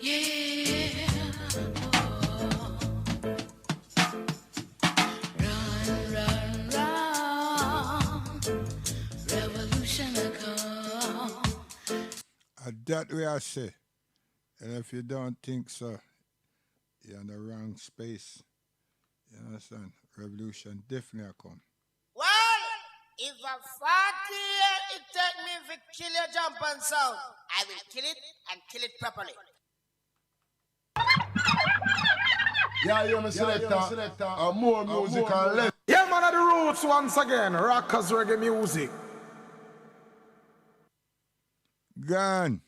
Yeah. Oh. Run, run, run. Revolution a come. That way I say. And if you don't think so, you're in the wrong space. You understand? Revolution definitely come. Well, if a 40 year it take me to kill your jump and sound, I will kill it and kill it properly. Yeah, you're my selector. More music and less. Yeah, man of the roots once again. Rockers reggae music. Gone.